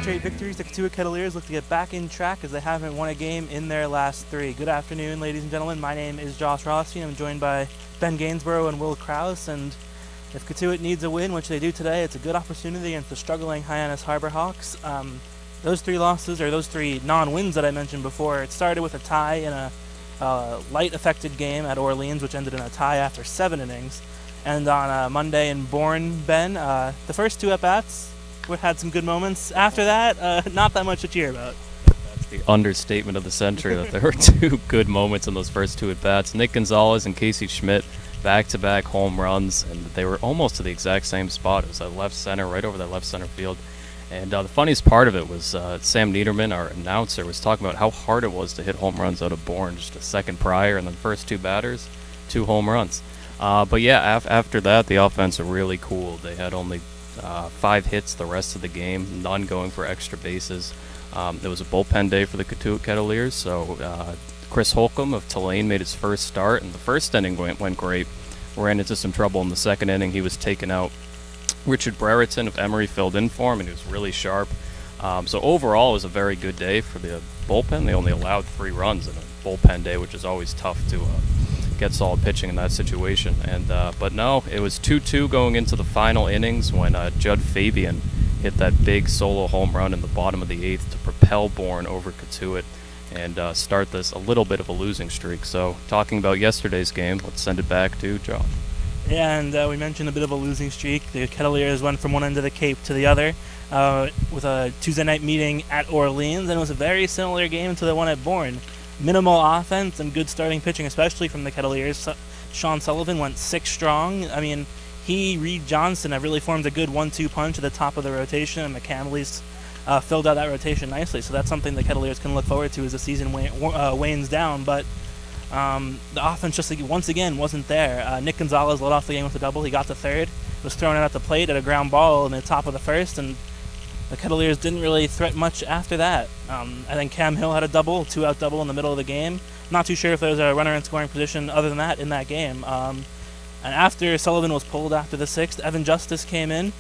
straight victories, the Cotuit Kettleers look to get back in track as they haven't won a game in their last 3. Good afternoon, ladies and gentlemen. My name is Josh Rossi. I'm joined by Ben Gainsborough and Will Krause. And if Cotuit needs a win, which they do today, it's a good opportunity against the struggling Hyannis Harbor Hawks. Those 3 losses, or those 3 non-wins that I mentioned before, it started with a tie in a light-affected game at Orleans, which ended in a tie after 7 innings. And on Monday in Bourne, Ben, the first 2 at-bats, we had some good moments. After that, not that much to cheer about. That's the understatement of the century, that there were 2 good moments in those first 2 at-bats. Nick Gonzales and Casey Schmitt, back-to-back home runs, and they were almost to the exact same spot. It was at left center, right over that left center field. And the funniest part of it was Sam Niederman, our announcer, was talking about how hard it was to hit home runs out of Bourne just a second prior, and then first 2 batters, 2 home runs. But yeah, after that, the offense really cooled. They had only 5 hits the rest of the game, none going for extra bases. It was a bullpen day for the Cotuit Kettleers, so Chris Holcomb of Tulane made his first start, and the first inning went great. Ran into some trouble in the second inning. He was taken out. Richard Brereton of Emory filled in for him, and he was really sharp. So overall, it was a very good day for the bullpen. They only allowed 3 runs in a bullpen day, which is always tough to get solid pitching in that situation. And but no, it was 2-2 going into the final innings when Judd Fabian hit that big solo home run in the bottom of the 8th to propel Bourne over Cotuit and start this a little bit of a losing streak. So talking about yesterday's game, let's send it back to Josh. Yeah, and we mentioned a bit of a losing streak. The Kettleers went from one end of the Cape to the other with a Tuesday night meeting at Orleans, and it was a very similar game to the one at Bourne. Minimal offense and good starting pitching, especially from the Kettleers. Sean Sullivan went 6 strong. I mean, Reed Johnson have really formed a good 1-2 punch at the top of the rotation, and McCamley's filled out that rotation nicely. So that's something the Kettleers can look forward to as the season wanes down. But the offense just once again wasn't there. Nick Gonzales led off the game with a double. He got to third, was thrown out at the plate at a ground ball in the top of the first, and the Kettleers didn't really threaten much after that. I think Cam Hill had a double, 2-out double in the middle of the game. Not too sure if there was a runner in scoring position other than that in that game. And after Sullivan was pulled after the 6th, Evan Justice came in,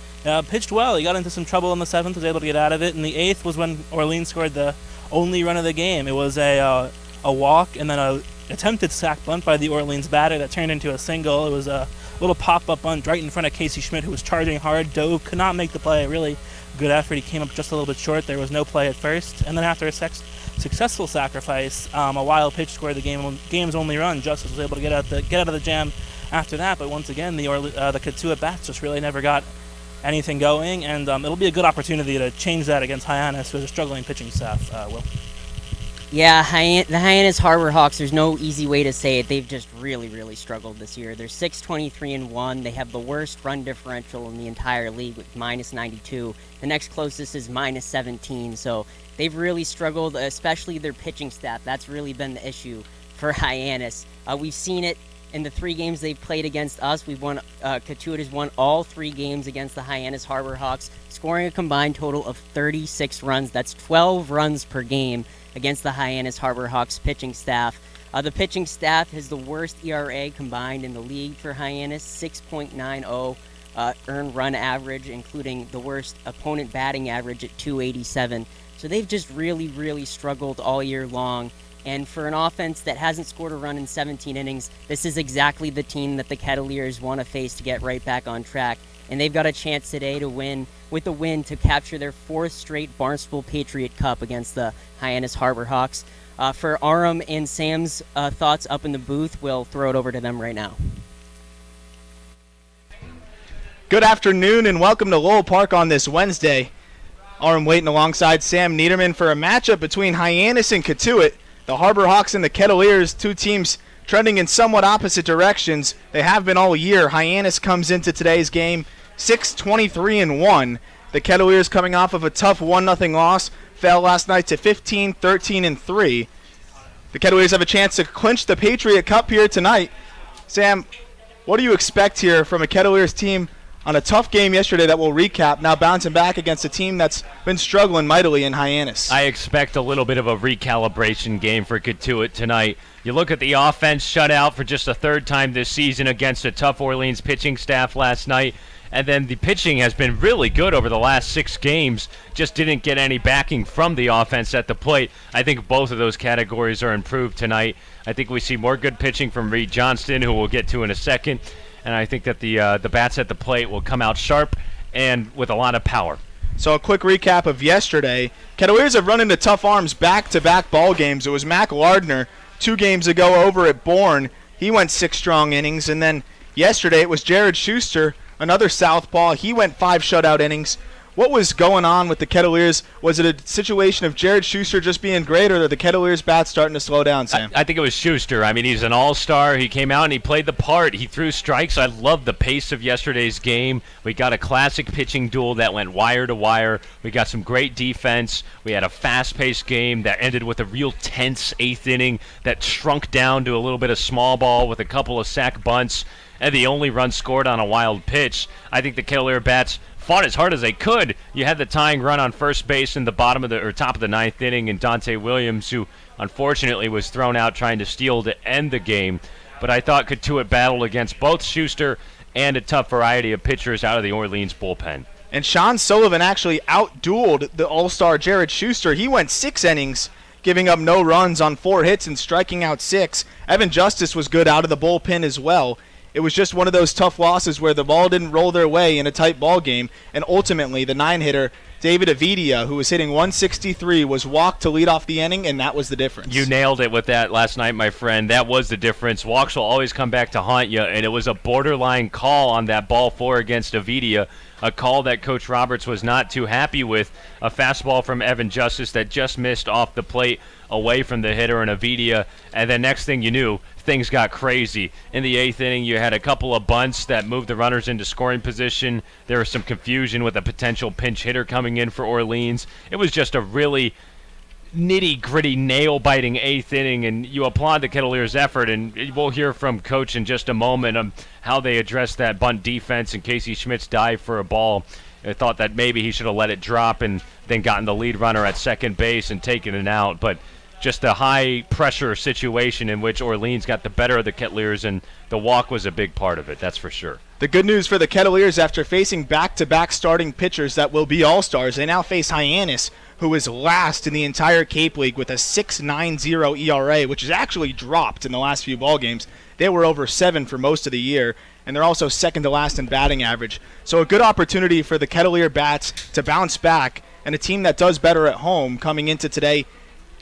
pitched well. He got into some trouble in the 7th, was able to get out of it. And the 8th was when Orleans scored the only run of the game. It was a walk and then a attempted sac bunt by the Orleans batter that turned into a single. It was a little pop-up bunt right in front of Casey Schmitt, who was charging hard, dove, could not make the play. Really good effort. He came up just a little bit short. There was no play at first. And then after a successful sacrifice, a wild pitch scored the game's only run. Justice was able to get out of the jam after that. But once again, the Cotuit bats just really never got anything going. And it'll be a good opportunity to change that against Hyannis, who is a struggling pitching staff. Will? Yeah, the Hyannis Harbor Hawks, there's no easy way to say it. They've just really, really struggled this year. They're 6-23-1. They have the worst run differential in the entire league with -92. The next closest is -17. So they've really struggled, especially their pitching staff. That's really been the issue for Hyannis. We've seen it in the 3 games they've played against us. We've won. Cotuit has won all 3 games against the Hyannis Harbor Hawks, scoring a combined total of 36 runs. That's 12 runs per game against the Hyannis Harbor Hawks pitching staff. The pitching staff has the worst ERA combined in the league for Hyannis, 6.90 earned run average, including the worst opponent batting average at 287. So they've just really, really struggled all year long. And for an offense that hasn't scored a run in 17 innings, this is exactly the team that the Kettleers want to face to get right back on track. And they've got a chance today to win, with a win, to capture their 4th straight Barnstable Patriot Cup against the Hyannis Harbor Hawks. For Aram and Sam's thoughts up in the booth, we'll throw it over to them right now. Good afternoon and welcome to Lowell Park on this Wednesday. Aram waiting alongside Sam Niederman for a matchup between Hyannis and Cotuit. The Harbor Hawks and the Kettleers, 2 teams trending in somewhat opposite directions. They have been all year. Hyannis comes into today's game 6-23-1. The Kettleers coming off of a tough 1-0 loss, fell last night to 15-13-3. The Kettleers have a chance to clinch the Patriot Cup here tonight. Sam, what do you expect here from a Kettleers team on a tough game yesterday that we'll recap, now bouncing back against a team that's been struggling mightily in Hyannis. I expect a little bit of a recalibration game for Cotuit tonight. You look at the offense shut out for just a third time this season against a tough Orleans pitching staff last night. And then the pitching has been really good over the last 6 games, just didn't get any backing from the offense at the plate. I think both of those categories are improved tonight. I think we see more good pitching from Reed Johnston, who we'll get to in a second. And I think that the bats at the plate will come out sharp and with a lot of power. So a quick recap of yesterday. Kettleers have run into tough arms back-to-back ball games. It was Mac Lardner 2 games ago over at Bourne. He went 6 strong innings. And then yesterday it was Jared Schuster, another southpaw. He went 5 shutout innings. What was going on with the Kettleers? Was it a situation of Jared Schuster just being great, or the Kettleers bats starting to slow down, Sam? I think it was Schuster. I mean, he's an all-star. He came out and he played the part. He threw strikes. I love the pace of yesterday's game. We got a classic pitching duel that went wire to wire. We got some great defense. We had a fast-paced game that ended with a real tense 8th inning that shrunk down to a little bit of small ball with a couple of sack bunts, and the only run scored on a wild pitch. I think the Kettleer bats fought as hard as they could. You had the tying run on first base in the top of the 9th inning, and Dante Williams, who unfortunately was thrown out trying to steal to end the game. But I thought Cotuit battled against both Schuster and a tough variety of pitchers out of the Orleans bullpen. And Sean Sullivan actually outdueled the all-star Jared Schuster. He went 6 innings, giving up no runs on 4 hits and striking out 6. Evan Justice was good out of the bullpen as well. It was just one of those tough losses where the ball didn't roll their way in a tight ball game, and ultimately the 9-hitter, David Avidia, who was hitting 163, was walked to lead off the inning, and that was the difference. You nailed it with that last night, my friend. That was the difference. Walks will always come back to haunt you, and it was a borderline call on that ball 4 against Avidia, a call that Coach Roberts was not too happy with. A fastball from Evan Justice that just missed off the plate away from the hitter and Avidia, and then next thing you knew, things got crazy. In the 8th inning, you had a couple of bunts that moved the runners into scoring position. There was some confusion with a potential pinch hitter coming in for Orleans. It was just a really nitty-gritty, nail-biting 8th inning, and you applaud the Kettleers' effort, and we'll hear from Coach in just a moment on how they addressed that bunt defense and Casey Schmitt's dive for a ball. I thought that maybe he should have let it drop and then gotten the lead runner at second base and taken it out, but just a high-pressure situation in which Orleans got the better of the Kettleers, and the walk was a big part of it, that's for sure. The good news for the Kettleers, after facing back-to-back starting pitchers that will be all-stars, they now face Hyannis, who is last in the entire Cape League with a 6.90 ERA, which has actually dropped in the last few ball games. They were over 7 for most of the year, and they're also second to last in batting average. So a good opportunity for the Kettleer bats to bounce back, and a team that does better at home coming into today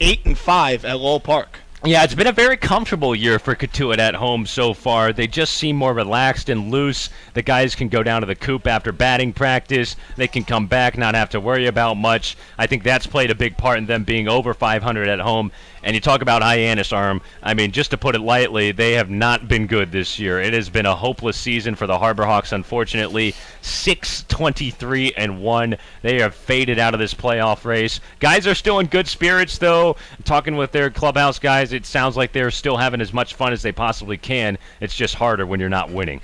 8-5 at Lowell Park. Yeah, it's been a very comfortable year for Cotuit at home so far. They just seem more relaxed and loose. The guys can go down to the coop after batting practice. They can come back, not have to worry about much. I think that's played a big part in them being over 500 at home. And you talk about Hyannis, Arm. I mean, just to put it lightly, they have not been good this year. It has been a hopeless season for the Harbor Hawks, unfortunately. 6-23-1. They have faded out of this playoff race. Guys are still in good spirits, though. Talking with their clubhouse guys, it sounds like they're still having as much fun as they possibly can. It's just harder when you're not winning.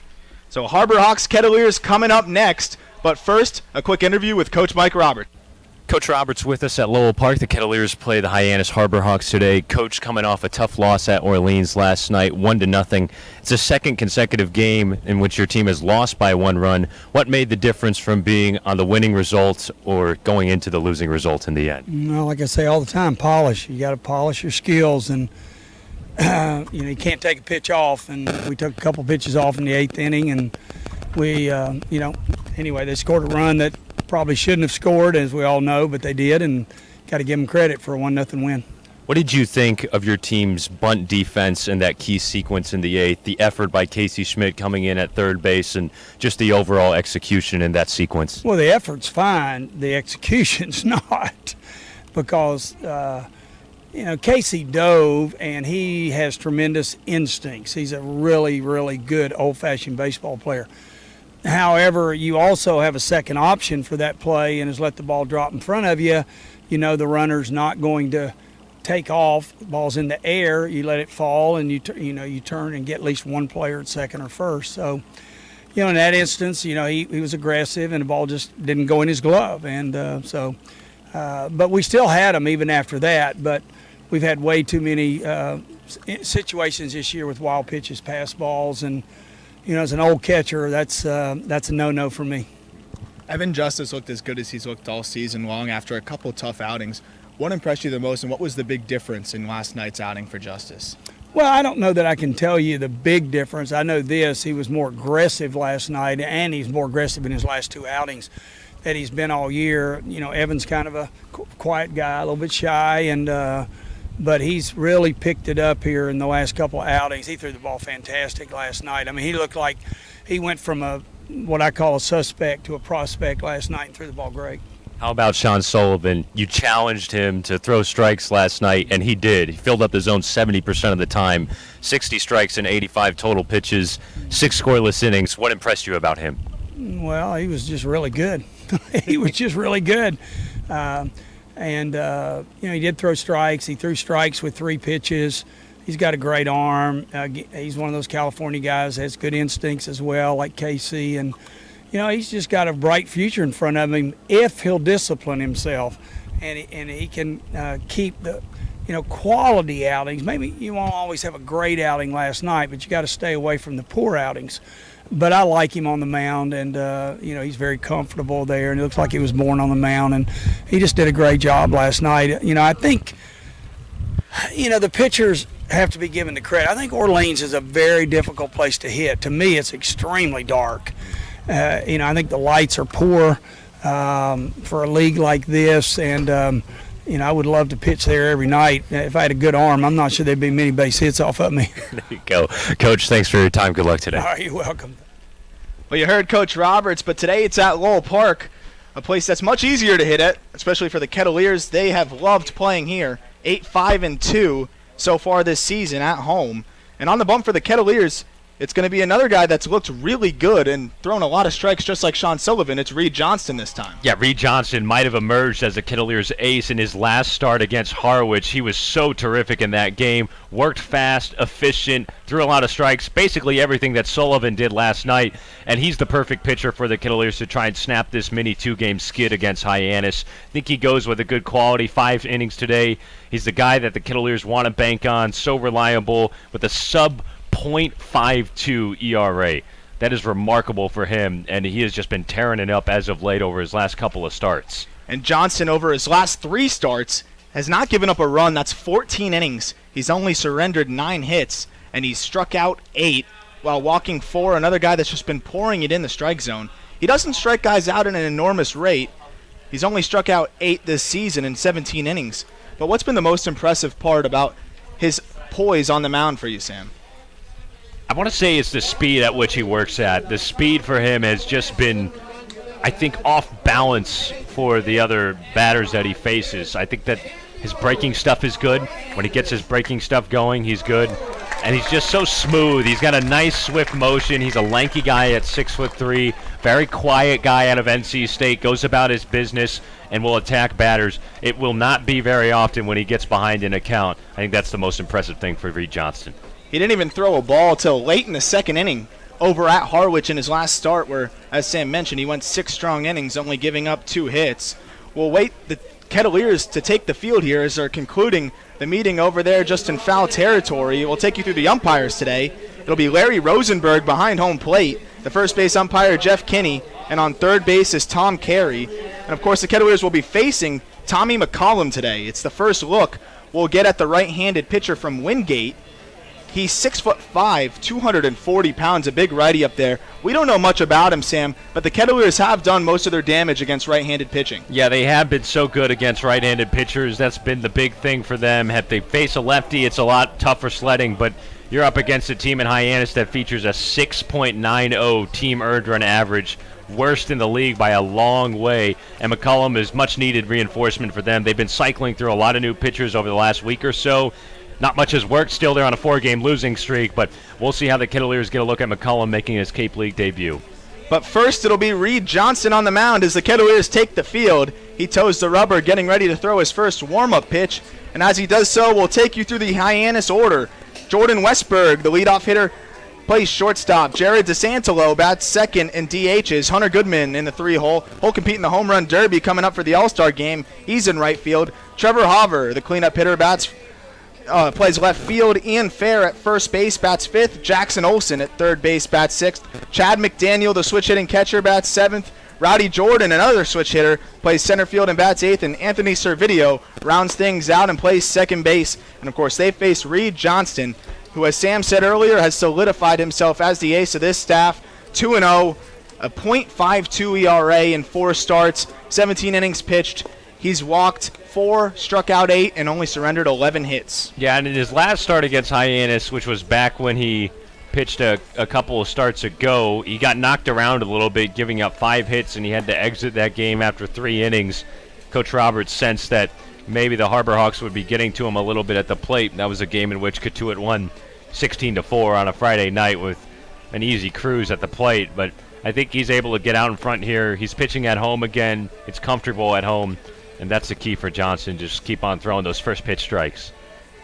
So Harbor Hawks Kettleers coming up next. But first, a quick interview with Coach Mike Roberts. Coach Roberts with us at Lowell Park. The Kettleers play the Hyannis Harbor Hawks today. Coach coming off a tough loss at Orleans last night, 1-0. It's a second consecutive game in which your team has lost by 1 run. What made the difference from being on the winning result or going into the losing result in the end? Well, like I say all the time, polish. You got to polish your skills, and you can't take a pitch off. And we took a couple pitches off in the 8th inning, and we, anyway, they scored a run that probably shouldn't have scored, as we all know, but they did, and got to give them credit for a 1-0 win. What did you think of your team's bunt defense in that key sequence in the 8th, the effort by Casey Schmitt coming in at third base, and just the overall execution in that sequence? Well, the effort's fine. The execution's not, because, Casey dove, and he has tremendous instincts. He's a really, really good old-fashioned baseball player. However, you also have a second option for that play, and is let the ball drop in front of you. You know the runner's not going to take off. The ball's in the air. You let it fall, and you turn and get at least one player at second or first. So, you know, in that instance, you know, he was aggressive and the ball just didn't go in his glove. And but we still had him even after that. But we've had way too many situations this year with wild pitches, pass balls, and, you know, as an old catcher, that's a no-no for me. Evan Justice looked as good as he's looked all season long after a couple tough outings. What impressed you the most, and what was the big difference in last night's outing for Justice? Well, I don't know that I can tell you the big difference. I know this: he was more aggressive last night, and he's more aggressive in his last two outings that he's been all year. You know, Evan's kind of a quiet guy, a little bit shy, and but he's really picked it up here in the last couple of outings. He threw the ball fantastic last night. I mean, he looked like he went from what I call a suspect to a prospect last night and threw the ball great. How about Sean Sullivan? You challenged him to throw strikes last night, and he did. He filled up the zone 70% of the time, 60 strikes and 85 total pitches, 6 scoreless innings. What impressed you about him? Well, he was just really good. He was just really good. You know, he did throw strikes. He threw strikes with 3 pitches. He's got a great arm. He's one of those California guys that has good instincts as well, like KC. And, you know, he's just got a bright future in front of him if he'll discipline himself and he can keep the, you know, quality outings. Maybe you won't always have a great outing last night, but you got to stay away from the poor outings. But I like him on the mound, and, you know, he's very comfortable there, and it looks like he was born on the mound, and he just did a great job last night. You know, I think, you know, the pitchers have to be given the credit. I think Orleans is a very difficult place to hit. To me, it's extremely dark. You know, I think the lights are poor for a league like this, and, you know, I would love to pitch there every night. If I had a good arm, I'm not sure there'd be many base hits off of me. There you go. Coach, thanks for your time. Good luck today. All right, you're welcome. Well, you heard Coach Roberts, but today it's at Lowell Park, a place that's much easier to hit at, especially for the Kettleers. They have loved playing here, 8-5-2 so far this season at home. And on the bump for the Kettleers, it's going to be another guy that's looked really good and thrown a lot of strikes just like Sean Sullivan. It's Reed Johnston this time. Yeah, Reed Johnston might have emerged as the Kettleers' ace in his last start against Harwich. He was so terrific in that game. Worked fast, efficient, threw a lot of strikes, basically everything that Sullivan did last night. And he's the perfect pitcher for the Kettleers to try and snap this mini 2-game skid against Hyannis. I think he goes with a good quality, 5 innings today. He's the guy that the Kettleers want to bank on, so reliable with a sub .52 ERA. That is remarkable for him, and he has just been tearing it up as of late over his last couple of starts. And Johnston, over his last 3 starts, has not given up a run. That's 14 innings. He's only surrendered 9 hits, and he's struck out 8 while walking 4, another guy that's just been pouring it in the strike zone. He doesn't strike guys out at an enormous rate. He's only struck out 8 this season in 17 innings. But what's been the most impressive part about his poise on the mound for you, Sam? I want to say it's the speed at which he works at. The speed for him has just been, I think, off balance for the other batters that he faces. I think that his breaking stuff is good. When he gets his breaking stuff going, he's good. And he's just so smooth. He's got a nice, swift motion. He's a lanky guy at 6'3", very quiet guy out of NC State, goes about his business and will attack batters. It will not be very often when he gets behind an account. I think that's the most impressive thing for Reed Johnston. He didn't even throw a ball till late in the second inning over at Harwich in his last start where, as Sam mentioned, he went 6 strong innings, only giving up 2 hits. We'll wait the Kettleers to take the field here as they're concluding the meeting over there just in foul territory. We'll take you through the umpires today. It'll be Larry Rosenberg behind home plate, the first base umpire Jeff Kinney, and on third base is Tom Carey. And, of course, the Kettleers will be facing Tommy McCollum today. It's the first look we'll get at the right-handed pitcher from Wingate. He's 6'5", 240 pounds, a big righty up there. We don't know much about him, Sam, but the Kettleers have done most of their damage against right-handed pitching. Yeah, they have been so good against right-handed pitchers. That's been the big thing for them. If they face a lefty, it's a lot tougher sledding, but you're up against a team in Hyannis that features a 6.90 team earned run average, worst in the league by a long way, and McCollum is much-needed reinforcement for them. They've been cycling through a lot of new pitchers over the last week or so. Not much has worked. Still, they're on a 4-game losing streak, but we'll see how the Kettleers get a look at McCollum making his Cape League debut. But first, it'll be Reed Johnston on the mound as the Kettleers take the field. He toes the rubber, getting ready to throw his first warm-up pitch. And as he does so, we'll take you through the Hyannis order. Jordan Westburg, the leadoff hitter, plays shortstop. Jared DeSantolo bats second and DHs. Hunter Goodman in the 3-hole. He'll compete in the home run derby coming up for the All-Star game. He's in right field. Trevor Hauver, the cleanup hitter, plays left field. Ian Fair at first base, bats 5th. Jackson Olsen at third base, bats 6th. Chad McDaniel, the switch-hitting catcher, bats 7th. Rowdey Jordan, another switch hitter, plays center field and bats 8th. And Anthony Servideo rounds things out and plays second base. And, of course, they face Reed Johnston, who, as Sam said earlier, has solidified himself as the ace of this staff. 2-0, a .52 ERA in 4 starts, 17 innings pitched. He's walked 4, struck out 8, and only surrendered 11 hits. Yeah, and in his last start against Hyannis, which was back when he pitched a couple of starts ago, he got knocked around a little bit, giving up 5 hits, and he had to exit that game after 3 innings. Coach Roberts sensed that maybe the Harbor Hawks would be getting to him a little bit at the plate. That was a game in which Cotuit won 16-4 on a Friday night with an easy cruise at the plate. But I think he's able to get out in front here. He's pitching at home again. It's comfortable at home, and that's the key for Johnson. Just keep on throwing those first pitch strikes.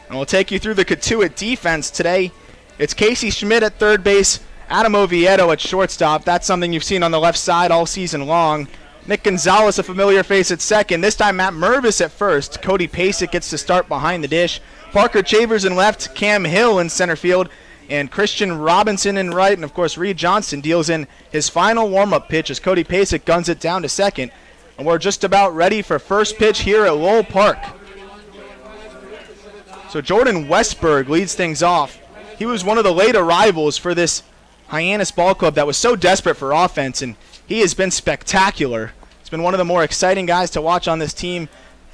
And we'll take you through the Cotuit defense today. It's Casey Schmitt at third base, Adam Oviedo at shortstop. That's something you've seen on the left side all season long. Nick Gonzales, a familiar face at second. This time Matt Mervis at first. Cody Pasek gets to start behind the dish. Parker Chavers in left, Cam Hill in center field, and Christian Robinson in right. And, of course, Reed Johnston deals in his final warm-up pitch as Cody Pasek guns it down to second. And we're just about ready for first pitch here at Lowell Park. So Jordan Westburg leads things off. He was one of the late arrivals for this Hyannis ball club that was so desperate for offense, and he has been spectacular. He's been one of the more exciting guys to watch on this team.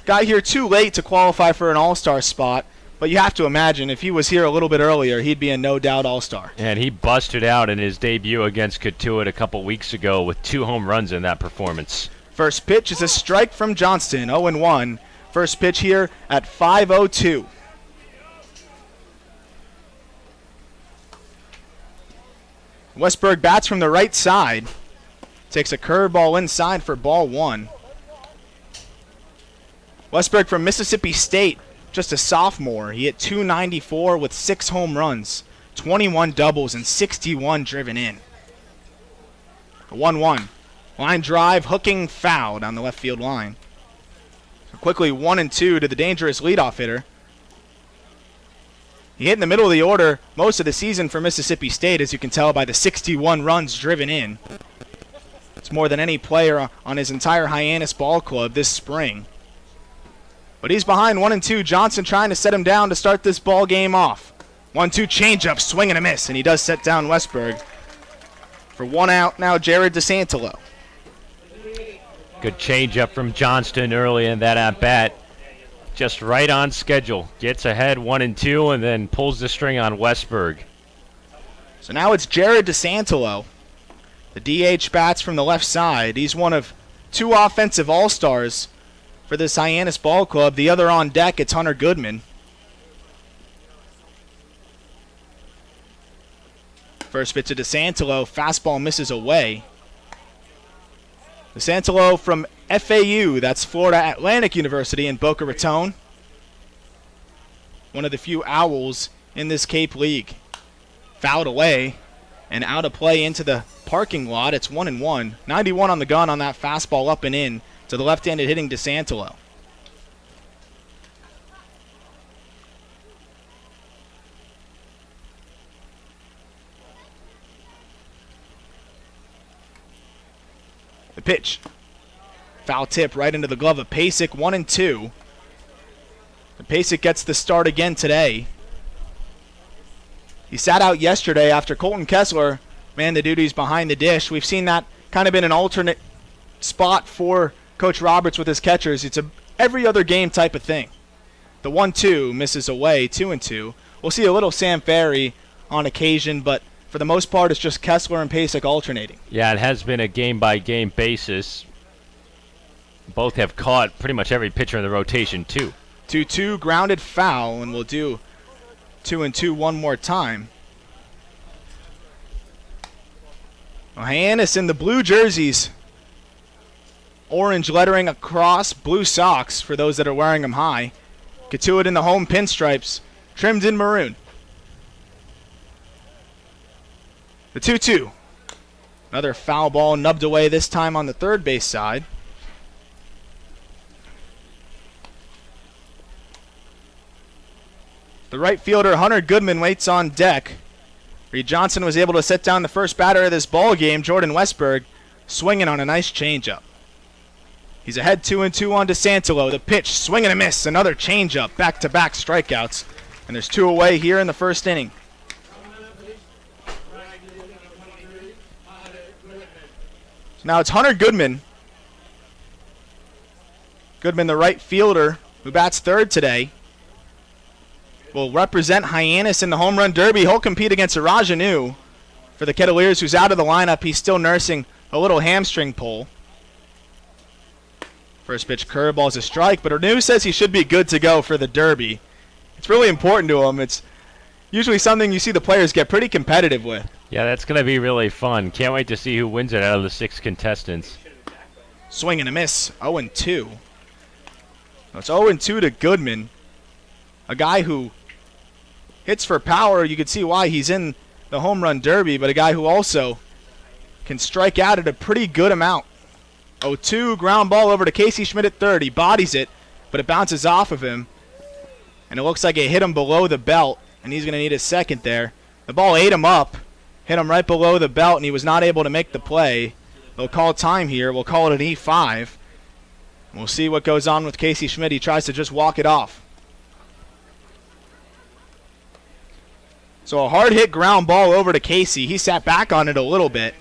Got here too late to qualify for an all-star spot, but you have to imagine if he was here a little bit earlier, he'd be a no-doubt all-star. And he busted out in his debut against Cotuit a couple weeks ago with 2 home runs in that performance. First pitch is a strike from Johnston, 0-1. First pitch here at 5:02. Westburg bats from the right side. Takes a curveball inside for ball 1. Westburg from Mississippi State, just a sophomore. He hit .294 with 6 home runs, 21 doubles, and 61 driven in. 1-1. Line drive, hooking foul down the left field line. So quickly 1-2 to the dangerous leadoff hitter. He hit in the middle of the order most of the season for Mississippi State, as you can tell by the 61 runs driven in. It's more than any player on his entire Hyannis ball club this spring. But he's behind 1-2. Johnson trying to set him down to start this ball game off. 1-2 changeup, swing and a miss, and he does set down Westburg. For 1 out now, Jared DeSantolo. Good changeup from Johnston early in that at-bat. Just right on schedule. Gets ahead 1-2 and then pulls the string on Westburg. So now it's Jared DeSantolo. The DH bats from the left side. He's one of 2 offensive all-stars for this Hyannis ball club. The other on deck, it's Hunter Goodman. First pitch to DeSantolo. Fastball misses away. DeSantolo from FAU, that's Florida Atlantic University in Boca Raton. One of the few Owls in this Cape League. Fouled away and out of play into the parking lot. It's 1-1. 91 on the gun on that fastball up and in to the left-handed hitting DeSantolo. The pitch. Foul tip right into the glove of Pasek, 1-2. And Pasek gets the start again today. He sat out yesterday after Colton Kessler manned the duties behind the dish. We've seen that kind of been an alternate spot for Coach Roberts with his catchers. It's a every other game type of thing. The 1-2 misses away, 2-2. We'll see a little Sam Ferry on occasion, but for the most part, it's just Kessler and Pasek alternating. Yeah, it has been a game-by-game basis. Both have caught pretty much every pitcher in the rotation, too. 2-2, grounded foul, and we'll do 2-2 one more time. Well, Hyannis in the blue jerseys. Orange lettering across, blue socks for those that are wearing them high. Cotuit in the home pinstripes, trimmed in maroon. The 2-2. Another foul ball nubbed away, this time on the third base side. The right fielder, Hunter Goodman, waits on deck. Reed Johnson was able to set down the first batter of this ball game, Jordan Westburg, swinging on a nice changeup. He's ahead 2-2 on DeSantolo. The pitch, swing and a miss. Another changeup, back-to-back strikeouts. And there's 2 away here in the first inning. So now it's Hunter Goodman. Goodman, the right fielder, who bats third today, will represent Hyannis in the home run derby. He'll compete against Arajanu for the Kettleers, who's out of the lineup. He's still nursing a little hamstring pull. First pitch curveball is a strike, but Arnu says he should be good to go for the derby. It's really important to him. It's usually something you see the players get pretty competitive with. Yeah, that's going to be really fun. Can't wait to see who wins it out of the 6 contestants. Swing and a miss, 0-2. It's 0-2 to Goodman, a guy who hits for power. You can see why he's in the home run derby, but a guy who also can strike out at a pretty good amount. 0-2, ground ball over to Casey Schmitt at third. He bodies it, but it bounces off of him, and it looks like it hit him below the belt, and he's going to need a second there. The ball ate him up, hit him right below the belt, and he was not able to make the play. They'll call time here. We'll call it an E5. We'll see what goes on with Casey Schmitt. He tries to just walk it off. So a hard hit ground ball over to Casey. He sat back on it a little bit.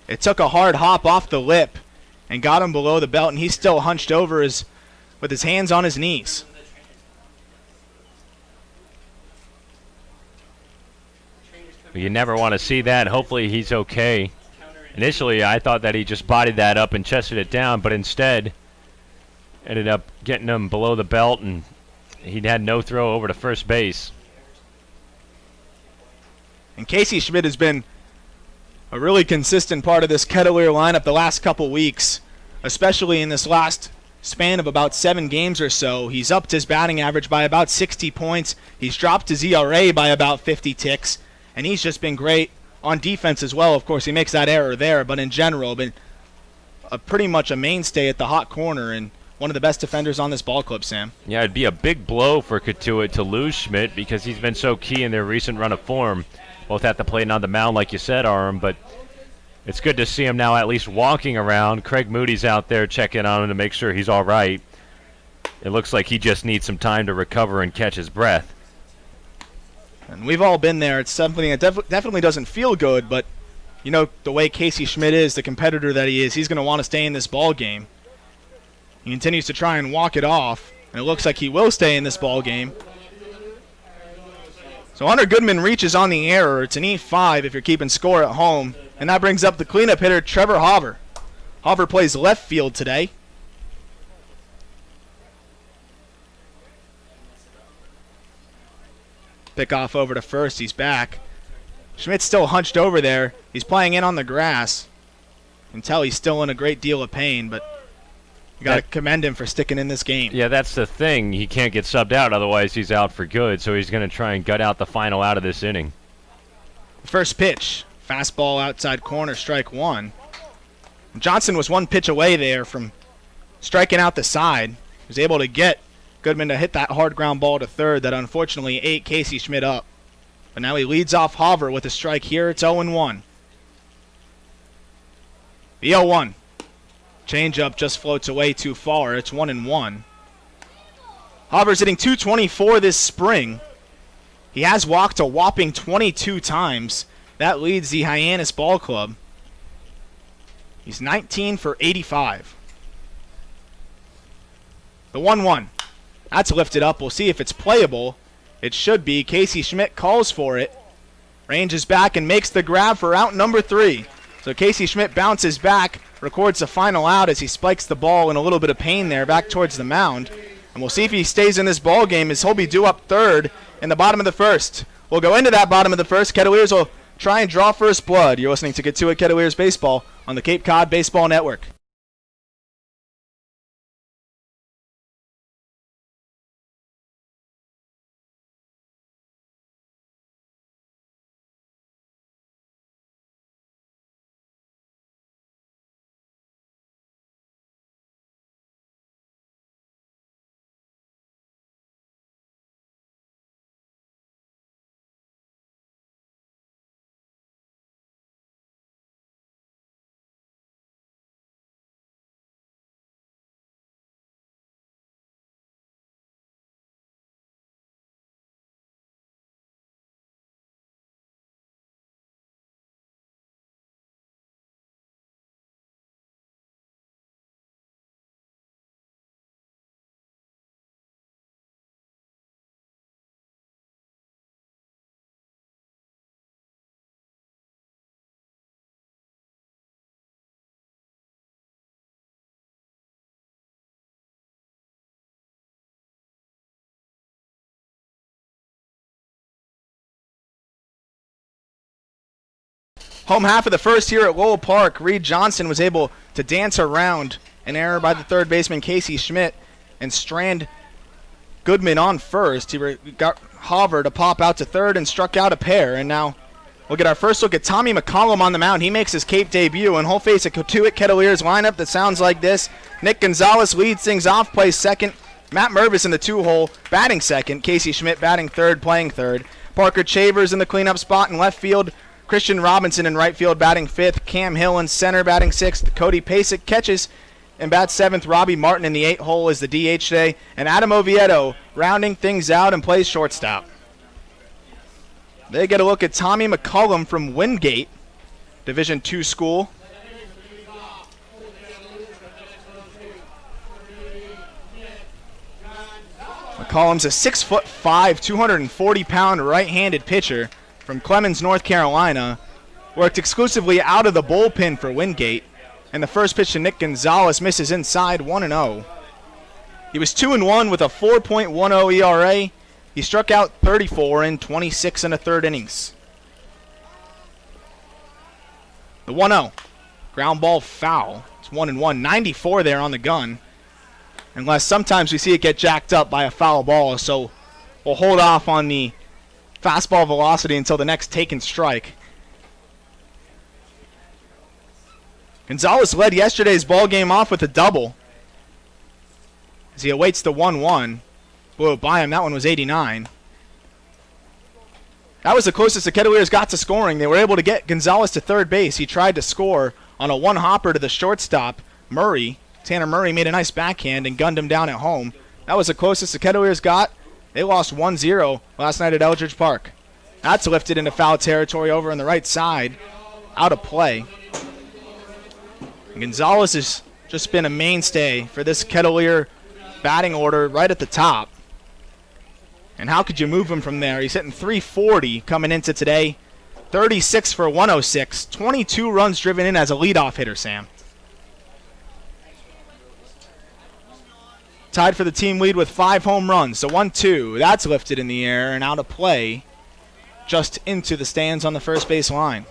It took a hard hop off the lip and got him below the belt, and he's still hunched over with his hands on his knees. You never want to see that. Hopefully he's okay. Initially, I thought that he just bodied that up and chested it down, but instead ended up getting him below the belt, and he had no throw over to first base. And Casey Schmitt has been a really consistent part of this Kettleer lineup the last couple weeks, especially in this last span of about 7 games or so. He's upped his batting average by about 60 points. He's dropped his ERA by about 50 ticks, and he's just been great on defense as well. Of course, he makes that error there, but in general, been pretty much a mainstay at the hot corner and one of the best defenders on this ball club, Sam. Yeah, it'd be a big blow for Cotuit to lose Schmitt because he's been so key in their recent run of form, both at the plate and on the mound, like you said, Aram. But it's good to see him now at least walking around. Craig Moody's out there checking on him to make sure he's all right. It looks like he just needs some time to recover and catch his breath. And we've all been there. It's something that definitely doesn't feel good, but you know the way Casey Schmitt is, the competitor that he is, he's going to want to stay in this ball game. He continues to try and walk it off, and it looks like he will stay in this ball game. So Hunter Goodman reaches on the error. It's an E5 if you're keeping score at home, and that brings up the cleanup hitter, Trevor Hauver. Hauver plays left field today. Pick off over to first. He's back. Schmidt's still hunched over there. He's playing in on the grass. You can tell he's still in a great deal of pain, but you got to commend him for sticking in this game. Yeah, that's the thing. He can't get subbed out, otherwise he's out for good. So he's going to try and gut out the final out of this inning. First pitch, fastball outside corner, strike one. Johnson was one pitch away there from striking out the side. He was able to get Goodman to hit that hard ground ball to third that unfortunately ate Casey Schmitt up. But now he leads off Hauver with a strike here. It's 0-1. The 0-1. Changeup just floats away too far. It's 1-1. Hauver's hitting .224 this spring. He has walked a whopping 22 times. That leads the Hyannis Ball Club. He's 19 for 85. The 1-1. That's lifted up. We'll see if it's playable. It should be. Casey Schmitt calls for it. Ranges back and makes the grab for out number 3. So Casey Schmitt bounces back, records the final out as he spikes the ball in a little bit of pain there back towards the mound. And we'll see if he stays in this ball game as he'll be due up third in the bottom of the first. We'll go into that bottom of the first. Kettleers will try and draw first blood. You're listening to Cotuit Kettleers Baseball on the Cape Cod Baseball Network. Home half of the first here at Lowell Park. Reed Johnson was able to dance around an error by the third baseman Casey Schmitt and strand Goodman on first. He got Hauver to pop out to third and struck out a pair. And now we'll get our first look at Tommy McCollum on the mound. He makes his Cape debut, and he'll face a Cotuit Kettleers lineup that sounds like this. Nick Gonzales leads things off, plays second. Matt Mervis in the 2-hole, batting second. Casey Schmitt batting third, playing third. Parker Chavers in the cleanup spot in left field. Christian Robinson in right field batting fifth. Cam Hill in center batting sixth. Cody Pasek catches and bats seventh. Robbie Martin in the 8-hole is the DH today. And Adam Oviedo rounding things out and plays shortstop. They get a look at Tommy McCollum from Wingate, Division II school. McCollum's a 6'5", 240-pound right-handed pitcher from Clemens, North Carolina. Worked exclusively out of the bullpen for Wingate. And the first pitch to Nick Gonzales misses inside, 1-0. He was 2-1 with a 4.10 ERA. He struck out 34 in 26 and a third innings. The 1-0. Ground ball foul. It's 1-1. 94 there on the gun. Unless sometimes we see it get jacked up by a foul ball, so we'll hold off on the fastball velocity until the next taken strike. Gonzales led yesterday's ball game off with a double as he awaits the 1-1. Blew it by him. That one was 89. That was the closest the Kettleers got to scoring. They were able to get Gonzales to third base. He tried to score on a one-hopper to the shortstop, Murray. Tanner Murray made a nice backhand and gunned him down at home. That was the closest the Kettleers got. They lost 1-0 last night at Eldridge Park. That's lifted into foul territory over on the right side. Out of play. And Gonzales has just been a mainstay for this Kettleer batting order right at the top. And how could you move him from there? He's hitting .340 coming into today. 36 for 106. 22 runs driven in as a leadoff hitter, Sam. Tied for the team lead with 5 home runs. So 1-2. That's lifted in the air and out of play. Just into the stands on the first base line.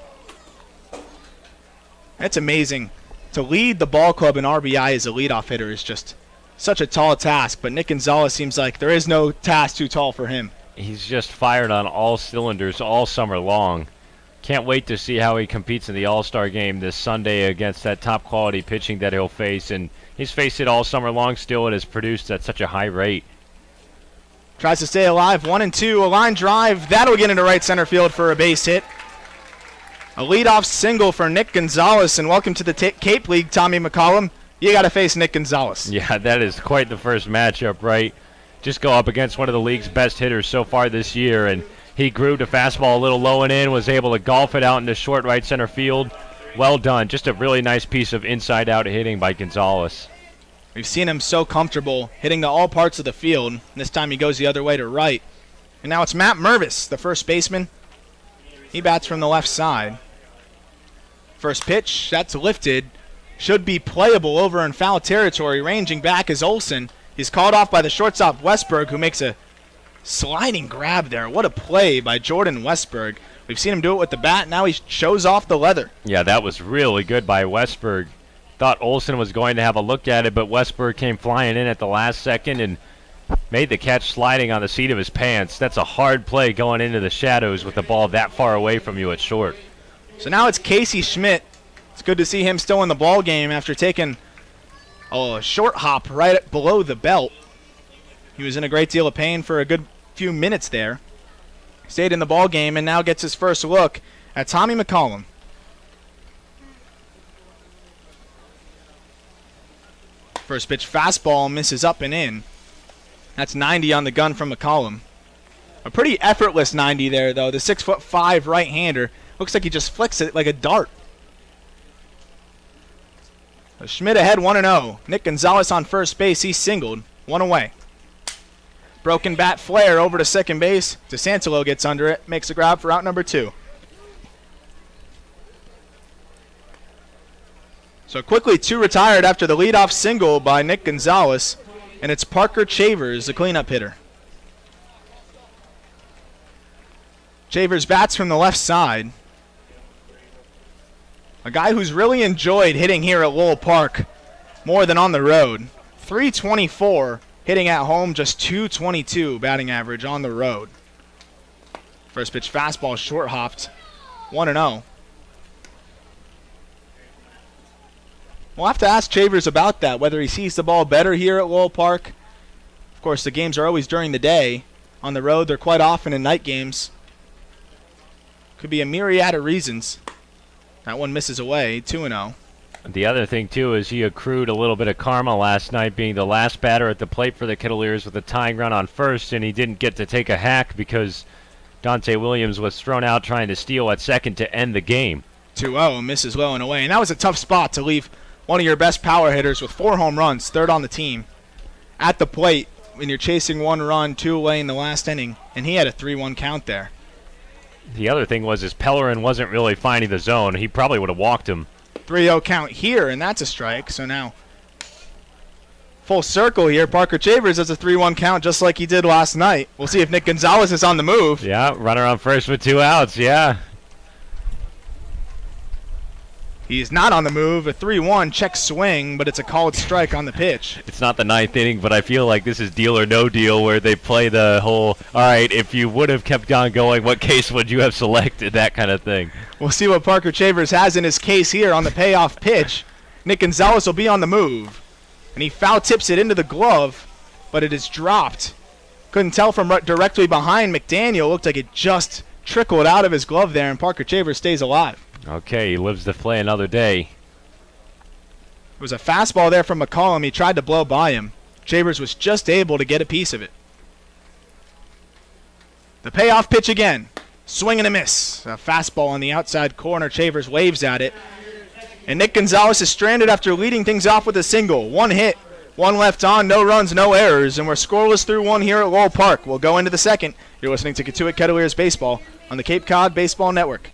That's amazing. To lead the ball club in RBI as a leadoff hitter is just such a tall task. But Nick Gonzales seems like there is no task too tall for him. He's just fired on all cylinders all summer long. Can't wait to see how he competes in the All-Star game this Sunday against that top-quality pitching that he'll face. And he's faced it all summer long still and has produced at such a high rate. Tries to stay alive. 1-2. A line drive. That'll get into right center field for a base hit. A leadoff single for Nick Gonzales. And welcome to the Cape League, Tommy McCollum. You got to face Nick Gonzales. Yeah, that is quite the first matchup, right? Just go up against one of the league's best hitters so far this year. And he grew the fastball a little low and in, was able to golf it out into short right center field. Well done. Just a really nice piece of inside-out hitting by Gonzales. We've seen him so comfortable hitting to all parts of the field. This time he goes the other way to right. And now it's Matt Mervis, the first baseman. He bats from the left side. First pitch, that's lifted. Should be playable over in foul territory. Ranging back is Olsen. He's called off by the shortstop Westburg, who makes a sliding grab there. What a play by Jordan Westburg. We've seen him do it with the bat. Now he shows off the leather. Yeah, that was really good by Westburg. Thought Olsen was going to have a look at it, but Westburg came flying in at the last second and made the catch sliding on the seat of his pants. That's a hard play going into the shadows with the ball that far away from you at short. So now it's Casey Schmitt. It's good to see him still in the ball game after taking a short hop right below the belt. He was in a great deal of pain for a good few minutes there. Stayed in the ball game and now gets his first look at Tommy McCollum. First pitch fastball misses up and in. That's 90 on the gun from McCollum. A pretty effortless 90 there, though. The 6'5" right-hander looks like he just flicks it like a dart. So Schmitt ahead 1-0. Nick Gonzales on first base. He singled. One away. Broken bat flare over to second base. DeSantolo gets under it. Makes a grab for out number 2. So quickly 2 retired after the leadoff single by Nick Gonzales. And it's Parker Chavers, the cleanup hitter. Chavers bats from the left side. A guy who's really enjoyed hitting here at Lowell Park more than on the road. 324 hitting at home, just 222 batting average on the road. First pitch fastball short hopped, 1-0. We'll have to ask Chavers about that, whether he sees the ball better here at Lowell Park. Of course, the games are always during the day. On the road, they're quite often in night games. Could be a myriad of reasons. That one misses away, 2-0. The other thing, too, is he accrued a little bit of karma last night, being the last batter at the plate for the Kettleers with a tying run on first, and he didn't get to take a hack because Dante Williams was thrown out trying to steal at second to end the game. 2-0, misses low and away. And that was a tough spot to leave one of your best power hitters with 4 home runs, third on the team, at the plate when you're chasing 1 run, 2 away in the last inning, and he had a 3-1 count there. The other thing was Pellerin wasn't really finding the zone. He probably would have walked him. 3-0 count here, and that's a strike. So now full circle here. Parker Chavers has a 3-1 count just like he did last night. We'll see if Nick Gonzales is on the move. Yeah, runner on first with 2 outs, yeah. He's not on the move. A 3-1 check swing, but it's a called strike on the pitch. It's not the 9th inning, but I feel like this is deal or no deal where they play the whole, all right, if you would have kept on going, what case would you have selected, that kind of thing. We'll see what Parker Chavers has in his case here on the payoff pitch. Nick Gonzales will be on the move, and he foul tips it into the glove, but it is dropped. Couldn't tell from directly behind McDaniel. Looked like it just trickled out of his glove there, and Parker Chavers stays alive. Okay, he lives to play another day. It was a fastball there from McCollum. He tried to blow by him. Chavers was just able to get a piece of it. The payoff pitch again. Swing and a miss. A fastball on the outside corner. Chavers waves at it. And Nick Gonzales is stranded after leading things off with a single. 1 hit, 1 left on, no runs, no errors, and we're scoreless through 1 here at Lowell Park. We'll go into the second. You're listening to Cotuit Kettleers Baseball on the Cape Cod Baseball Network.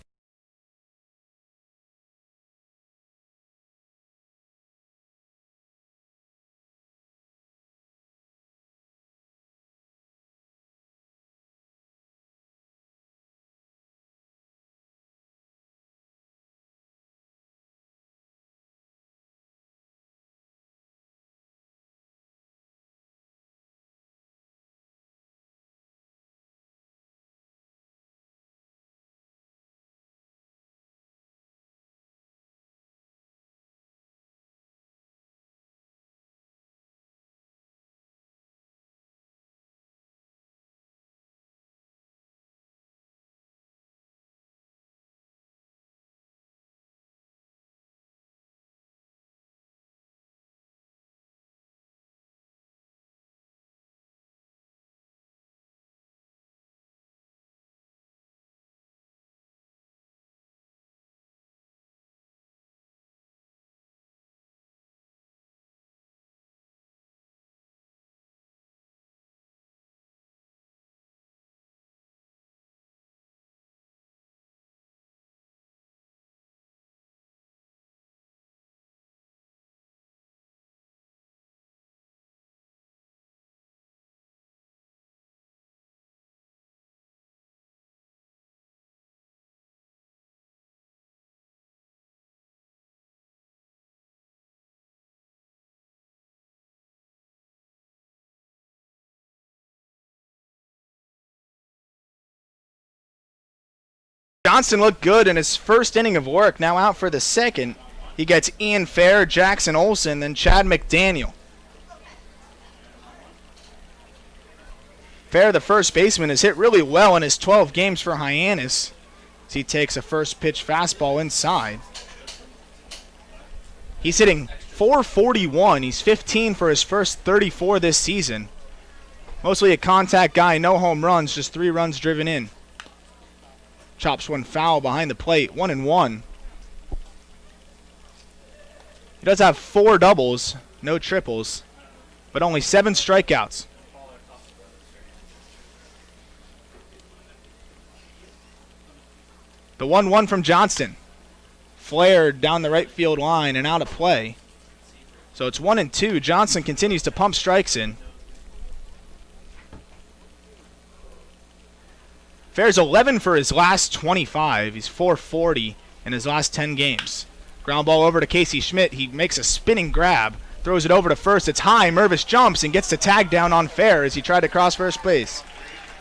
Johnson looked good in his first inning of work. Now out for the second. He gets Ian Fair, Jackson Olsen, then Chad McDaniel. Fair, the first baseman, has hit really well in his 12 games for Hyannis as he takes a first pitch fastball inside. He's hitting .441. He's 15 for his first 34 this season. Mostly a contact guy, no home runs, just 3 runs driven in. Chops one foul behind the plate, 1-1. He does have 4 doubles, no triples, but only 7 strikeouts. The 1-1 from Johnston. Flared down the right field line and out of play. So it's 1-2. Johnson continues to pump strikes in. Fair's 11 for his last 25. He's .440 in his last 10 games. Ground ball over to Casey Schmitt. He makes a spinning grab, throws it over to first. It's high. Mervis jumps and gets the tag down on fair as he tried to cross first base.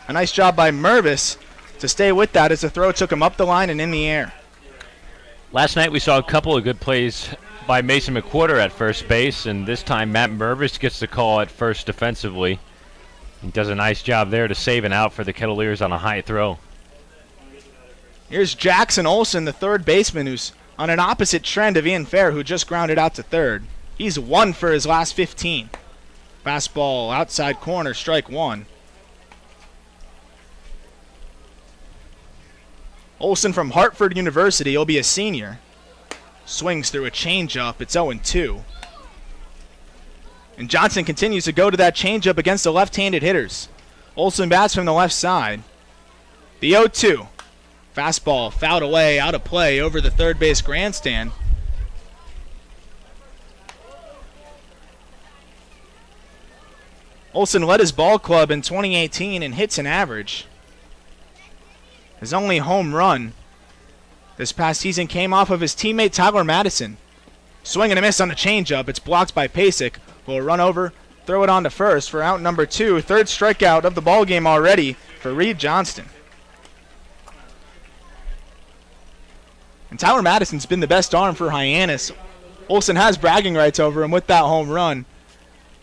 A nice job by Mervis to stay with that as the throw took him up the line and in the air. Last night we saw a couple of good plays by Mason McWhorter at first base, and this time Matt Mervis gets the call at first defensively. He does a nice job there to save an out for the Kettleers on a high throw. Here's Jackson Olsen, the third baseman, who's on an opposite trend of Ian Fair, who just grounded out to third. He's 1 for his last 15. Fastball outside corner, strike 1. Olsen from Hartford University, he'll be a senior. Swings through a changeup, it's 0-2. And Johnson continues to go to that changeup against the left-handed hitters. Olsen bats from the left side. The 0-2. Fastball fouled away, out of play, over the third base grandstand. Olsen led his ball club in 2018 in hits and average. His only home run this past season came off of his teammate Tyler Madison. Swing and a miss on the changeup. It's blocked by Pasek. Will run over, throw it on to first for out number 2. Third strikeout of the ball game already for Reed Johnston. And Tyler Madison's been the best arm for Hyannis. Olsen has bragging rights over him with that home run.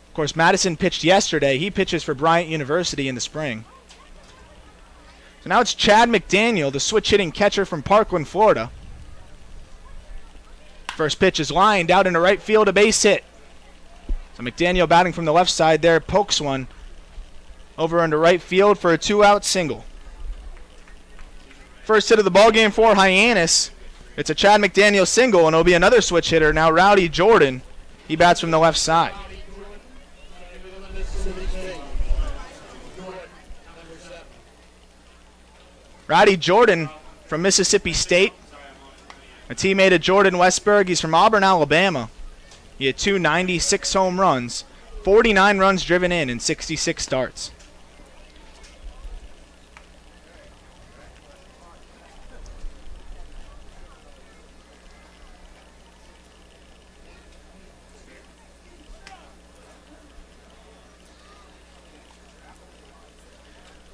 Of course, Madison pitched yesterday. He pitches for Bryant University in the spring. So now it's Chad McDaniel, the switch-hitting catcher from Parkland, Florida. First pitch is lined out into right field, a base hit. So McDaniel batting from the left side there, pokes one over into right field for a 2-out single. First hit of the ballgame for Hyannis. It's a Chad McDaniel single, and it'll be another switch hitter. Now Rowdey Jordan, he bats from the left side. Rowdey Jordan from Mississippi State, a teammate of Jordan Westburg. He's from Auburn, Alabama. He had 296 home runs, 49 runs driven in 66 starts.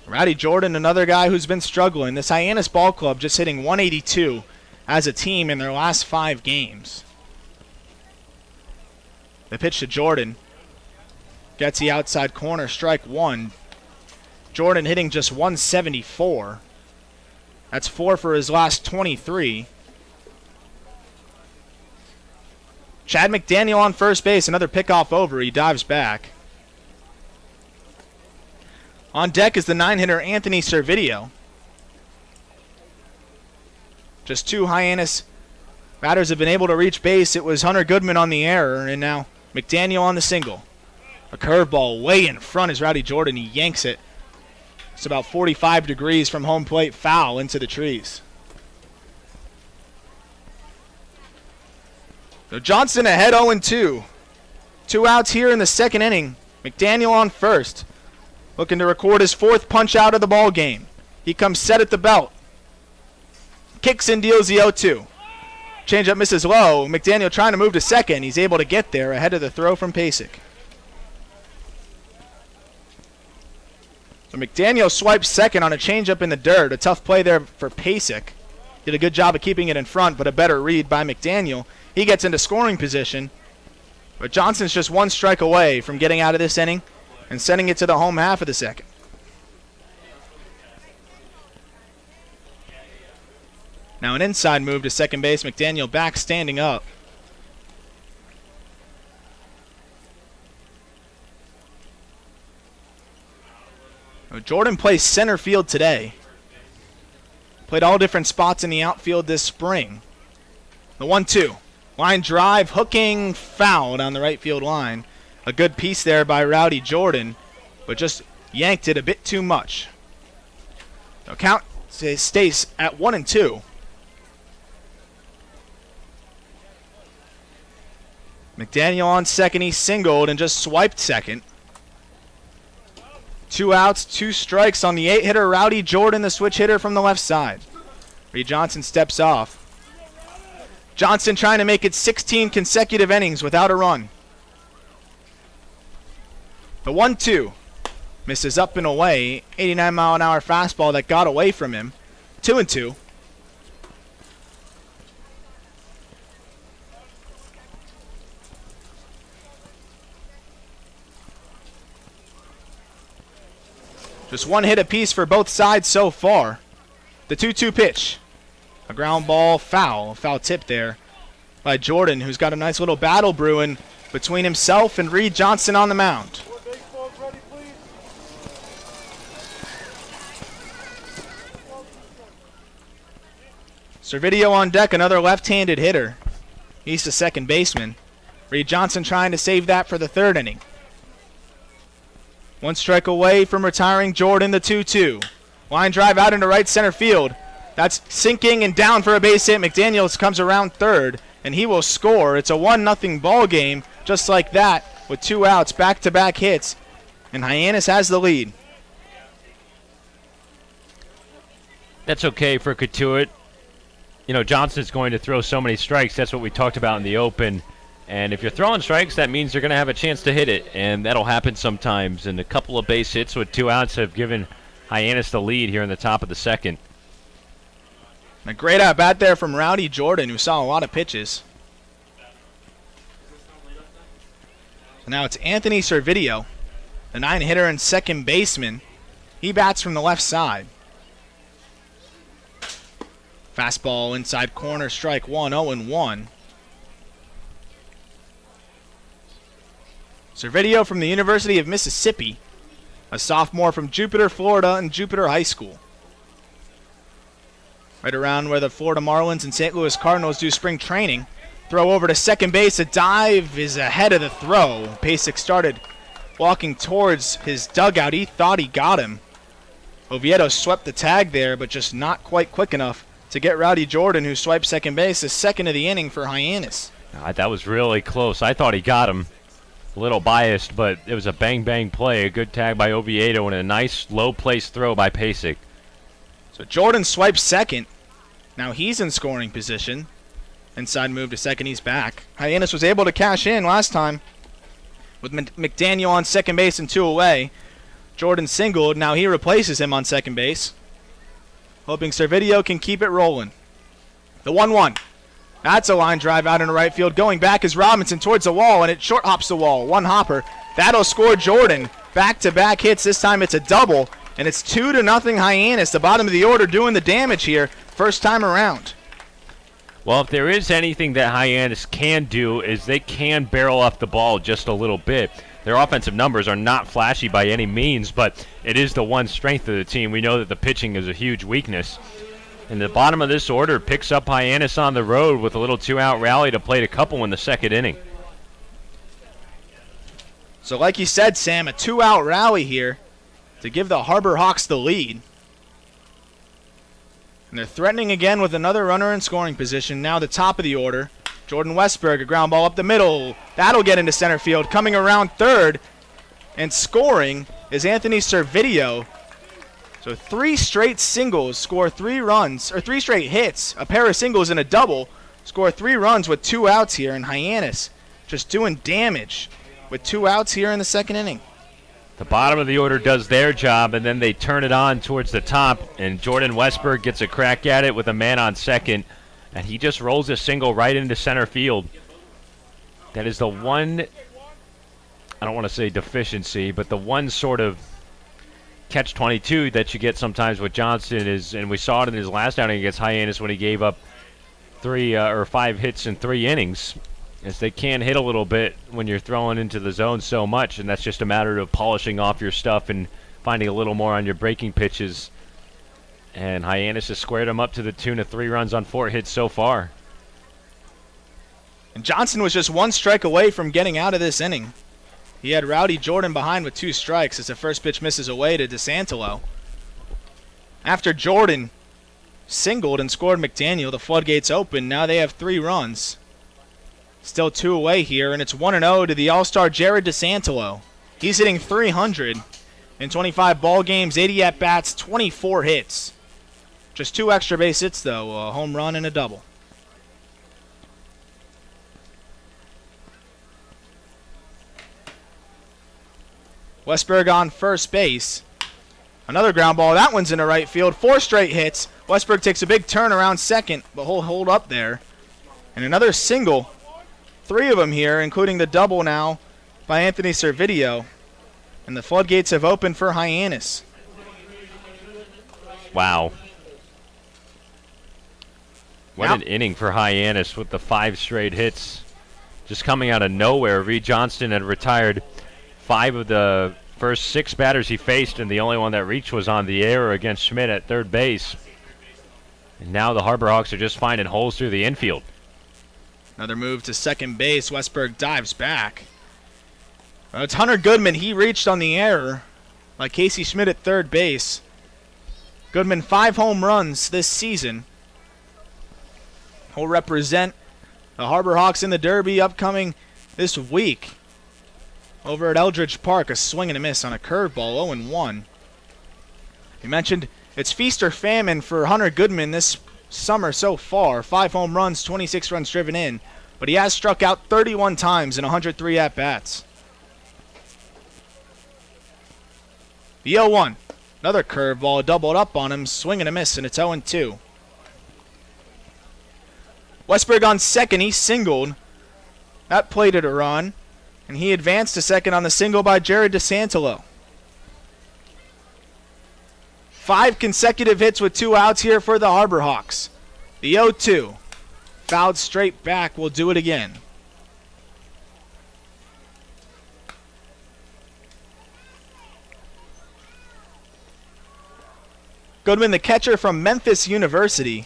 Rowdey Jordan, another guy who's been struggling. This Hyannis ball club just hitting 182 as a team in their last 5 games. The pitch to Jordan. Gets the outside corner, strike 1. Jordan hitting just 174. That's 4 for his last 23. Chad McDaniel on first base, another pickoff over. He dives back. On deck is the 9-hitter Anthony Servideo. Just 2 Hyannis batters have been able to reach base. It was Hunter Goodman on the error, and now McDaniel on the single. A curveball way in front is Rowdey Jordan. He yanks it. It's about 45 degrees from home plate, foul into the trees. So Johnson ahead 0-2. 2 outs here in the second inning. McDaniel on first. Looking to record his 4th punch out of the ball game. He comes set at the belt. Kicks and deals the 0-2. Changeup misses low. McDaniel trying to move to second. He's able to get there ahead of the throw from Pasek. So McDaniel swipes second on a changeup in the dirt. A tough play there for Pasek. Did a good job of keeping it in front, but a better read by McDaniel. He gets into scoring position. But Johnson's just 1 strike away from getting out of this inning and sending it to the home half of the second. Now an inside move to second base. McDaniel back standing up. Jordan plays center field today. Played all different spots in the outfield this spring. The 1-2. Line drive, hooking, foul down the right field line. A good piece there by Rowdey Jordan, but just yanked it a bit too much. The count stays at 1-2. McDaniel on second. He singled and just swiped second. 2 outs, 2 strikes on the 8-hitter Rowdey Jordan, the switch hitter from the left side. Reed Johnson steps off. Johnson trying to make it 16 consecutive innings without a run. The 1-2 misses up and away. 89-mile-an-hour fastball that got away from him. 2-2. Just one hit apiece for both sides so far. The 2-2 pitch. A ground ball foul. Foul tip there by Jordan, who's got a nice little battle brewing between himself and Reed Johnson on the mound. Servideo on deck, another left-handed hitter. He's the second baseman. Reed Johnson trying to save that for the third inning. One strike away from retiring Jordan, the 2-2. Line drive out into right center field. That's sinking and down for a base hit. McDaniel comes around third, and he will score. It's a 1-0 ball game, just like that, with 2 outs, back-to-back hits, and Hyannis has the lead. That's okay for Cotuit. You know, Johnson's going to throw so many strikes. That's what we talked about in the open. And if you're throwing strikes, that means you're going to have a chance to hit it, and that'll happen sometimes. And a couple of base hits with 2 outs have given Hyannis the lead here in the top of the second. A great at-bat there from Rowdey Jordan, who saw a lot of pitches. So now it's Anthony Servideo, the 9-hitter and second baseman. He bats from the left side. Fastball inside corner, strike 1, 0-1. Servideo from the University of Mississippi, a sophomore from Jupiter, Florida, and Jupiter High School. Right around where the Florida Marlins and St. Louis Cardinals do spring training. Throw over to second base. A dive is ahead of the throw. Pasek started walking towards his dugout. He thought he got him. Oviedo swept the tag there, but just not quite quick enough to get Rowdey Jordan, who swiped second base, the second of the inning for Hyannis. That was really close. I thought he got him. A little biased, but it was a bang-bang play. A good tag by Oviedo and a nice low-place throw by Pasek. So Jordan swipes second. Now he's in scoring position. Inside move to second, he's back. Hyannis was able to cash in last time with McDaniel on second base and 2 away. Jordan singled. Now he replaces him on second base, hoping Servideo can keep it rolling. The 1-1. That's a line drive out into right field. Going back is Robinson towards the wall, and it short hops the wall. One hopper. That'll score Jordan. Back-to-back hits. This time it's a double, and it's 2-0 Hyannis. The bottom of the order doing the damage here. First time around. Well, if there is anything that Hyannis can do is they can barrel up the ball just a little bit. Their offensive numbers are not flashy by any means, but it is the one strength of the team. We know that the pitching is a huge weakness. And the bottom of this order picks up Hyannis on the road with a little 2-out rally to play a couple in the second inning. So like you said, Sam, a 2-out rally here to give the Harbor Hawks the lead. And they're threatening again with another runner in scoring position. Now the top of the order. Jordan Westburg, a ground ball up the middle. That'll get into center field. Coming around third and scoring is Anthony Servideo. So 3 straight singles score 3 runs, or 3 straight hits, a pair of singles and a double, score 3 runs with 2 outs here, and Hyannis just doing damage with 2 outs here in the second inning. The bottom of the order does their job, and then they turn it on towards the top, and Jordan Westburg gets a crack at it with a man on second, and he just rolls a single right into center field. That is the one, I don't want to say deficiency, but the one sort of catch-22 that you get sometimes with Johnson is, and we saw it in his last outing against Hyannis when he gave up 3 or 5 hits in 3 innings, is they can hit a little bit when you're throwing into the zone so much, and that's just a matter of polishing off your stuff and finding a little more on your breaking pitches. And Hyannis has squared him up to the tune of 3 runs on 4 hits so far. And Johnson was just 1 strike away from getting out of this inning. He had Rowdey Jordan behind with 2 strikes as the first pitch misses away to DeSantolo. After Jordan singled and scored McDaniel, the floodgates open. Now they have 3 runs. Still 2 away here, and it's 1-0 to the All-Star Jared DeSantolo. He's hitting 300 in 25 ball games, 80 at-bats, 24 hits. Just 2 extra base hits, though, a home run and a double. Westburg on first base. Another ground ball. That one's into right field. 4 straight hits. Westburg takes a big turn around second, but he'll hold up there. And another single. 3 of them here, including the double now by Anthony Servideo. And the floodgates have opened for Hyannis. Wow. What an inning for Hyannis with the 5 straight hits. Just coming out of nowhere. Reed Johnston had retired 5 of the first 6 batters he faced, and the only one that reached was on the error against Schmitt at third base. And now the Harbor Hawks are just finding holes through the infield. Another move to second base. Westburg dives back. Well, it's Hunter Goodman. He reached on the error like Casey Schmitt at third base. Goodman 5 home runs this season. He'll represent the Harbor Hawks in the Derby upcoming this week. Over at Eldridge Park, a swing and a miss on a curveball, 0-1. You mentioned it's feast or famine for Hunter Goodman this summer so far. 5 home runs, 26 runs driven in. But he has struck out 31 times in 103 at-bats. The 0-1. Another curveball doubled up on him. Swing and a miss, and it's 0-2. Westburg on second. He singled. That plated a run. And he advanced to second on the single by Jared DeSantolo. 5 consecutive hits with 2 outs here for the Harbor Hawks. The 0-2. Fouled straight back. Will do it again. Goodman, the catcher from Memphis University.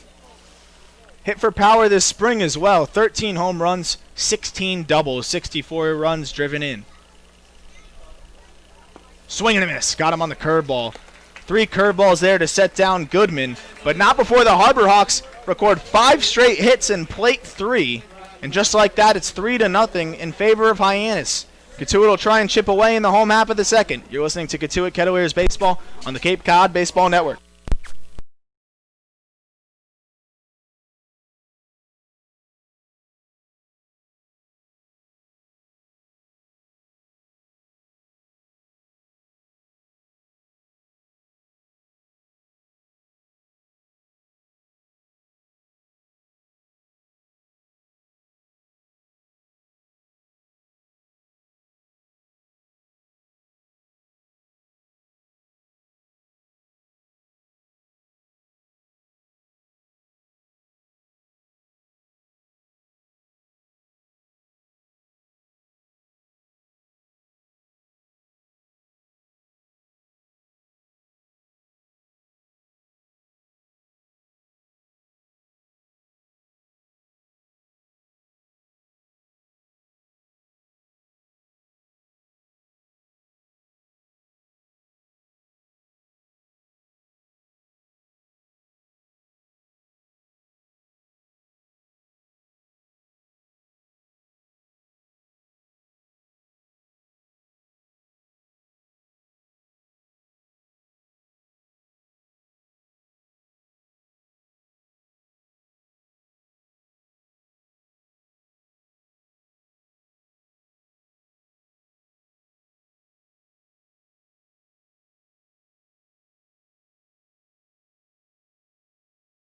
Hit for power this spring as well. 13 home runs, 16 doubles, 64 runs driven in. Swing and a miss. Got him on the curveball. 3 curveballs there to set down Goodman, but not before the Harbor Hawks record 5 straight hits and plate 3. And just like that, it's 3-0 in favor of Hyannis. Cotuit will try and chip away in the home half of the second. You're listening to Cotuit Kettleers Baseball on the Cape Cod Baseball Network.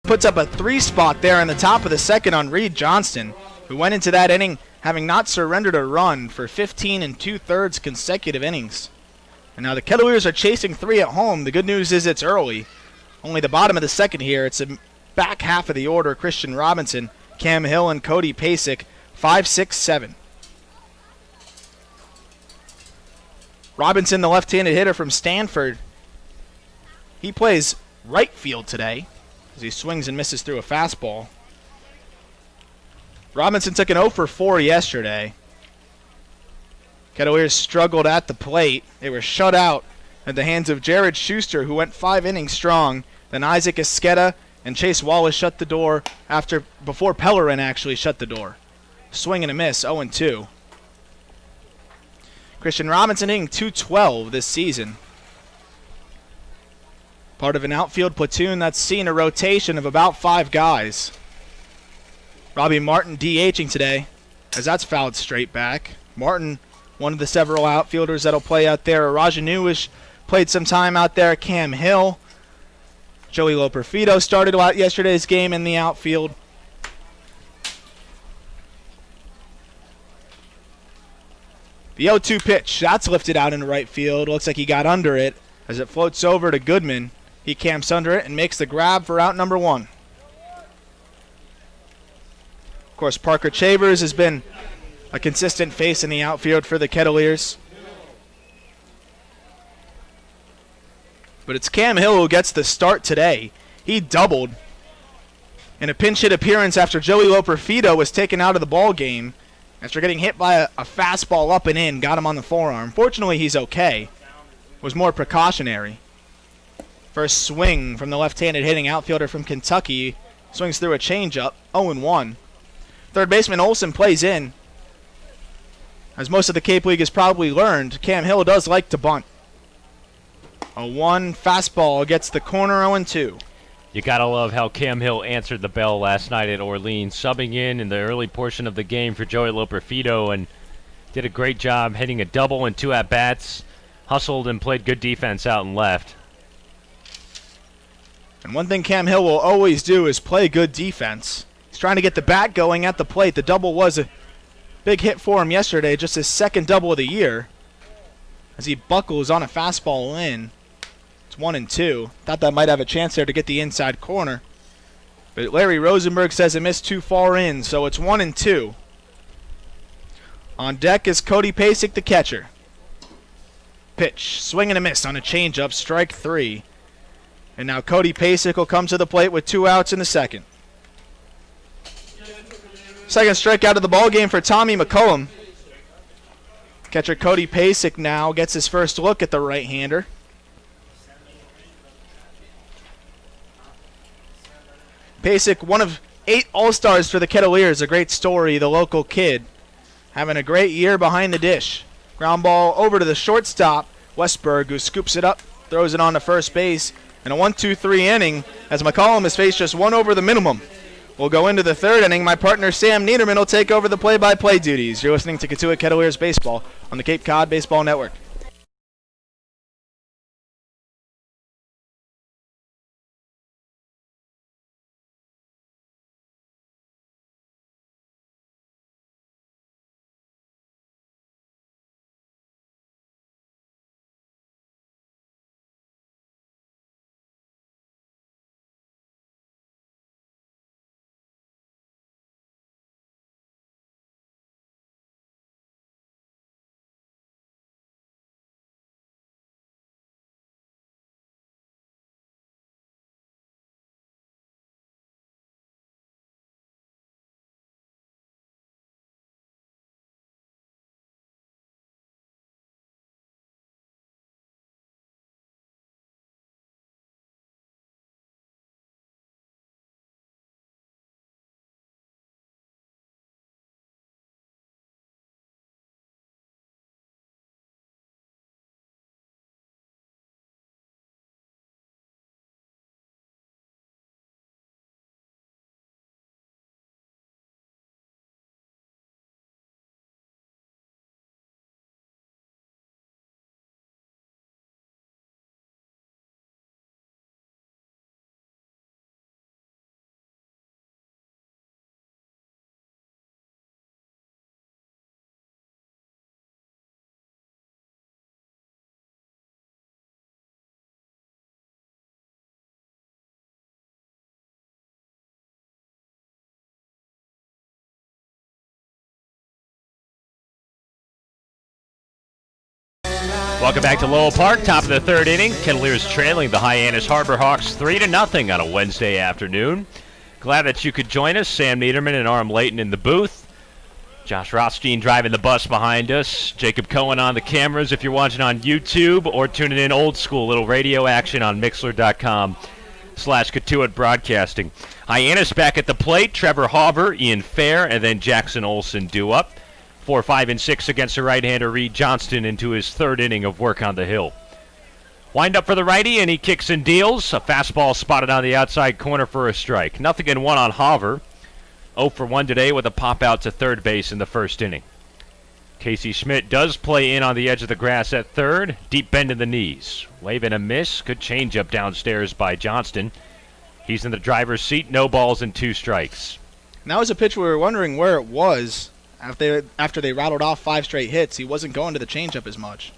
Puts up a 3 spot there in the top of the second on Reed Johnston, who went into that inning having not surrendered a run for 15 2/3 consecutive innings. And now the Kettleers are chasing 3 at home. The good news is it's early. Only the bottom of the second here. It's the back half of the order. Christian Robinson, Cam Hill, and Cody Pasek, 5, 6, 7. Robinson, the left-handed hitter from Stanford, he plays right field today as he swings and misses through a fastball. Robinson took an 0 for 4 yesterday. Kettleers struggled at the plate. They were shut out at the hands of Jared Schuster, who went 5 innings strong. Then Isaac Esqueda and Chase Wallace shut the door before Pellerin actually shut the door. Swing and a miss, 0-2. Christian Robinson hitting .212 this season. Part of an outfield platoon that's seen a rotation of about 5 guys. Robbie Martin DHing today, as that's fouled straight back. Martin one of the several outfielders that'll play out there. Rajanu played some time out there. Cam Hill. Joey Loperfido started out yesterday's game in the outfield. The 0-2 pitch, that's lifted out into right field. Looks like he got under it as it floats over to Goodman. He camps under it and makes the grab for out number 1. Of course, Parker Chavers has been a consistent face in the outfield for the Kettleers. But it's Cam Hill who gets the start today. He doubled in a pinch hit appearance after Joey Loperfido was taken out of the ball game after getting hit by a fastball up and in, got him on the forearm. Fortunately, he's okay. Was more precautionary. First swing from the left-handed hitting outfielder from Kentucky. Swings through a changeup, 0-1. Third baseman Olsen plays in. As most of the Cape League has probably learned, Cam Hill does like to bunt. A 1 fastball gets the corner, 0-2. You gotta love how Cam Hill answered the bell last night at Orleans, subbing in the early portion of the game for Joey Loperfido, and did a great job hitting a double and 2 at-bats. Hustled and played good defense out and left. And one thing Cam Hill will always do is play good defense. He's trying to get the bat going at the plate. The double was a big hit for him yesterday, just his second double of the year, as he buckles on a fastball in. It's 1-2. Thought that might have a chance there to get the inside corner. But Larry Rosenberg says it missed too far in, so it's 1-2. On deck is Cody Pasek, the catcher. Pitch, swing and a miss on a changeup, strike 3. And now Cody Pasek will come to the plate with 2 outs in the second. Second strikeout of the ball game for Tommy McCullum. Catcher Cody Pasek now gets his first look at the right-hander. Pasek, one of 8 All-Stars for the Kettleers, a great story, the local kid. Having a great year behind the dish. Ground ball over to the shortstop, Westburg, who scoops it up, throws it on to first base. And a 1-2-3 inning as McCollum has faced just 1 over the minimum. We'll go into the 3rd inning. My partner Sam Niederman will take over the play-by-play duties. You're listening to Cotuit Kettleers Baseball on the Cape Cod Baseball Network. Welcome back to Lowell Park, top of the 3rd inning. Kettleers trailing the Hyannis Harbor Hawks 3-0 on a Wednesday afternoon. Glad that you could join us. Sam Niederman and Aram Layton in the booth. Josh Rothstein driving the bus behind us. Jacob Cohen on the cameras if you're watching on YouTube or tuning in old school, little radio action on Mixler.com/Cotuit Broadcasting. Hyannis back at the plate. Trevor Hauver, Ian Fair, and then Jackson Olsen due up. 4, 5, and 6 against the right-hander Reed Johnston into his 3rd inning of work on the hill. Wind up for the righty, and he kicks and deals. A fastball spotted on the outside corner for a strike. 0-1 on Hauver. 0 for 1 today with a pop out to third base in the 1st inning. Casey Schmitt does play in on the edge of the grass at third. Deep bend in the knees. Wave and a miss. Good changeup downstairs by Johnston. He's in the driver's seat. No balls and 2 strikes. And that was a pitch we were wondering where it was after they rattled off 5 straight hits. He wasn't going to the changeup as much.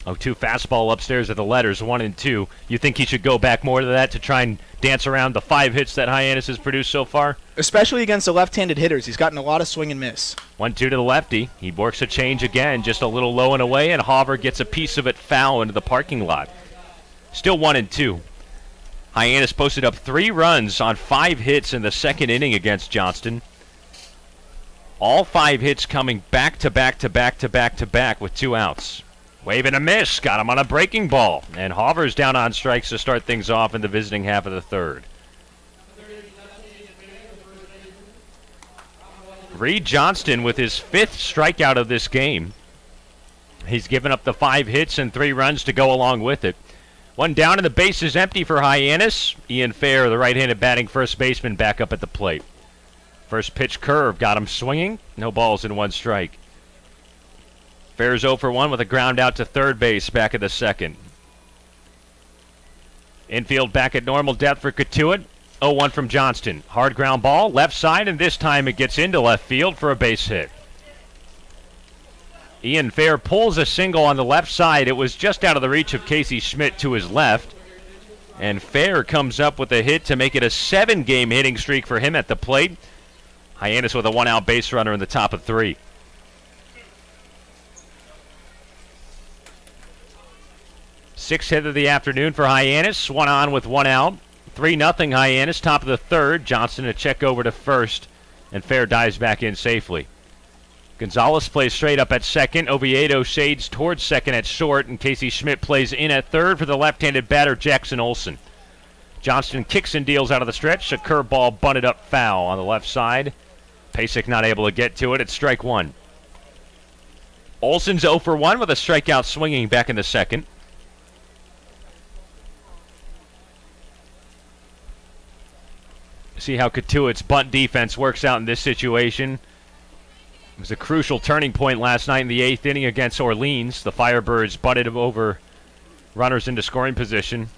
0-2 fastball upstairs at the letters, 1 and 2. You think he should go back more to that to try and dance around the 5 hits that Hyannis has produced so far? Especially against the left-handed hitters. He's gotten a lot of swing and miss. 1-2 to the lefty. He works a change again, just a little low and away, and Hauver gets a piece of it foul into the parking lot. Still 1 and 2. Hyannis posted up 3 runs on 5 hits in the second inning against Johnston. All 5 hits coming back to back to back to back to back with 2 outs. Wave and a miss. Got him on a breaking ball. And Hauver's down on strikes to start things off in the visiting half of the third. Reed Johnston with his 5th strikeout of this game. He's given up the 5 hits and 3 runs to go along with it. 1 down and the base is empty for Hyannis. Ian Fair, the right-handed batting first baseman, back up at the plate. First pitch curve got him swinging. No balls and 1 strike. Fair's 0 for 1 with a ground out to third base back of the second. Infield back at normal depth for Cotuit. 0-1 from Johnston. Hard ground ball, left side, and this time it gets into left field for a base hit. Ian Fair pulls a single on the left side. It was just out of the reach of Casey Schmitt to his left. And Fair comes up with a hit to make it a 7-game hitting streak for him at the plate. Hyannis with a 1-out base runner in the top of 3. Sixth hit of the afternoon for Hyannis. 1 on with 1 out. 3-0 Hyannis, top of the third. Johnston a check over to first, and Fair dives back in safely. Gonzales plays straight up at second. Oviedo shades towards second at short, and Casey Schmitt plays in at third for the left-handed batter Jackson Olsen. Johnston kicks and deals out of the stretch. A curveball bunted up foul on the left side. Pasek not able to get to it. It's strike 1. Olsen's 0 for 1 with a strikeout swinging back in the second. See how Cotuit's bunt defense works out in this situation. It was a crucial turning point last night in the 8th inning against Orleans. The Firebirds butted over runners into scoring position.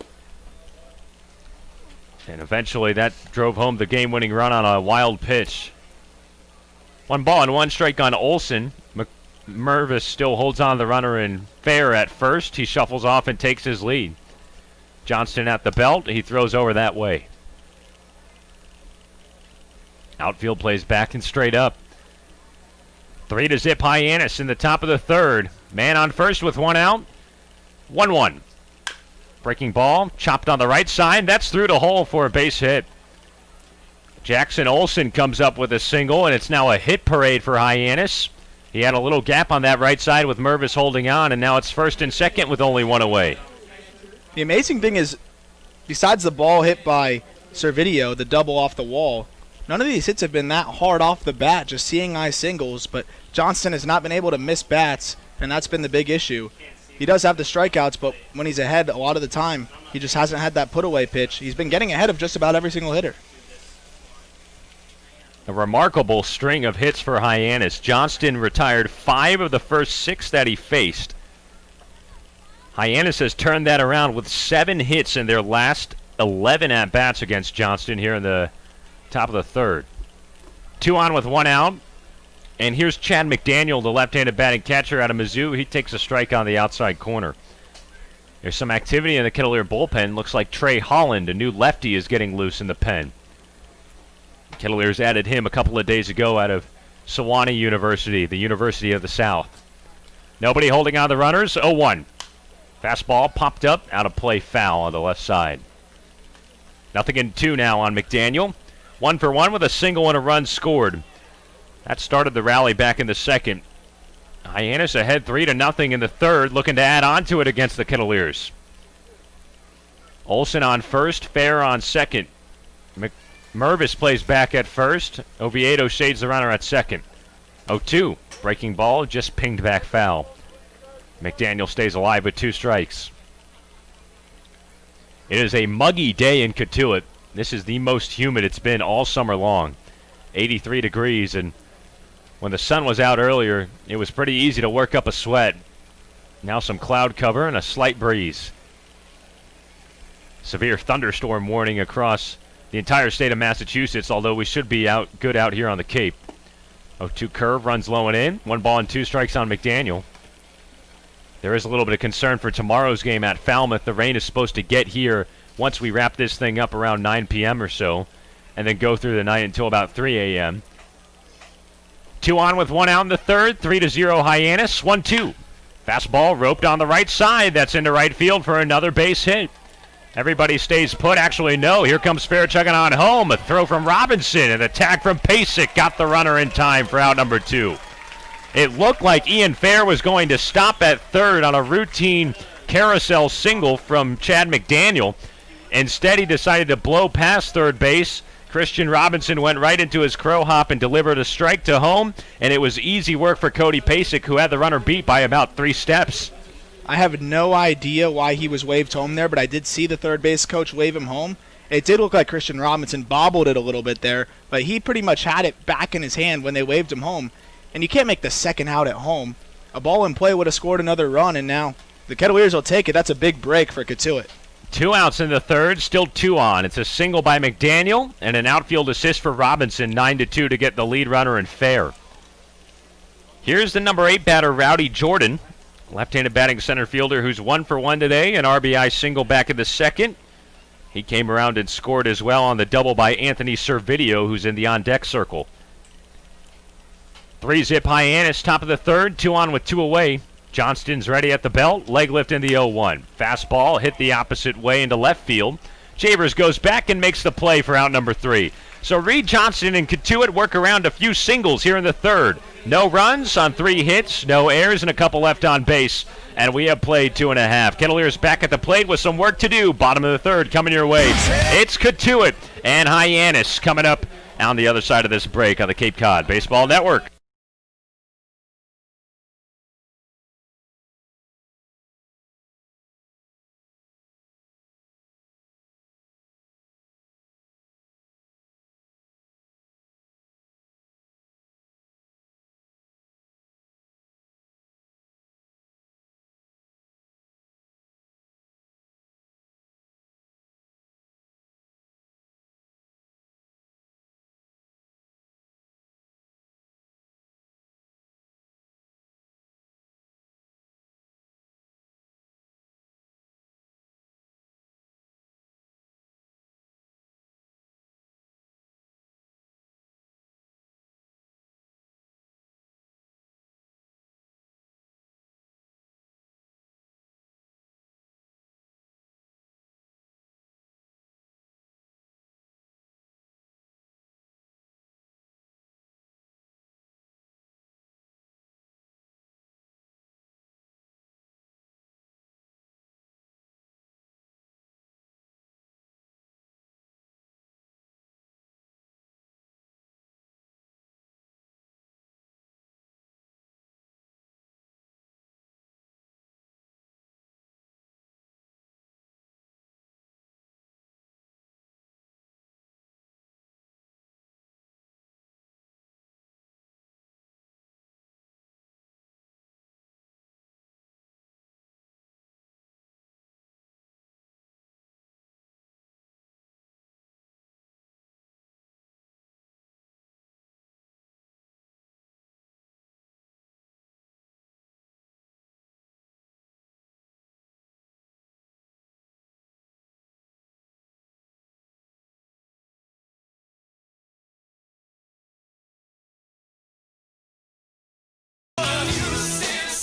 And eventually that drove home the game-winning run on a wild pitch. 1 ball and 1 strike on Olsen. Mervis still holds on the runner in Fair at first. He shuffles off and takes his lead. Johnston at the belt. He throws over that way. Outfield plays back and straight up. 3-0 Hyannis in the top of the third. Man on first with 1 out. 1-1. Breaking ball, chopped on the right side. That's through the hole for a base hit. Jackson Olsen comes up with a single, and it's now a hit parade for Hyannis. He had a little gap on that right side with Mervis holding on, and now it's first and second with only 1 away. The amazing thing is, besides the ball hit by Servideo, the double off the wall, none of these hits have been that hard off the bat, just seeing eye singles, but Johnston has not been able to miss bats, and that's been the big issue. He does have the strikeouts, but when he's ahead a lot of the time, he just hasn't had that put-away pitch. He's been getting ahead of just about every single hitter. A remarkable string of hits for Hyannis. Johnston retired 5 of the first 6 that he faced. Hyannis has turned that around with 7 hits in their last 11 at-bats against Johnston here in the top of the third. 2 on with 1 out. And here's Chad McDaniel, the left-handed batting catcher out of Mizzou. He takes a strike on the outside corner. There's some activity in the Kettleer bullpen. Looks like Trey Holland, a new lefty, is getting loose in the pen. Kettleer's added him a couple of days ago out of Sewanee University, the University of the South. Nobody holding on the runners. 0-1. Fastball popped up, out of play, foul on the left side. 0-2 now on McDaniel. 1 for 1 with a single and a run scored. That started the rally back in the second. Hyannis ahead 3-0 in the third, looking to add on to it against the Kettleers. Olsen on first, Fair on second. Mervis plays back at first. Oviedo shades the runner at second. 0-2. Breaking ball, just pinged back foul. McDaniel stays alive with 2 strikes. It is a muggy day in Cotuit. This is the most humid it's been all summer long. 83 degrees, and When the sun was out earlier, it was pretty easy to work up a sweat. Now some cloud cover and a slight breeze. Severe thunderstorm warning across the entire state of Massachusetts, although we should be good out here on the Cape. 0-2 curve, runs low and in. 1 ball and 2 strikes on McDaniel. There is a little bit of concern for tomorrow's game at Falmouth. The rain is supposed to get here once we wrap this thing up around 9 p.m. or so, and then go through the night until about 3 a.m. 2 on with 1 out in the third. 3-0 Hyannis. 1-2. Fastball roped on the right side. That's into right field for another base hit. Everybody stays put. Actually, no. Here comes Fairchugging on home. A throw from Robinson. An attack from Pasek. Got the runner in time for out number 2. It looked like Ian Fair was going to stop at third on a routine carousel single from Chad McDaniel. Instead, he decided to blow past third base. Christian Robinson went right into his crow hop and delivered a strike to home, and it was easy work for Cody Pasek, who had the runner beat by about 3 steps. I have no idea why he was waved home there, but I did see the third base coach wave him home. It did look like Christian Robinson bobbled it a little bit there, but he pretty much had it back in his hand when they waved him home. And you can't make the second out at home. A ball in play would have scored another run, and now the Kettleers will take it. That's a big break for Cotuit. 2 outs in the third, still 2 on. It's a single by McDaniel and an outfield assist for Robinson, 9-2 to get the lead runner in Fair. Here's the number 8 batter, Rowdey Jordan, left-handed batting center fielder who's 1 for 1 today, an RBI single back in the second. He came around and scored as well on the double by Anthony Servideo, who's in the on-deck circle. 3-zip Hyannis, top of the third, 2 on with 2 away. Johnston's ready at the belt, leg lift in the 0-1. Fastball hit the opposite way into left field. Chavers goes back and makes the play for out number 3. So Reed Johnston and Cotuit work around a few singles here in the third. No runs on 3 hits, no errors, and a couple left on base. And we have played 2.5. Kettleers back at the plate with some work to do. Bottom of the third coming your way. It's Cotuit and Hyannis coming up on the other side of this break on the Cape Cod Baseball Network.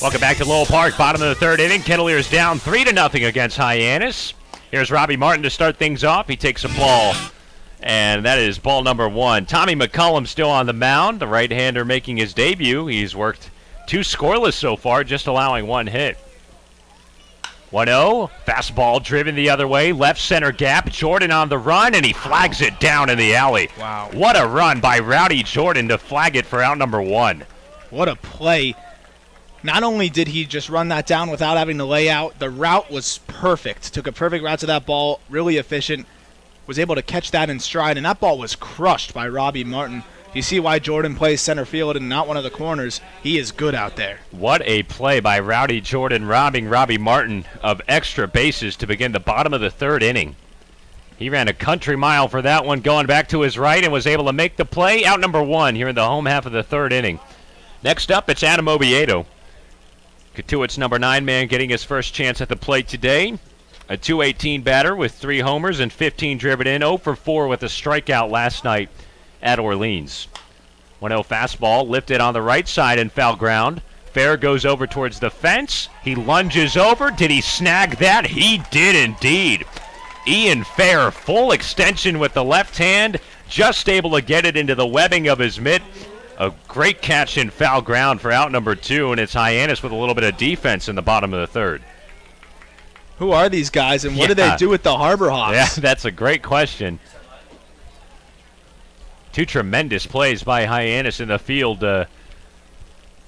Welcome back to Lowell Park, bottom of the third inning. Kettleers down 3-0 against Hyannis. Here's Robbie Martin to start things off. He takes a ball, and that is ball number 1. Tommy McCullum still on the mound, the right-hander making his debut. He's worked 2 scoreless so far, just allowing 1 hit. 1-0, fastball driven the other way, left center gap. Jordan on the run, and he flags it down in the alley. Wow. What a run by Rowdey Jordan to flag it for out number 1. What a play. Not only did he just run that down without having to lay out, the route was perfect. Took a perfect route to that ball, really efficient. Was able to catch that in stride, and that ball was crushed by Robbie Martin. You see why Jordan plays center field and not one of the corners. He is good out there. What a play by Rowdey Jordan, robbing Robbie Martin of extra bases to begin the bottom of the third inning. He ran a country mile for that one, going back to his right, and was able to make the play. Out number 1 here in the home half of the third inning. Next up, it's Adam Oviedo. Cotuit's number 9 man getting his first chance at the plate today. A .218 batter with 3 homers and 15 driven in. 0 for 4 with a strikeout last night at Orleans. 1-0 fastball lifted on the right side and foul ground. Fair goes over towards the fence. He lunges over. Did he snag that? He did indeed. Ian Fair, full extension with the left hand, just able to get it into the webbing of his mitt. A great catch in foul ground for out number 2, and it's Hyannis with a little bit of defense in the bottom of the third. Who are these guys, and what do they do with the Harbor Hawks? Yeah, that's a great question. 2 tremendous plays by Hyannis in the field.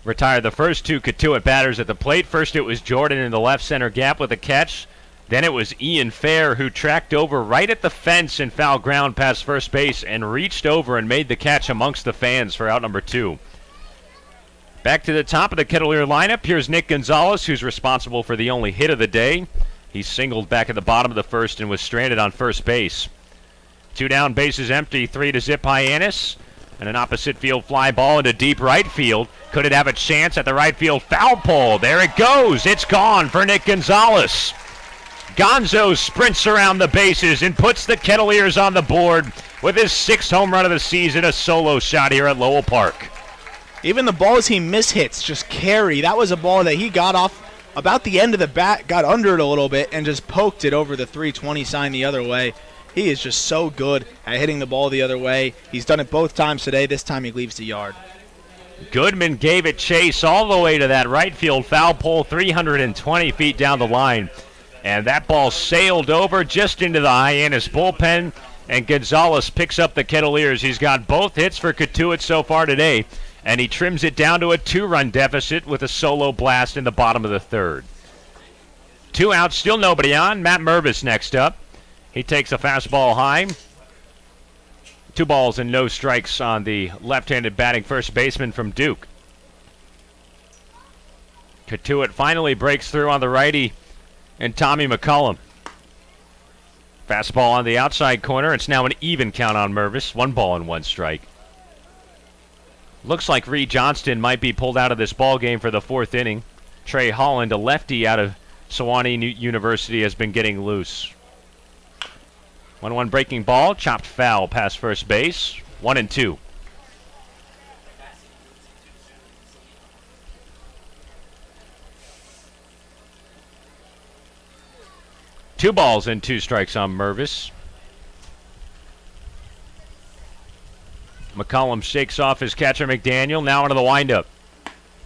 Retired the first 2 Cotuit batters at the plate. First it was Jordan in the left center gap with a catch. Then it was Ian Fair who tracked over right at the fence in foul ground past first base and reached over and made the catch amongst the fans for out number 2. Back to the top of the Kettleer lineup. Here's Nick Gonzales, who's responsible for the only hit of the day. He singled back at the bottom of the first and was stranded on first base. 2 down, bases empty, 3 to zip Hyannis. And an opposite field fly ball into deep right field. Could it have a chance at the right field foul pole? There it goes. It's gone for Nick Gonzales. Gonzo sprints around the bases and puts the Kettleers on the board with his 6th home run of the season, a solo shot here at Lowell Park. Even the balls he mishits just carry. That was a ball that he got off about the end of the bat, got under it a little bit, and just poked it over the 320 sign the other way. He is just so good at hitting the ball the other way. He's done it both times today. This time he leaves the yard. Goodman gave it chase all the way to that right field foul pole, 320 feet down the line. And that ball sailed over just into the Hyannis bullpen, and Gonzales picks up the Kettleers. He's got both hits for Cotuit so far today, and he trims it down to a 2-run deficit with a solo blast in the bottom of the third. 2 outs, still nobody on. Matt Mervis next up. He takes a fastball high. 2 balls and no strikes on the left-handed batting first baseman from Duke. Cotuit finally breaks through on the righty and Tommy McCullum. Fastball on the outside corner. It's now an even count on Mervis. 1 ball and 1 strike. Looks like Reed Johnston might be pulled out of this ball game for the 4th inning. Trey Holland, a lefty out of Sewanee University, has been getting loose. 1-1 breaking ball, chopped foul past first base. 1-2. Two balls and 2 strikes on Mervis. McCollum shakes off his catcher McDaniel. Now into the windup.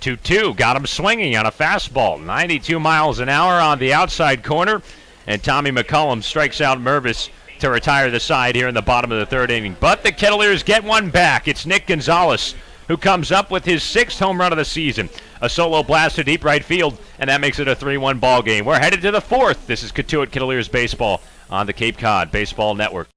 2-2. Got him swinging on a fastball. 92 miles an hour on the outside corner. And Tommy McCollum strikes out Mervis to retire the side here in the bottom of the 3rd inning. But the Kettleers get one back. It's Nick Gonzales who comes up with his 6th home run of the season. A solo blast to deep right field, and that makes it a 3-1 ball game. We're headed to the 4th. This is Cotuit Kettleers baseball on the Cape Cod Baseball Network.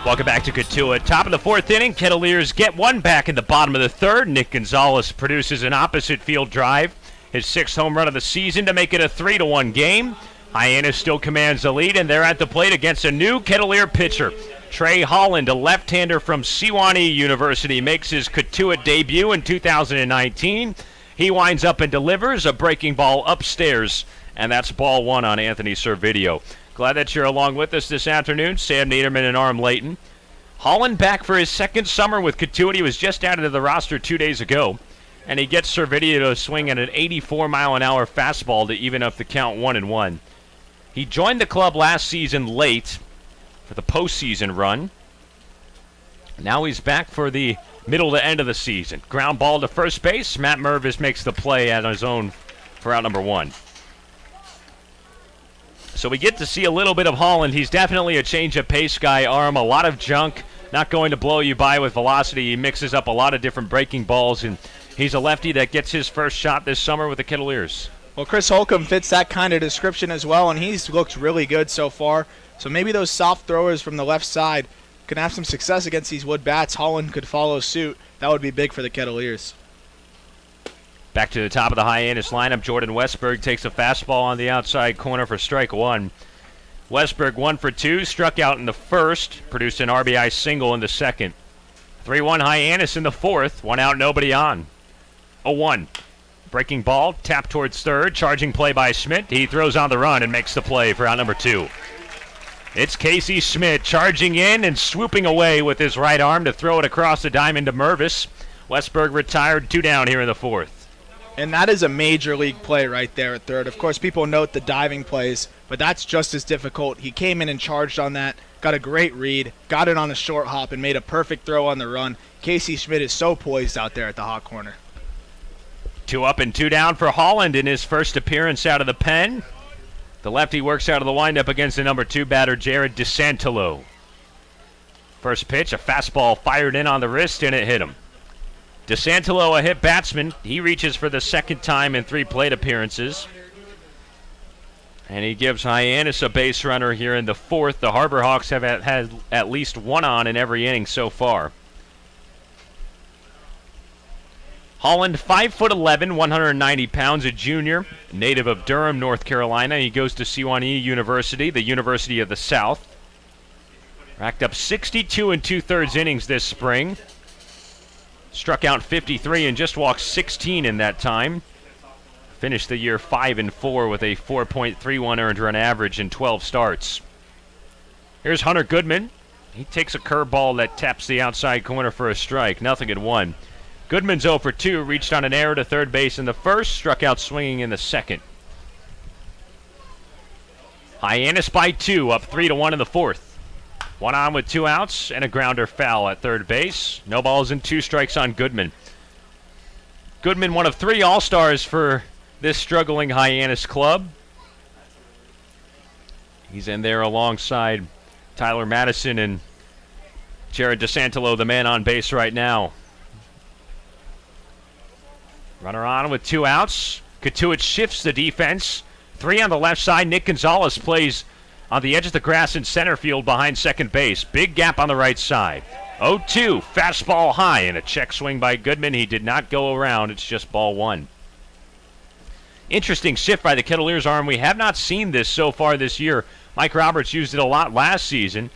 Welcome back to Cotuit. Top of the fourth inning, Kettleers get one back in the bottom of the third. Nick Gonzales produces an opposite field drive, his 6th home run of the season to make it a 3-1 game. Hyannis still commands the lead, and they're at the plate against a new Kettleer pitcher. Trey Holland, a left-hander from Sewanee University, makes his Cotuit debut in 2019. He winds up and delivers a breaking ball upstairs, and that's ball 1 on Anthony Servideo. Glad that you're along with us this afternoon. Sam Niederman and Arm Layton. Holland back for his 2nd summer with Cotuit. He was just added to the roster 2 days ago, and he gets Servideo to swing at an 84-mile-an-hour fastball to even up the count 1-1. He joined the club last season late for the postseason run. Now he's back for the middle to end of the season. Ground ball to first base. Matt Mervis makes the play at his own for out number 1. So we get to see a little bit of Holland. He's definitely a change of pace guy. Arm, a lot of junk, not going to blow you by with velocity. He mixes up a lot of different breaking balls, and he's a lefty that gets his first shot this summer with the Kettleers. Well, Chris Holcomb fits that kind of description as well, and he's looked really good so far. So maybe those soft throwers from the left side can have some success against these wood bats. Holland could follow suit. That would be big for the Kettleers. Back to the top of the Hyannis lineup, Jordan Westburg takes a fastball on the outside corner for strike 1. Westburg 1 for 2, struck out in the first, produced an RBI single in the second. 3-1 Hyannis in the fourth, 1 out, nobody on. 0-1. Breaking ball, tap towards third, charging play by Schmitt. He throws on the run and makes the play for out number 2. It's Casey Schmitt charging in and swooping away with his right arm to throw it across the diamond to Mervis. Westburg retired, 2 down here in the fourth. And that is a major league play right there at third. Of course, people note the diving plays, but that's just as difficult. He came in and charged on that, got a great read, got it on a short hop, and made a perfect throw on the run. Casey Schmitt is so poised out there at the hot corner. 2 up and 2 down for Holland in his first appearance out of the pen. The lefty works out of the windup against the number 2 batter, Jared DeSantolo. First pitch, a fastball fired in on the wrist, and it hit him. DeSantolo, a hit batsman. He reaches for the 2nd time in 3 plate appearances. And he gives Hyannis a base runner here in the fourth. The Harbor Hawks have had at least 1 on in every inning so far. Holland, 5'11", 190 pounds, a junior, native of Durham, North Carolina. He goes to Sewanee University, the University of the South. Racked up 62 2/3 innings this spring. Struck out 53 and just walked 16 in that time. Finished the year 5-4 with a 4.31 earned run average in 12 starts. Here's Hunter Goodman. He takes a curveball that taps the outside corner for a strike. 0-1. Goodman's 0 for 2, reached on an error to third base in the first, struck out swinging in the second. Hyannis by 2, up 3-1 in the fourth. 1 on with 2 outs and a grounder foul at third base. No balls and 2 strikes on Goodman. Goodman, one of 3 All-Stars for this struggling Hyannis club. He's in there alongside Tyler Madison and Jared DeSantolo, the man on base right now. Runner on with 2 outs. Cotuit shifts the defense. 3 on the left side. Nick Gonzales plays on the edge of the grass in center field behind second base. Big gap on the right side. 0-2, fastball high, and a check swing by Goodman. He did not go around. It's just ball 1. Interesting shift by the Kettleers arm. We have not seen this so far this year. Mike Roberts used it a lot last season,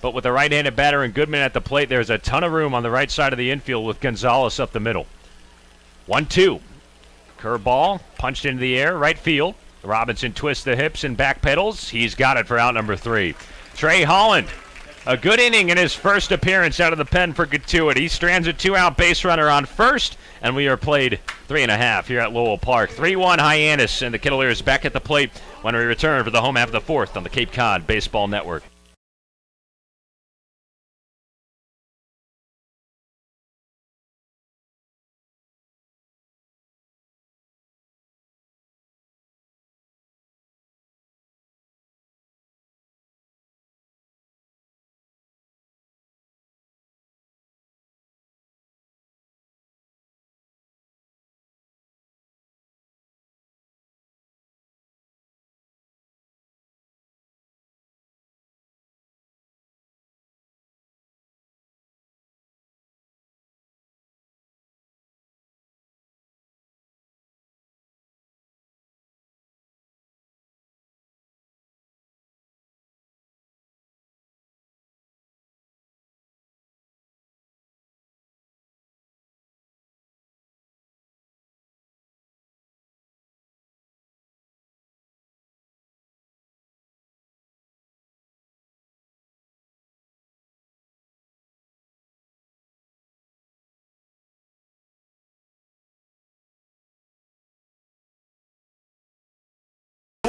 but with a right-handed batter and Goodman at the plate, there's a ton of room on the right side of the infield with Gonzales up the middle. 1-2. Curveball, punched into the air, right field. Robinson twists the hips and back pedals. He's got it for out number 3. Trey Holland, a good inning in his first appearance out of the pen for Cotuit. He strands a 2-out base runner on first, and we are played 3.5 here at Lowell Park. 3-1 Hyannis, and the Kettleers back at the plate when we return for the home half of the fourth on the Cape Cod Baseball Network.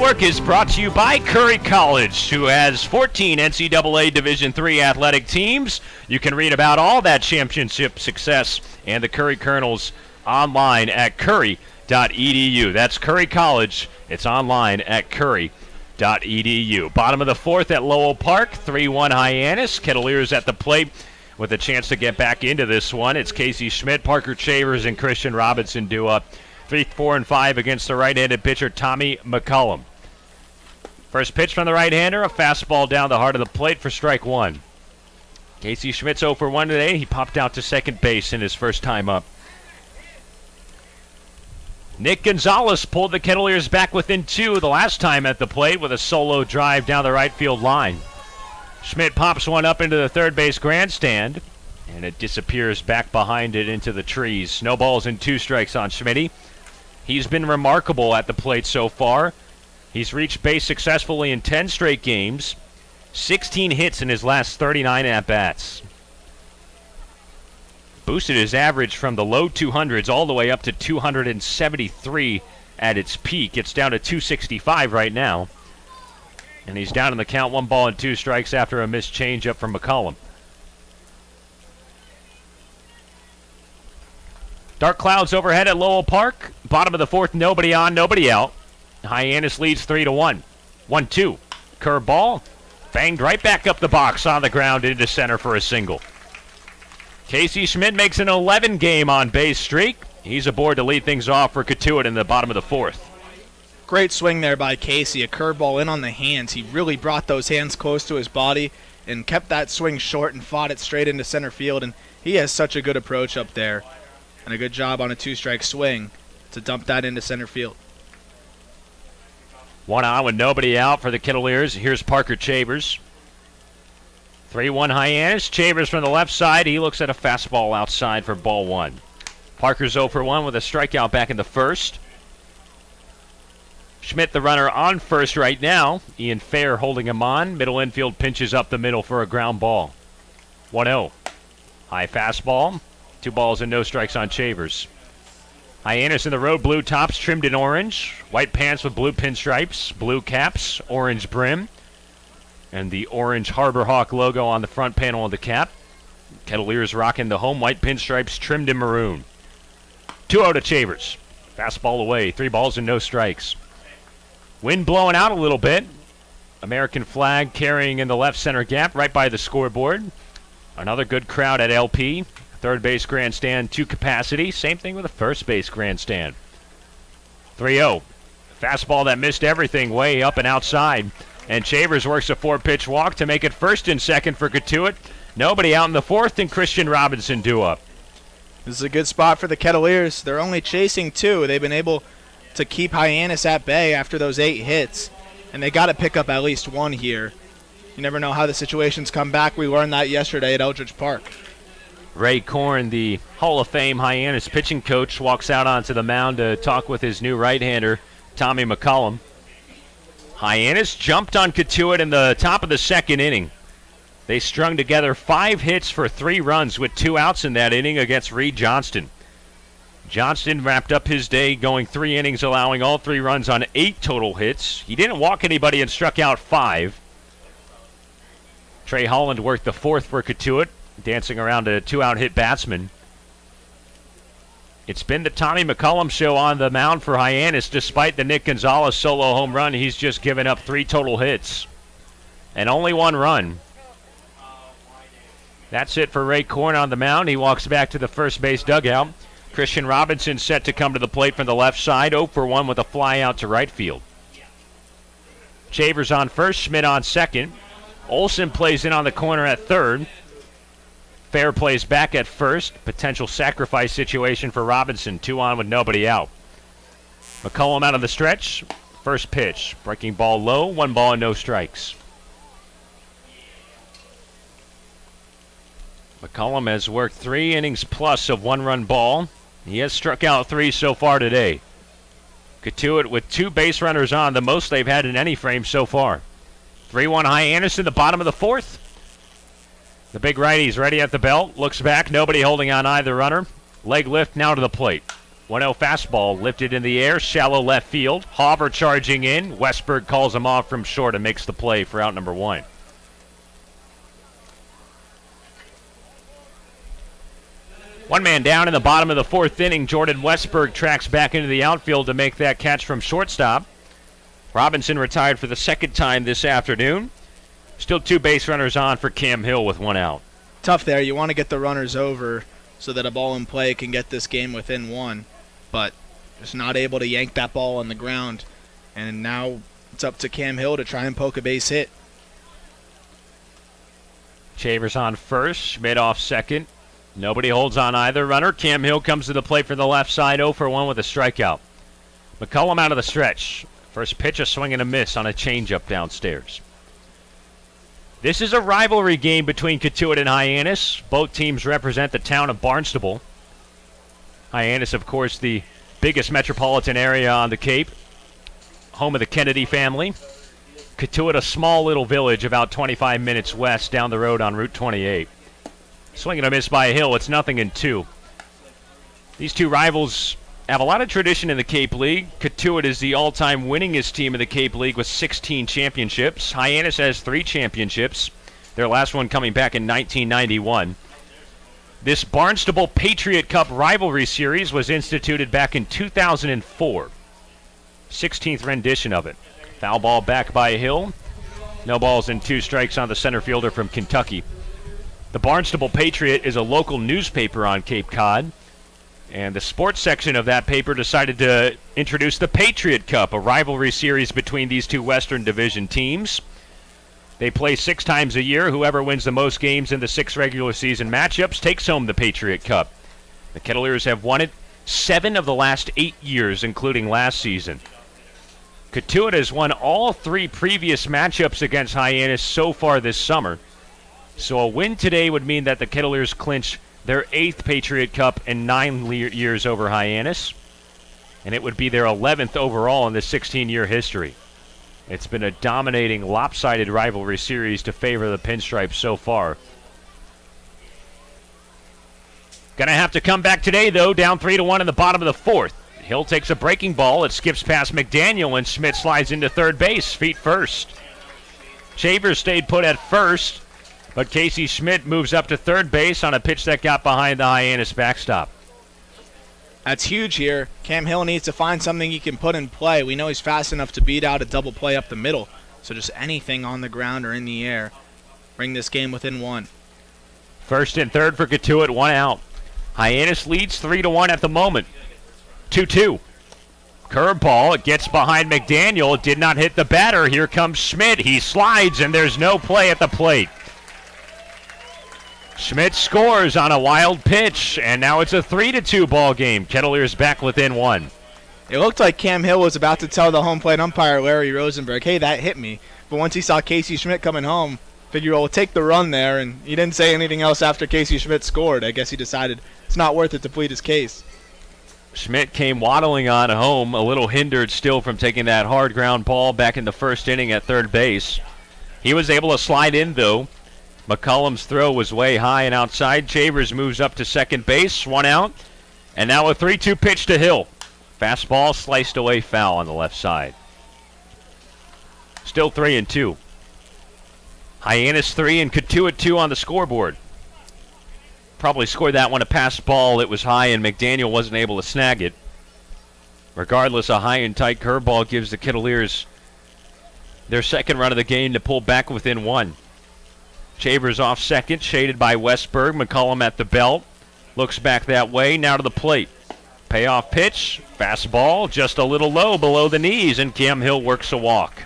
Network is brought to you by Curry College, who has 14 NCAA Division III athletic teams. You can read about all that championship success and the Curry Colonels online at curry.edu. That's Curry College. It's online at curry.edu. Bottom of the fourth at Lowell Park, 3-1 Hyannis. Kettleers at the plate with a chance to get back into this one. It's Casey Schmitt, Parker Chavers, and Christian Robinson due up 3, 4, and 5 against the right-handed pitcher Tommy McCullum. First pitch from the right-hander, a fastball down the heart of the plate for strike one. Casey Schmidt's 0 for 1 today. He popped out to second base in his first time up. Nick Gonzales pulled the Kettleers back within 2 the last time at the plate with a solo drive down the right field line. Schmitt pops one up into the third base grandstand, and it disappears back behind it into the trees. No balls and 2 strikes on Schmitt. He's been remarkable at the plate so far. He's reached base successfully in 10 straight games, 16 hits in his last 39 at-bats. Boosted his average from the low 200s all the way up to 273 at its peak. It's down to 265 right now. And he's down in the count, 1 ball and 2 strikes after a missed changeup from McCullum. Dark clouds overhead at Lowell Park. Bottom of the fourth, nobody on, nobody out. Hyannis leads 3-1. 1-2. Curveball. Banged right back up the box on the ground into center for a single. Casey Schmitt makes an 11-game on-base streak. He's aboard to lead things off for Cotuit in the bottom of the fourth. Great swing there by Casey. A curveball in on the hands. He really brought those hands close to his body and kept that swing short and fought it straight into center field. And he has such a good approach up there. And a good job on a 2-strike swing to dump that into center field. 1 on with nobody out for the Kettleers. Here's Parker Chavers. 3-1 Hyannis. Chavers from the left side. He looks at a fastball outside for ball 1. Parker's 0 for 1 with a strikeout back in the first. Schmitt, the runner, on first right now. Ian Fair holding him on. Middle infield pinches up the middle for a ground ball. 1-0. High fastball. 2 balls and no strikes on Chavers. Hyannis in the road blue tops trimmed in orange. White pants with blue pinstripes. Blue caps. Orange brim. And the orange Harbor Hawk logo on the front panel of the cap. Kettleers rocking the home white pinstripes trimmed in maroon. 2-0 to Chavers. Fastball away. 3 balls and no strikes. Wind blowing out a little bit. American flag carrying in the left center gap right by the scoreboard. Another good crowd at LP. Third base grandstand to capacity. Same thing with the first base grandstand. 3-0. Fastball that missed everything way up and outside. And Chavers works a 4-pitch walk to make it first and second for Cotuit. Nobody out in the fourth, and Christian Robinson due up. This is a good spot for the Kettleers. They're only chasing 2. They've been able to keep Hyannis at bay after those 8 hits. And they got to pick up at least 1 here. You never know how the situations come back. We learned that yesterday at Eldridge Park. Ray Korn, the Hall of Fame Hyannis pitching coach, walks out onto the mound to talk with his new right-hander, Tommy McCullum. Hyannis jumped on Cotuit in the top of the second inning. They strung together 5 hits for 3 runs with 2 outs in that inning against Reed Johnston. Johnston wrapped up his day going 3 innings, allowing all 3 runs on 8 total hits. He didn't walk anybody and struck out 5. Trey Holland worked the 4th for Cotuit, dancing around a 2-out hit batsman. It's been the Tommy McCullum show on the mound for Hyannis. Despite the Nick Gonzales solo home run, he's just given up 3 total hits and only 1 run. That's it for Ray Korn on the mound. He walks back to the first base dugout. Christian Robinson set to come to the plate from the left side, 0 for 1 with a fly out to right field. Chavers on first, Schmitt on second. Olsen plays in on the corner at third. Fair plays back at first. Potential sacrifice situation for Robinson. 2 on with nobody out. McCullum out of the stretch. First pitch. Breaking ball low. 1 ball and no strikes. McCullum has worked 3 innings plus of 1-run ball. He has struck out 3 so far today. Cotuit with 2 base runners on, the most they've had in any frame so far. 3-1 Hyannis in the bottom of the fourth. The big righty's ready at the belt. Looks back. Nobody holding on either runner. Leg lift now to the plate. 1-0 fastball lifted in the air, shallow left field. Hauver charging in. Westburg calls him off from short and makes the play for out number 1. One man down in the bottom of the 4th inning. Jordan Westburg tracks back into the outfield to make that catch from shortstop. Robinson retired for the 2nd time this afternoon. Still 2 base runners on for Cam Hill with 1 out. Tough there. You want to get the runners over so that a ball in play can get this game within 1. But just not able to yank that ball on the ground. And now it's up to Cam Hill to try and poke a base hit. Chavers on first, Schmitt off second. Nobody holds on either runner. Cam Hill comes to the plate for the left side, 0 for 1 with a strikeout. McCullum out of the stretch. First pitch, a swing and a miss on a changeup downstairs. This is a rivalry game between Cotuit and Hyannis. Both teams represent the town of Barnstable. Hyannis, of course, the biggest metropolitan area on the Cape, home of the Kennedy family. Cotuit, a small little village about 25 minutes west down the road on Route 28. Swing and a miss by Hill. It's 0-2. These two rivals have a lot of tradition in the Cape League. Cotuit is the all-time winningest team in the Cape League with 16 championships. Hyannis has 3 championships, their last one coming back in 1991. This Barnstable Patriot Cup rivalry series was instituted back in 2004. 16th rendition of it. Foul ball back by Hill. No balls and 2 strikes on the center fielder from Kentucky. The Barnstable Patriot is a local newspaper on Cape Cod, and the sports section of that paper decided to introduce the Patriot Cup, a rivalry series between these 2 Western Division teams. They play 6 times a year. Whoever wins the most games in the 6 regular season matchups takes home the Patriot Cup. The Kettleers have won it 7 of the last 8 years, including last season. Cotuit has won all 3 previous matchups against Hyannis so far this summer. So a win today would mean that the Kettleers clinch their 8th Patriot Cup in 9 years over Hyannis, and it would be their 11th overall in the 16-year history. It's been a dominating, lopsided rivalry series to favor the Pinstripes so far. Gonna have to come back today, though, down 3-1 in the bottom of the 4th. Hill takes a breaking ball. It skips past McDaniel, and Schmitt slides into third base, feet first. Chavers stayed put at first, but Casey Schmitt moves up to third base on a pitch that got behind the Hyannis backstop. That's huge here. Cam Hill needs to find something he can put in play. We know he's fast enough to beat out a double play up the middle. So just anything on the ground or in the air. Bring this game within 1. First and third for Cotuit, 1 out. Hyannis leads 3-1 at the moment. 2-2. Curveball, it gets behind McDaniel. It did not hit the batter. Here comes Schmitt. He slides, and there's no play at the plate. Schmitt scores on a wild pitch, and now it's a 3-2 ball game. Kettleers back within 1. It looked like Cam Hill was about to tell the home plate umpire, Larry Rosenberg, hey, that hit me. But once he saw Casey Schmitt coming home, figured, well, we'll take the run there, and he didn't say anything else after Casey Schmitt scored. I guess he decided it's not worth it to plead his case. Schmitt came waddling on home, a little hindered still from taking that hard ground ball back in the first inning at third base. He was able to slide in, though. McCullum's throw was way high and outside. Chavers moves up to second base, 1 out. And now a 3-2 pitch to Hill. Fastball sliced away foul on the left side. Still 3-2. Hyannis 3 and Cotuit 2 on the scoreboard. Probably scored that one a pass ball. It was high and McDaniel wasn't able to snag it. Regardless, a high and tight curveball gives the Kettleers their second run of the game to pull back within 1. Chavers off second, shaded by Westburg. McCullum at the belt. Looks back that way, now to the plate. Payoff pitch, fastball, just a little low below the knees, and Cam Hill works a walk.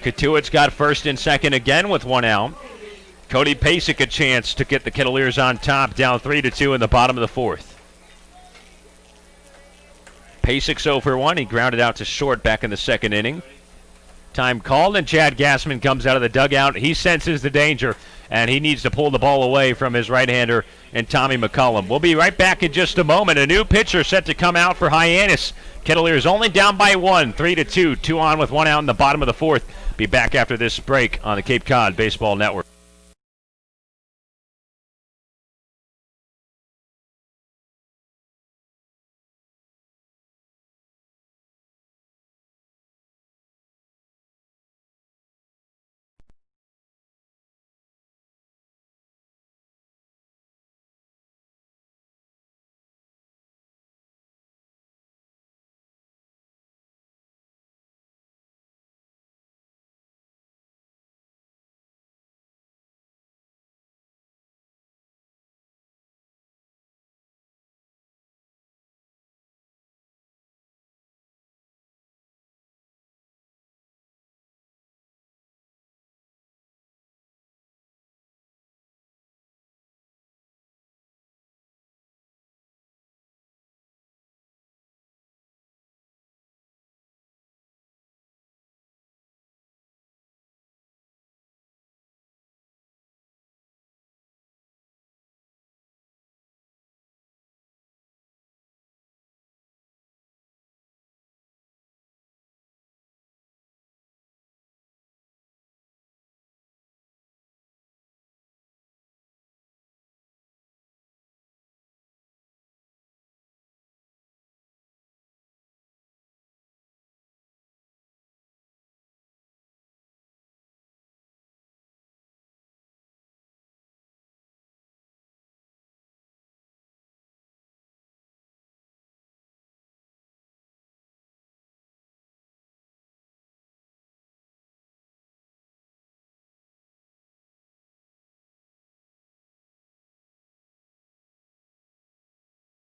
Cotuit's got first and second again with 1 out. Cody Pasek a chance to get the Kettleers on top, down 3-2 in the bottom of the 4th. Pasek's 0 for 1. He grounded out to short back in the second inning. Time called, and Chad Gassman comes out of the dugout. He senses the danger, and he needs to pull the ball away from his right-hander and Tommy McCullum. We'll be right back in just a moment. A new pitcher set to come out for Hyannis. Kettleers only down by 1, 3-2. 2 on with 1 out in the bottom of the 4th. Be back after this break on the Cape Cod Baseball Network.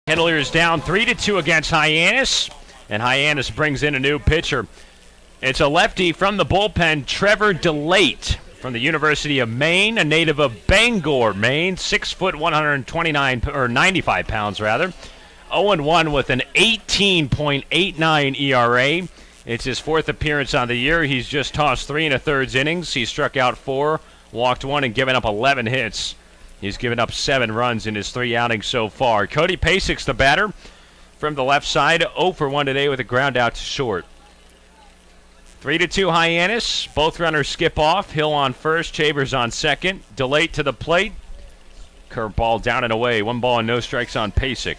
Kettleers down 3-2 against Hyannis, and Hyannis brings in a new pitcher. It's a lefty from the bullpen, Trevor DeSantolo from the University of Maine, a native of Bangor, Maine, 6 foot 95 pounds rather. 0-1 with an 18.89 ERA. It's his 4th appearance on the year. He's just tossed 3 1/3 innings. He struck out 4, walked 1, and given up 11 hits. He's given up 7 runs in his 3 outings so far. Cody Pasic's the batter from the left side, 0 for 1 today with a ground out to short. 3-2 Hyannis. Both runners skip off. Hill on first, Chavers on second. DeSantolo to the plate. Curveball down and away. 1 ball and no strikes on Pasic.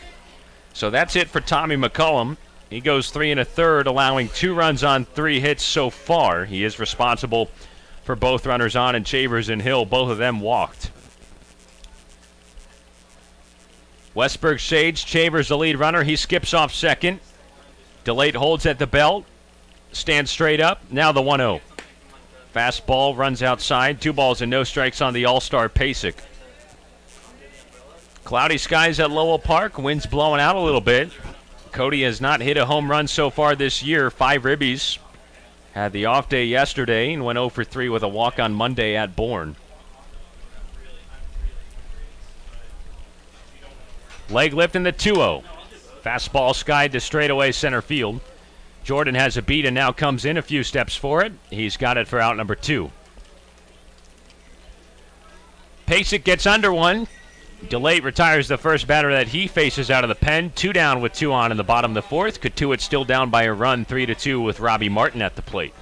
So that's it for Tommy McCullum. He goes 3 1/3, allowing 2 runs on 3 hits so far. He is responsible for both runners on, and Chavers and Hill, both of them walked. Westburg shades. Chavers the lead runner. He skips off second. DeSantolo holds at the belt. Stands straight up. Now the 1-0. Fastball runs outside. 2 balls and no strikes on the all-star Pasic. Cloudy skies at Lowell Park. Wind's blowing out a little bit. Cody has not hit a home run so far this year. 5 ribbies. Had the off day yesterday and went 0 for 3 with a walk on Monday at Bourne. Leg lift in the 2-0. Fastball skied to straightaway center field. Jordan has a beat and now comes in a few steps for it. He's got it for out number 2. Pasic gets under one. DeSantolo retires the first batter that he faces out of the pen. 2 down with 2 on in the bottom of the 4th. Cotuit still down by a run, 3-2 with Robbie Martin at the plate.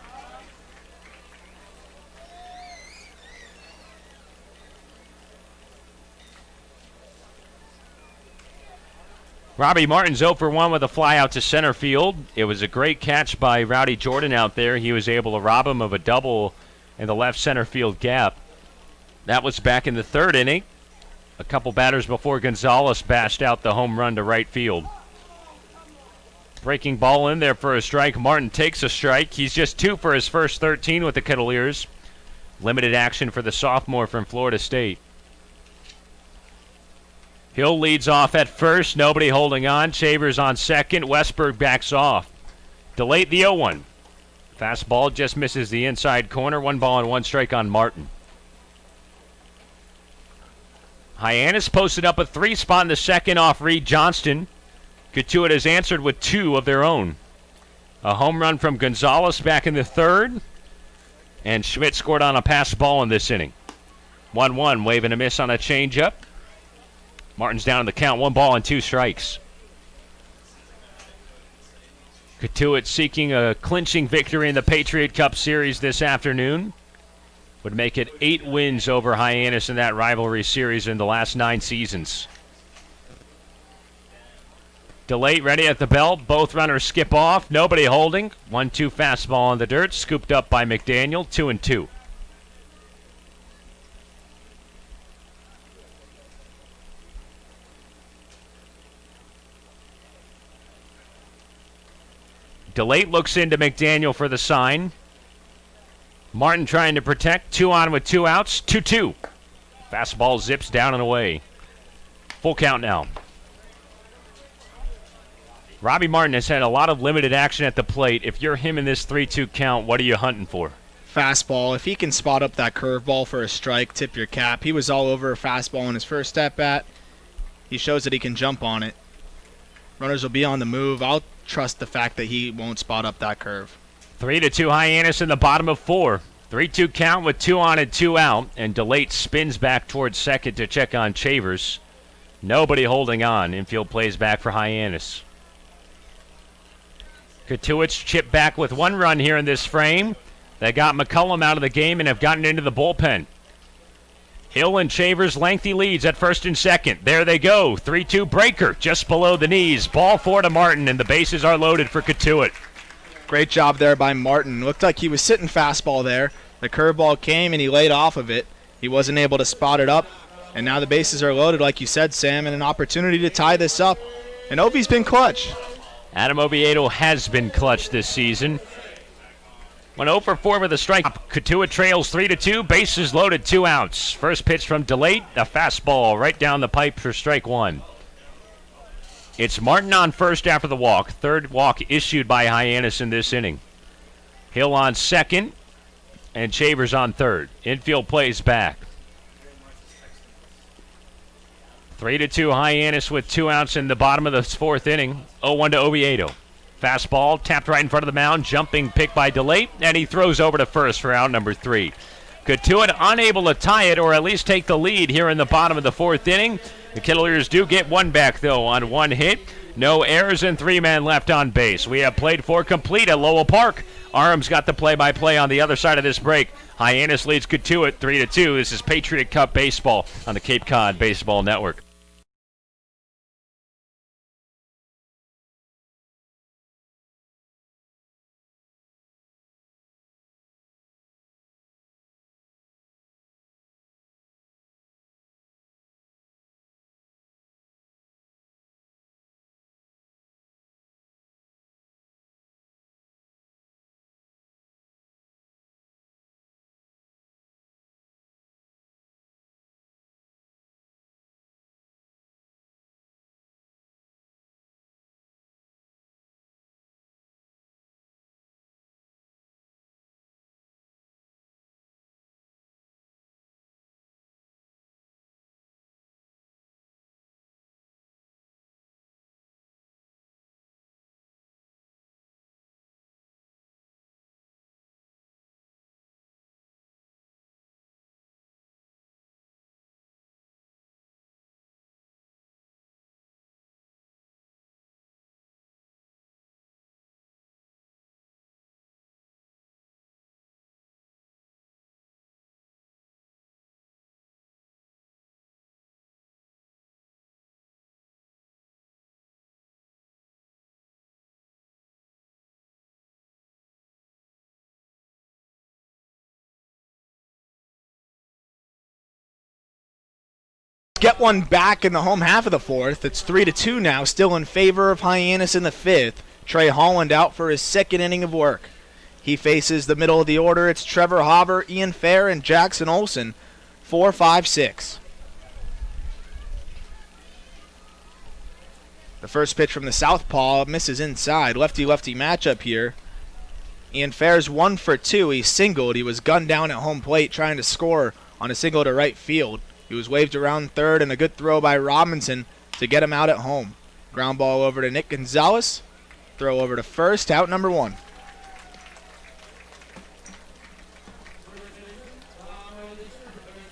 Robbie Martin's 0 for 1 with a fly out to center field. It was a great catch by Rowdey Jordan out there. He was able to rob him of a double in the left center field gap. That was back in the 3rd inning. A couple batters before Gonzales bashed out the home run to right field. Breaking ball in there for a strike. Martin takes a strike. He's just 2 for his first 13 with the Kettleers. Limited action for the sophomore from Florida State. Hill leads off at first. Nobody holding on. Chavers on second. Westburg backs off. DeSantolo the 0-1. Fastball just misses the inside corner. 1 ball and 1 strike on Martin. Hyannis posted up a 3 spot in the 2nd off Reed Johnston. Cotuit has answered with 2 of their own. A home run from Gonzales back in the 3rd. And Schmitt scored on a pass ball in this inning. 1-1, wave and a miss on a changeup. Martin's down in the count, 1 ball and 2 strikes. Cotuit seeking a clinching victory in the Patriot Cup Series this afternoon. Would make it 8 wins over Hyannis in that rivalry series in the last 9 seasons. DeSantolo ready at the belt. Both runners skip off. Nobody holding. 1-2 fastball in the dirt. Scooped up by McDaniel. 2-2. DeSantolo looks into McDaniel for the sign. Martin trying to protect. 2 on with 2 outs. 2-2. Fastball zips down and away. Full count now. Robbie Martin has had a lot of limited action at the plate. If you're him in this 3-2 count, what are you hunting for? Fastball. If he can spot up that curveball for a strike, tip your cap. He was all over a fastball in his first at-bat. He shows that he can jump on it. Runners will be on the move. I'll trust the fact that he won't spot up that curve. 3-2 Hyannis in the bottom of 4. 3-2 count with 2 on and 2 out. And DeSantolo spins back towards second to check on Chavers. Nobody holding on. Infield plays back for Hyannis. Cotuit's chip back with 1 run here in this frame. They got McCullum out of the game and have gotten into the bullpen. Hill and Chavers lengthy leads at first and second. There they go. 3-2 breaker just below the knees. Ball 4 to Martin, and the bases are loaded for Cotuit. Great job there by Martin. Looked like he was sitting fastball there. The curveball came and he laid off of it. He wasn't able to spot it up. And now the bases are loaded, like you said, Sam, and an opportunity to tie this up. And Ovi's been clutch. Adam Oviedo has been clutch this season. Went 0 for 4 with a strike. Cotuit trails 3-2. Bases loaded, 2 outs. First pitch from DeSantolo. A fastball right down the pipe for strike 1. It's Martin on first after the walk. Third walk issued by Hyannis in this inning. Hill on second, and Chambers on third. Infield plays back. 3-2 Hyannis with 2 outs in the bottom of the fourth inning. 0-1 to Oviedo. Fastball tapped right in front of the mound. Jumping pick by DeLate, and he throws over to first for out number 3. Cotuit unable to tie it or at least take the lead here in the bottom of the fourth inning. The Kettleers do get one back, though, on 1 hit. No errors and 3 men left on base. We have played for complete at Lowell Park. Arm's got the play-by-play on the other side of this break. Hyannis leads Cotuit 3-2. This is Patriot Cup Baseball on the Cape Cod Baseball Network. Get one back in the home half of the fourth. It's 3-2 now, still in favor of Hyannis in the fifth. Trey Holland out for his second inning of work. He faces the middle of the order. It's Trevor Hauver, Ian Fair, and Jackson Olsen. 4, 5, 6. The first pitch from the southpaw misses inside. Lefty-lefty matchup here. Ian Fair's 1 for 2. He singled. He was gunned down at home plate trying to score on a single to right field. He was waved around third, and a good throw by Robinson to get him out at home. Ground ball over to Nick Gonzales. Throw over to first, out number 1.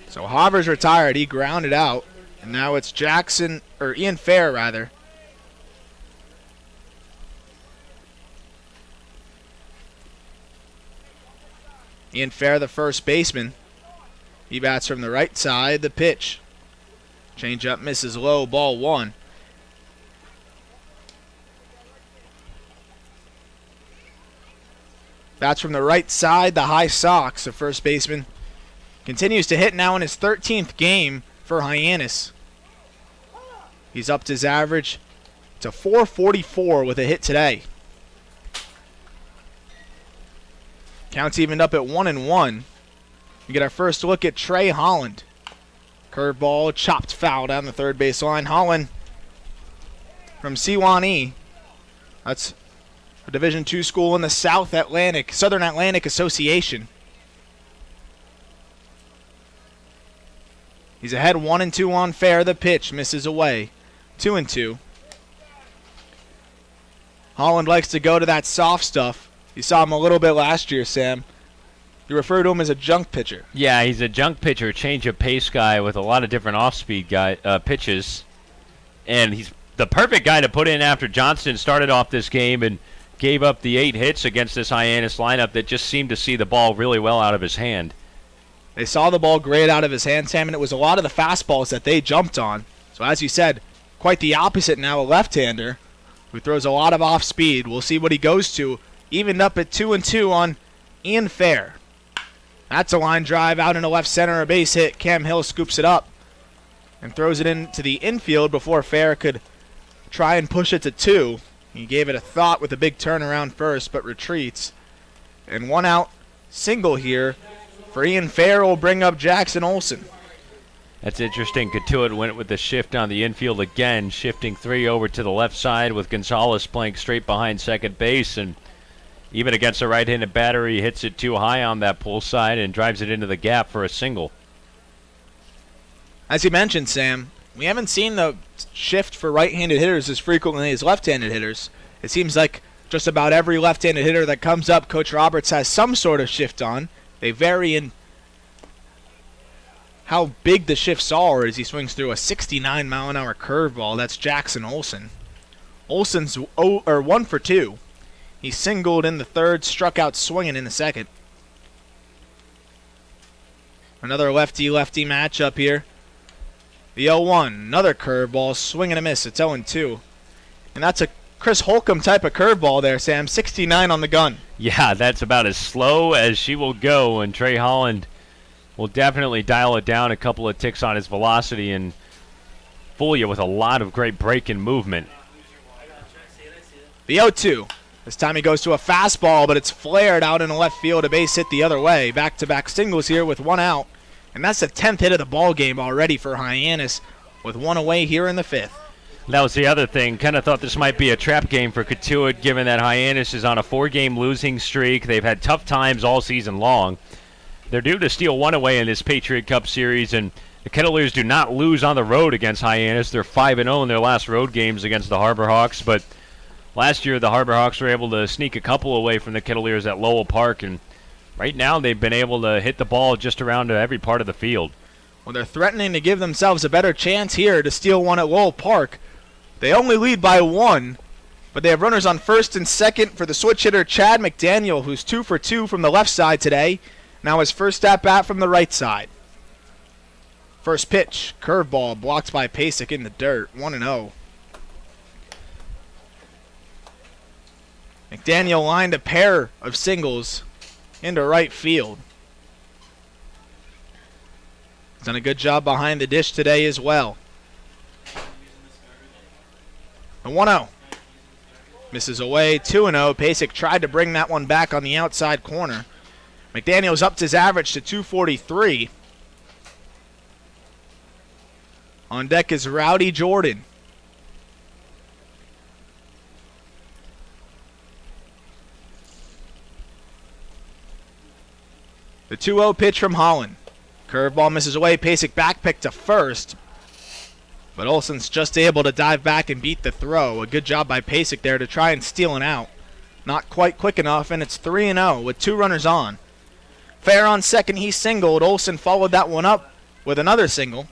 So Hauver's retired. He grounded out. And now it's Ian Fair, rather. Ian Fair, the first baseman. He bats from the right side. The pitch. Change up misses low. Ball 1. Bats from the right side. The high Sox. The first baseman continues to hit now in his 13th game for Hyannis. He's upped his average to .444 with a hit today. Count's evened up at 1-1. We get our first look at Trey Holland. Curveball, chopped foul down the third base line. Holland from Sewanee. That's a Division II school in the Southern Atlantic Association. He's ahead 1-2 on Fair. The pitch misses away. 2-2. Holland likes to go to that soft stuff. You saw him a little bit last year, Sam. You refer to him as a junk pitcher. Yeah, he's a junk pitcher, change of pace guy with a lot of different off-speed pitches. And he's the perfect guy to put in after Johnston started off this game and gave up the 8 hits against this Hyannis lineup that just seemed to see the ball really well out of his hand. They saw the ball great out of his hand, Sam, and it was a lot of the fastballs that they jumped on. So as you said, quite the opposite now, a left-hander who throws a lot of off-speed. We'll see what he goes to. Evened up at 2-2 on Ian Fair. That's a line drive out into left center, a base hit. Cam Hill scoops it up and throws it into the infield before Fair could try and push it to 2. He gave it a thought with a big turnaround first, but retreats. And 1 out single here for Ian Fair will bring up Jackson Olsen. That's interesting. Cotuit went with the shift on the infield again, shifting 3 over to the left side with Gonzales playing straight behind second base. And even against a right-handed batter, he hits it too high on that pull side and drives it into the gap for a single. As you mentioned, Sam, we haven't seen the shift for right-handed hitters as frequently as left-handed hitters. It seems like just about every left-handed hitter that comes up, Coach Roberts has some sort of shift on. They vary in how big the shifts are as he swings through a 69-mile-an-hour curveball. That's Jackson Olson. Olson's 1 for 2. He singled in the third, struck out swinging in the second. Another lefty-lefty matchup here. The 0-1, another curveball, swing and a miss. It's 0-2. And that's a Chris Holcomb type of curveball there, Sam. 69 on the gun. Yeah, that's about as slow as she will go, and Trey Holland will definitely dial it down a couple of ticks on his velocity and fool you with a lot of great break and movement. The 0-2. This time he goes to a fastball, but it's flared out in the left field. A base hit the other way. Back-to-back singles here with 1 out. And that's the 10th hit of the ball game already for Hyannis with 1 away here in the 5th. That was the other thing. Kind of thought this might be a trap game for Cotuit, given that Hyannis is on a 4-game losing streak. They've had tough times all season long. They're due to steal 1 away in this Patriot Cup Series, and the Kettleers do not lose on the road against Hyannis. They're 5-0 in their last road games against the Harbor Hawks, but last year the Harbor Hawks were able to sneak a couple away from the Kettleers at Lowell Park, and right now they've been able to hit the ball just around every part of the field. Well, they're threatening to give themselves a better chance here to steal 1 at Lowell Park. They only lead by 1, but they have runners on first and second for the switch hitter Chad McDaniel, who's 2 for 2 from the left side today. Now his first at-bat from the right side. First pitch, curveball, blocked by Pasek in the dirt, 1-0. McDaniel lined a pair of singles into right field. He's done a good job behind the dish today as well. The 1-0. Misses away, 2-0. Pasek tried to bring that one back on the outside corner. McDaniel's upped his average to 243. On deck is Rowdey Jordan. The 2-0 pitch from Holland. Curveball misses away. Pasek back pick to first. But Olson's just able to dive back and beat the throw. A good job by Pasek there to try and steal an out. Not quite quick enough, and it's 3-0 with 2 runners on. Fair on second, he singled. Olson followed that one up with another single.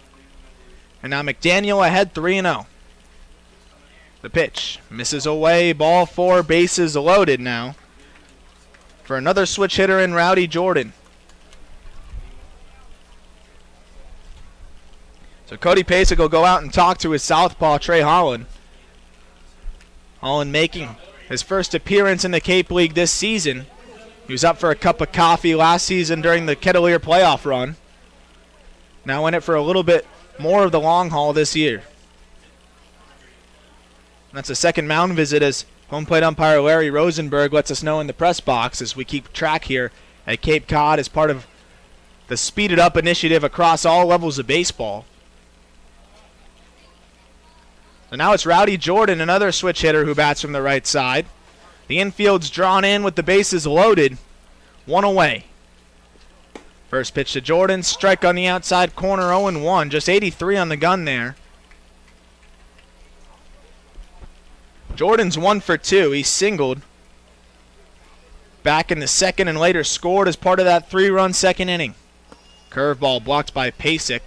And now McDaniel ahead 3-0. The pitch misses away. Ball 4, bases loaded now for another switch hitter in Rowdey Jordan. So Cody Pasek will go out and talk to his southpaw, Trey Holland. Holland making his first appearance in the Cape League this season. He was up for a cup of coffee last season during the Kettleer playoff run. Now in it for a little bit more of the long haul this year. And that's a second mound visit as home plate umpire Larry Rosenberg lets us know in the press box as we keep track here at Cape Cod as part of the Speed It Up initiative across all levels of baseball. So now it's Rowdey Jordan, another switch hitter who bats from the right side. The infield's drawn in with the bases loaded. 1 away. First pitch to Jordan. Strike on the outside corner, 0-1. Just 83 on the gun there. Jordan's 1 for 2. He singled back in the second and later scored as part of that 3-run second inning. Curveball blocked by Pasek.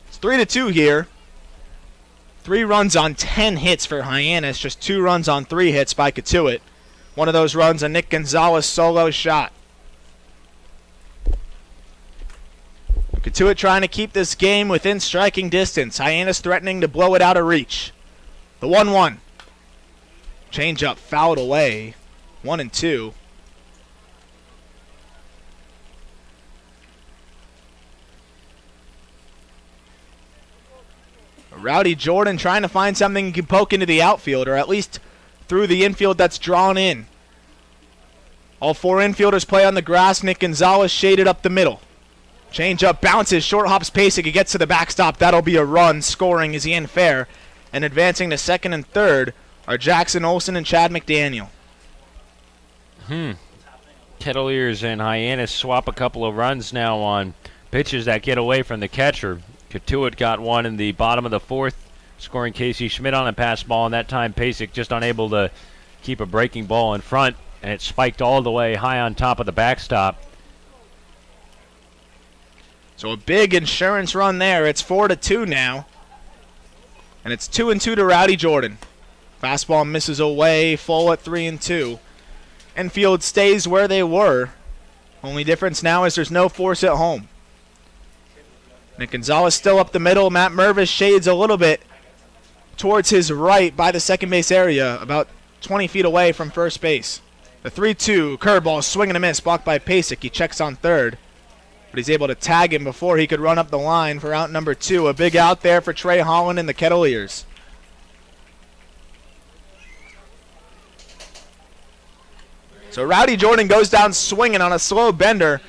It's 3-2 here. 3 runs on 10 hits for Hyannis. Just 2 runs on 3 hits by Cotuit. One of those runs, a Nick Gonzales solo shot. Cotuit trying to keep this game within striking distance. Hyannis threatening to blow it out of reach. The 1-1. Changeup fouled away. 1-2. Rowdey Jordan trying to find something he can poke into the outfield, or at least through the infield that's drawn in. All 4 infielders play on the grass. Nick Gonzales shaded up the middle. Change up, bounces, short hops Pasek. He gets to the backstop. That'll be a run. Scoring is Ian Fair. And advancing to second and third are Jackson Olsen and Chad McDaniel. Kettleers and Hyannis swap a couple of runs now on pitches that get away from the catcher. Cotuit got one in the bottom of the fourth, scoring Casey Schmitt on a pass ball, and that time Pasek just unable to keep a breaking ball in front, and it spiked all the way high on top of the backstop. So a big insurance run there. It's 4-2 now. And it's 2-2 to Rowdey Jordan. Fastball misses away, full at 3-2. Infield stays where they were. Only difference now is there's no force at home. Nick Gonzales still up the middle. Matt Mervis shades a little bit towards his right by the second base area, about 20 feet away from first base. The 3-2 curveball, swing and a miss, blocked by Pasek. He checks on third, but he's able to tag him before he could run up the line for out number 2. A big out there for Trey Holland and the Kettleers. So Rowdey Jordan goes down swinging on a slow bender,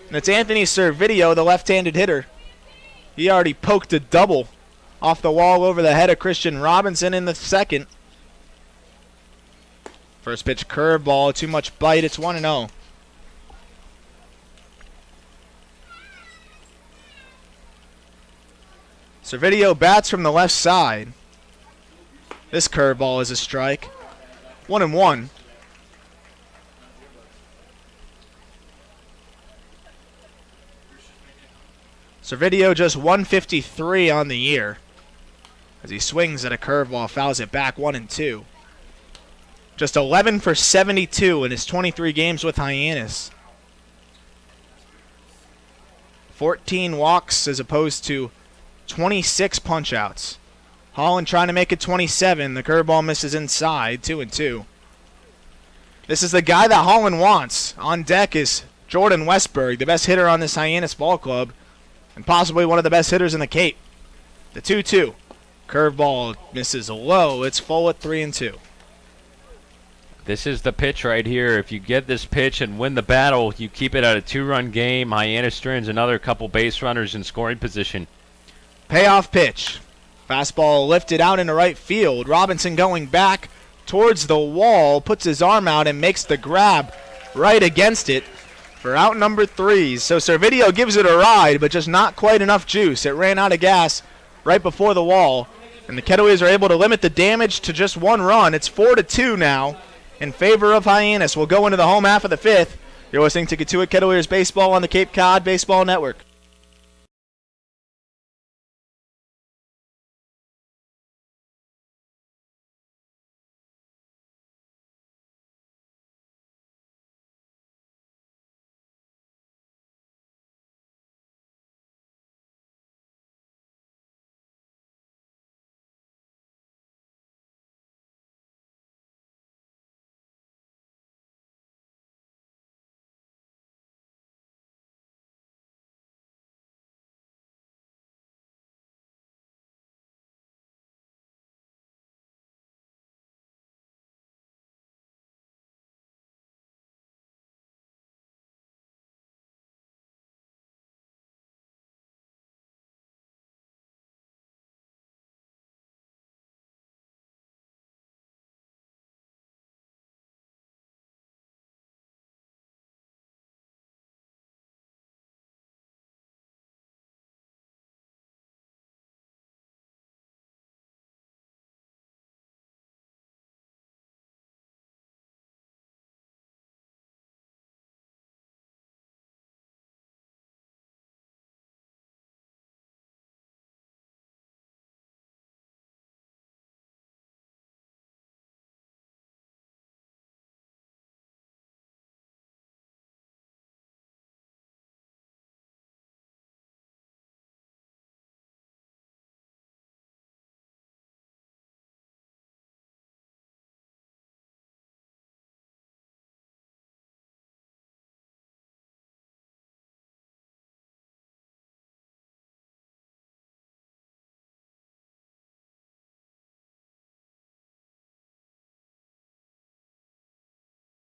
and it's Anthony Servideo, the left-handed hitter. He already poked a double off the wall over the head of Christian Robinson in the second. First pitch curveball, too much bite. It's 1-0. Servideo bats from the left side. This curveball is a strike. 1-1. Servideo just 153 on the year as he swings at a curveball, fouls it back. 1-2. Just 11 for 72 in his 23 games with Hyannis. 14 walks as opposed to 26 punch-outs. Holland trying to make it 27. The curveball misses inside. 2-2. This is the guy that Holland wants. On deck is Jordan Westburg, the best hitter on this Hyannis ball club, and possibly one of the best hitters in the Cape. The 2-2. Curveball misses low. It's full at 3-2. This is the pitch right here. If you get this pitch and win the battle, you keep it at a 2-run game. Hyannis turns another couple base runners in scoring position. Payoff pitch. Fastball lifted out into right field. Robinson going back towards the wall, puts his arm out and makes the grab right against it for out number 3. So Servideo gives it a ride, but just not quite enough juice. It ran out of gas right before the wall, and the Kettleers are able to limit the damage to just 1 run. It's 4-2 now in favor of Hyannis. We'll go into the home half of the 5th. You're listening to Cotuit Kettleers Baseball on the Cape Cod Baseball Network.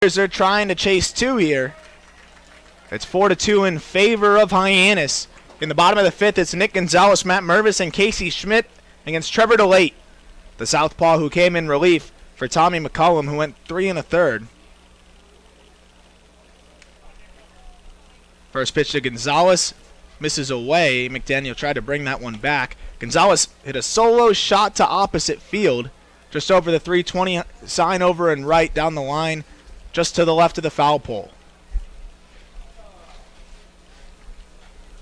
They're trying to chase 2 here. It's 4-2 in favor of Hyannis. In the bottom of the fifth, it's Nick Gonzales, Matt Mervis, and Casey Schmitt against Trevor DeSantolo, the southpaw who came in relief for Tommy McCollum, who went 3 1/3. First pitch to Gonzales, misses away. McDaniel tried to bring that one back. Gonzales hit a solo shot to opposite field, just over the 320 sign over and right down the line, just to the left of the foul pole.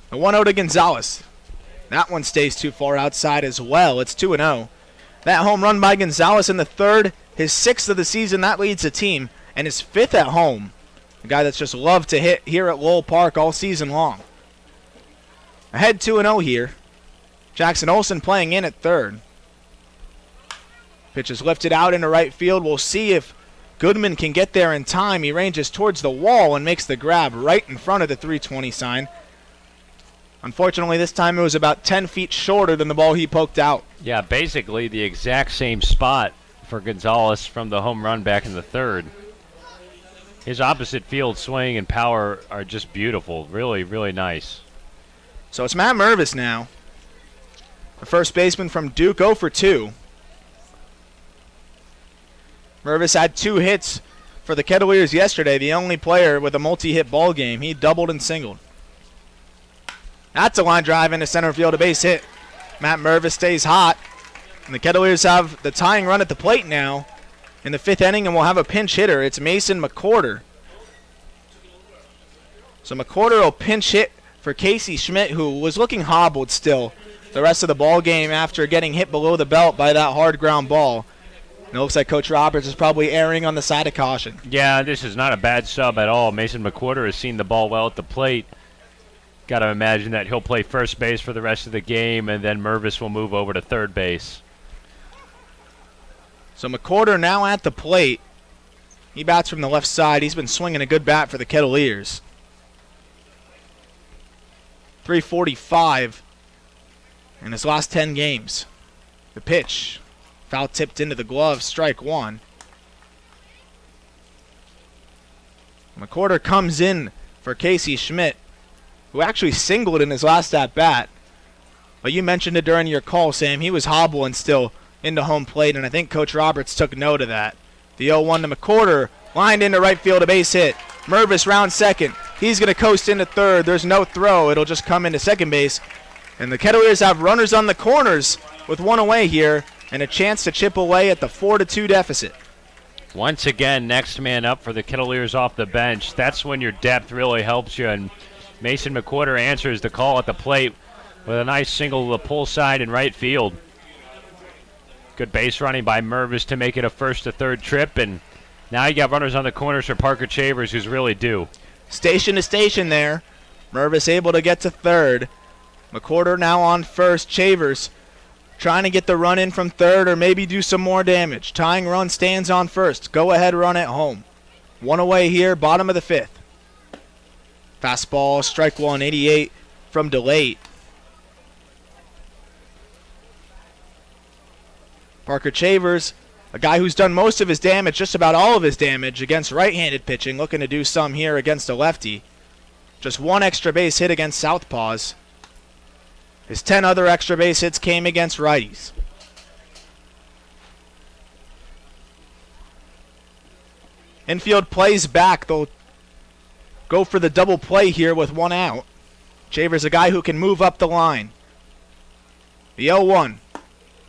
The 1-0 to Gonzales. That one stays too far outside as well. It's 2-0. That home run by Gonzales in the third, his 6th of the season, that leads the team, and his 5th at home. A guy that's just loved to hit here at Lowell Park all season long. Ahead 2-0 here. Jackson Olsen playing in at third. Pitch is lifted out into right field. We'll see if Goodman can get there in time. He ranges towards the wall and makes the grab right in front of the 320 sign. Unfortunately, this time it was about 10 feet shorter than the ball he poked out. Yeah, basically the exact same spot for Gonzales from the home run back in the third. His opposite field swing and power are just beautiful. Really, really nice. So it's Matt Mervis now. The first baseman from Duke, 0 for 2. Mervis had 2 hits for the Kettleers yesterday, the only player with a multi-hit ball game. He doubled and singled. That's a line drive into center field, a base hit. Matt Mervis stays hot. And the Kettleers have the tying run at the plate now in the 5th inning, and we'll have a pinch hitter. It's Mason McCorder. So McCorder will pinch hit for Casey Schmitt, who was looking hobbled still the rest of the ball game after getting hit below the belt by that hard ground ball. And it looks like Coach Roberts is probably erring on the side of caution. Yeah, this is not a bad sub at all. Mason McCorder has seen the ball well at the plate. Got to imagine that he'll play first base for the rest of the game, and then Mervis will move over to third base. So McCorder now at the plate. He bats from the left side. He's been swinging a good bat for the Kettleers. 345 in his last 10 games. The pitch, foul tipped into the glove, strike 1. McCorder comes in for Casey Schmitt, who actually singled in his last at-bat. But you mentioned it during your call, Sam. He was hobbling still into home plate, and I think Coach Roberts took note of that. The 0-1 to McCorder, lined into right field, a base hit. Mervis round second. He's going to coast into third. There's no throw. It'll just come into second base. And the Kettleers have runners on the corners with 1 away here and a chance to chip away at the 4-2 deficit. Once again, next man up for the Kettleers off the bench. That's when your depth really helps you, and Mason McCorder answers the call at the plate with a nice single to the pull side in right field. Good base running by Mervis to make it a 1st to 3rd trip, and now you got runners on the corners for Parker Chavers, who's really due. Station to station there. Mervis able to get to 3rd. McCorder now on 1st. Chavers trying to get the run in from 3rd or maybe do some more damage. Tying run stands on 1st. Go ahead run at home. 1 away here, bottom of the 5th. Fastball, strike 1, 88 from DeSantolo. Parker Chavers, a guy who's done most of his damage, just about all of his damage against right-handed pitching, looking to do some here against a lefty. Just 1 extra base hit against southpaws. His 10 other extra base hits came against righties. Infield plays back. They'll go for the double play here with 1 out. Chavers, a guy who can move up the line. The 0-1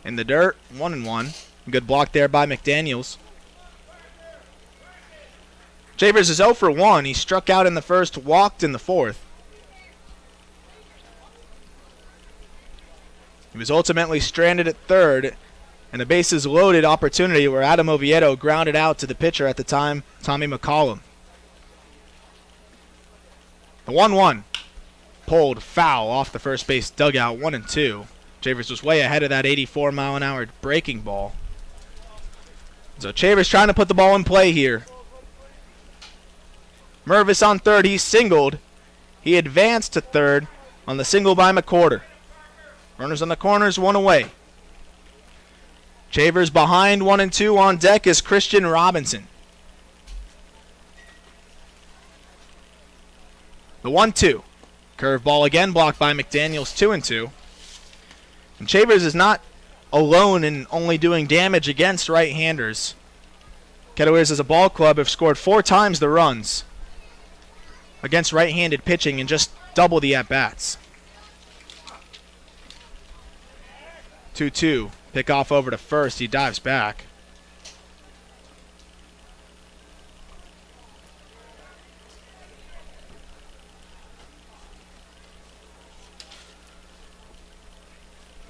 in the dirt, 1-1. Good block there by McDaniels. Chavers is 0 for 1. He struck out in the 1st, walked in the 4th. He was ultimately stranded at 3rd, and a bases loaded opportunity where Adam Oviedo grounded out to the pitcher at the time, Tommy McCollum. The 1-1 pulled foul off the first base dugout, 1-2. Chavers was way ahead of that 84-mile-an-hour breaking ball. So Chavers trying to put the ball in play here. Mervis on 3rd, he singled. He advanced to 3rd on the single by McCorder. Runners on the corners, 1 away. Chavers behind, 1-2 on deck is Christian Robinson. The 1-2. Curveball again blocked by McDaniel's 2-2. And Chavers is not alone in only doing damage against right-handers. Kettleers as a ball club have scored 4 times the runs against right-handed pitching and just double the at-bats. 2-2. Pick off over to first. He dives back.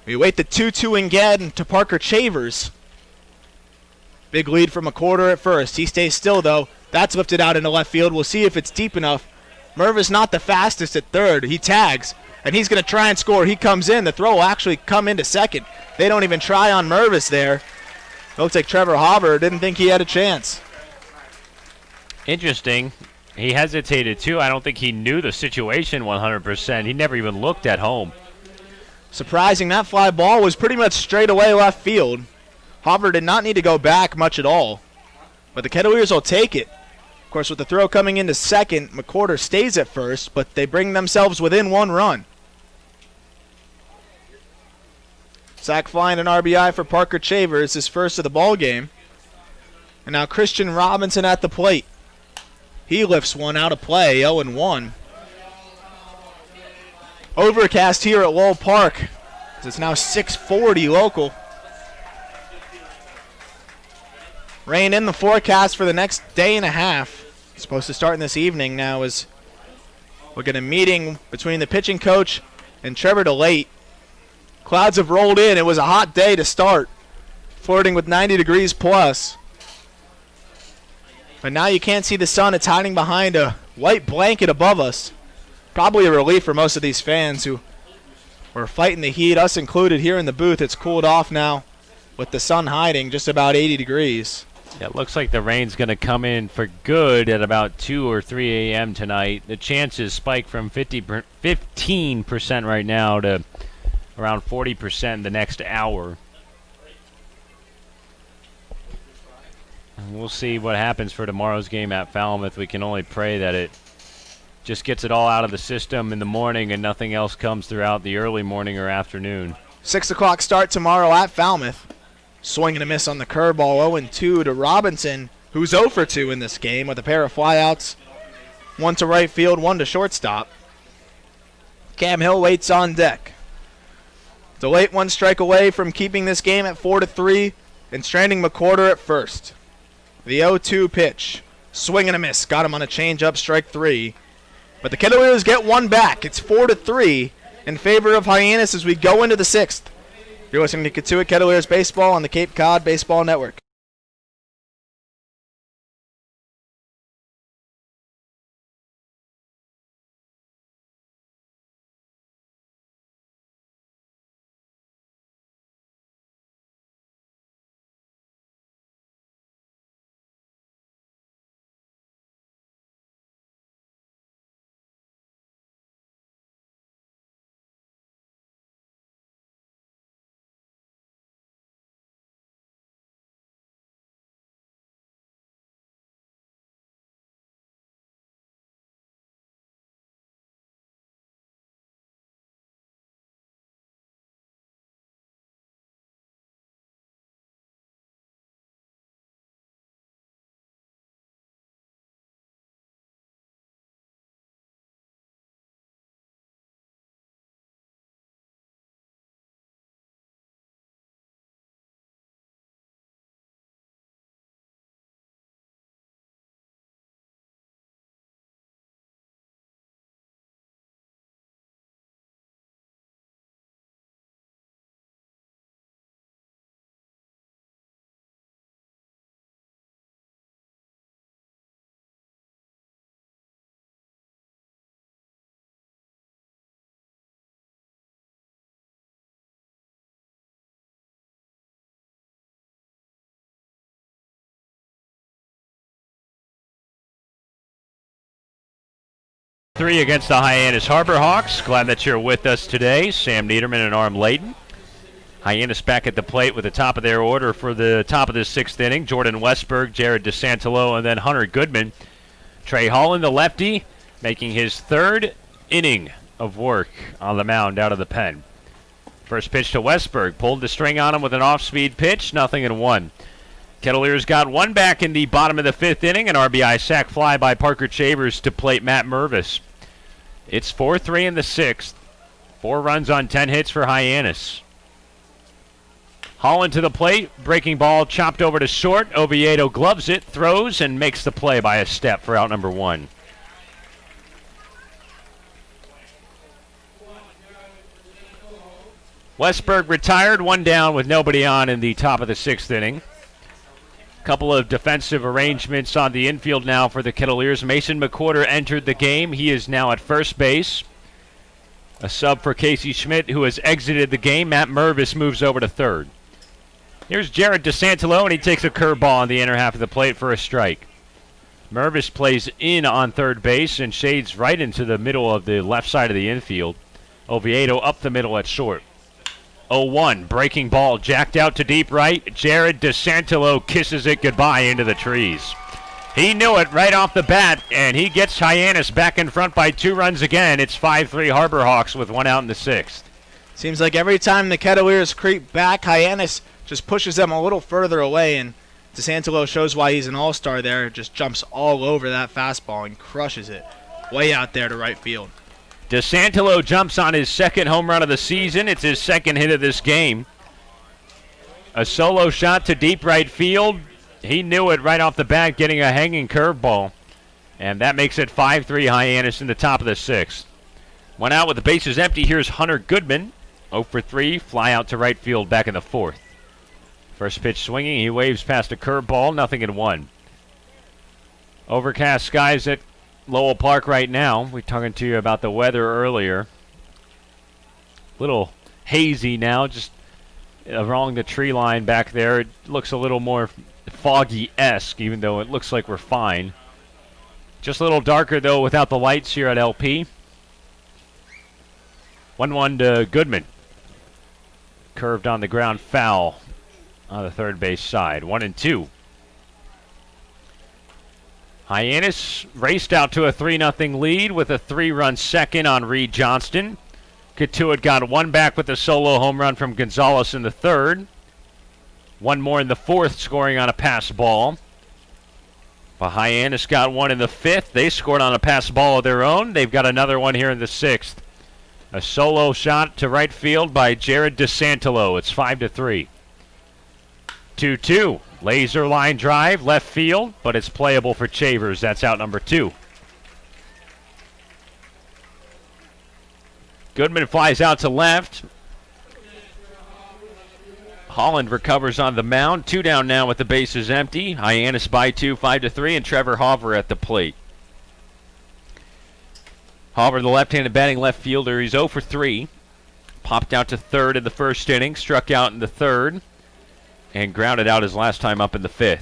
We wait the 2-2 again to Parker Chavers. Big lead from McWhorter at first. He stays still, though. That's lifted out into left field. We'll see if it's deep enough. Mervis not the fastest at third. He tags, and he's going to try and score. He comes in. The throw will actually come into second. They don't even try on Mervis there. Looks like Trevor Hauver didn't think he had a chance. Interesting. He hesitated, too. I don't think he knew the situation 100%. He never even looked at home. Surprising, that fly ball was pretty much straight away left field. Hauver did not need to go back much at all. But the Kettleers will take it. Of course, with the throw coming into second, McWhorter stays at first, but they bring themselves within 1 run. Sack fly and an RBI for Parker Chavers, his first of the ball game. And now Christian Robinson at the plate. He lifts one out of play, 0-1. Overcast here at Lowell Park. It's now 6:40 local. Rain in the forecast for the next day and a half. It's supposed to start in this evening now as we'll get a meeting between the pitching coach and Trevor DeLate. Clouds have rolled in. It was a hot day to start, flirting with 90 degrees plus. But now you can't see the sun. It's hiding behind a white blanket above us. Probably a relief for most of these fans who were fighting the heat, us included here in the booth. It's cooled off now with the sun hiding just about 80 degrees. Yeah, it looks like the rain's going to come in for good at about 2 or 3 a.m. tonight. The chances spike from 15% right now to around 40% the next hour. And we'll see what happens for tomorrow's game at Falmouth. We can only pray that it just gets it all out of the system in the morning and nothing else comes throughout the early morning or afternoon. 6 o'clock start tomorrow at Falmouth. Swing and a miss on the curveball, 0-2 to Robinson, who's 0 for 2 in this game with a pair of flyouts. 1 to right field, 1 to shortstop. Cam Hill waits on deck. DeLate 1 strike away from keeping this game at 4-3 and stranding McWhorter at first. The 0-2 pitch. Swing and a miss. Got him on a changeup, strike 3. But the Kettleers get 1 back. It's 4-3 in favor of Hyannis as we go into the 6th. You're listening to Cotuit Kettleers Baseball on the Cape Cod Baseball Network. Three against the Hyannis Harbor Hawks. Glad that you're with us today. Sam Niederman and Arm Layton. Hyannis back at the plate with the top of their order for the top of the 6th inning. Jordan Westburg, Jared DeSantolo, and then Hunter Goodman. Trey Holland, the lefty. making his third inning of work on the mound out of the pen. First pitch to Westburg, pulled the string on him with an off-speed pitch, 0-1. Kettleers got one back in the bottom of the 5th inning, an RBI sac fly by Parker Chavers to plate Matt Mervis. It's 4-3 in the 6th. 4 runs on 10 hits for Hyannis. Holland to the plate, breaking ball chopped over to short. Oviedo gloves it, throws, and makes the play by a step for out number 1. Westburg retired, 1 down with nobody on in the top of the 6th inning. Couple of defensive arrangements on the infield now for the Kettleers. Mason McWhorter entered the game. He is now at first base. A sub for Casey Schmitt, who has exited the game. Matt Mervis moves over to third. Here's Jared DeSantolo, and he takes a curveball on the inner half of the plate for a strike. Mervis plays in on third base and shades right into the middle of the left side of the infield. Oviedo up the middle at short. 0-1, breaking ball jacked out to deep right. Jared DeSantolo kisses it goodbye into the trees. He knew it right off the bat, and he gets Hyannis back in front by 2 runs again. It's 5-3 Harbor Hawks with 1 out in the 6th. Seems like every time the Kettleers creep back, Hyannis just pushes them a little further away, and DeSantolo shows why he's an all-star there. Just jumps all over that fastball and crushes it way out there to right field. DeSantolo jumps on his 2nd home run of the season. It's his 2nd hit of this game. A solo shot to deep right field. He knew it right off the bat, getting a hanging curveball. And that makes it 5-3 Hyannis in the top of the 6th. 1 out with the bases empty. Here's Hunter Goodman. 0 for 3, fly out to right field back in the 4th. First pitch swinging. He waves past a curveball, 0-1. Overcast skies at Lowell Park right now. We were talking to you about the weather earlier. Little hazy now, just along the tree line back there. It looks a little more foggy-esque, even though it looks like we're fine. Just a little darker, though, without the lights here at LP. 1-1 to Goodman. Curved on the ground, foul on the third base side. 1-2. Hyannis raced out to a 3-0 lead with a 3-run second on Reed Johnston. Cotuit got 1 back with a solo home run from Gonzales in the 3rd. 1 more in the 4th, scoring on a pass ball. But Hyannis got 1 in the 5th. They scored on a pass ball of their own. They've got another one here in the 6th. A solo shot to right field by Jared DeSantolo. It's 5-3. 2-2. Laser line drive, left field, but it's playable for Chavers. That's out number 2. Goodman flies out to left. Holland recovers on the mound. 2 down now with the bases empty. Hyannis by 2, 5-3, and Trevor Hauver at the plate. Hauver, the left-handed batting left fielder, he's 0 for 3. Popped out to third in the 1st inning, struck out in the 3rd. And grounded out his last time up in the 5th.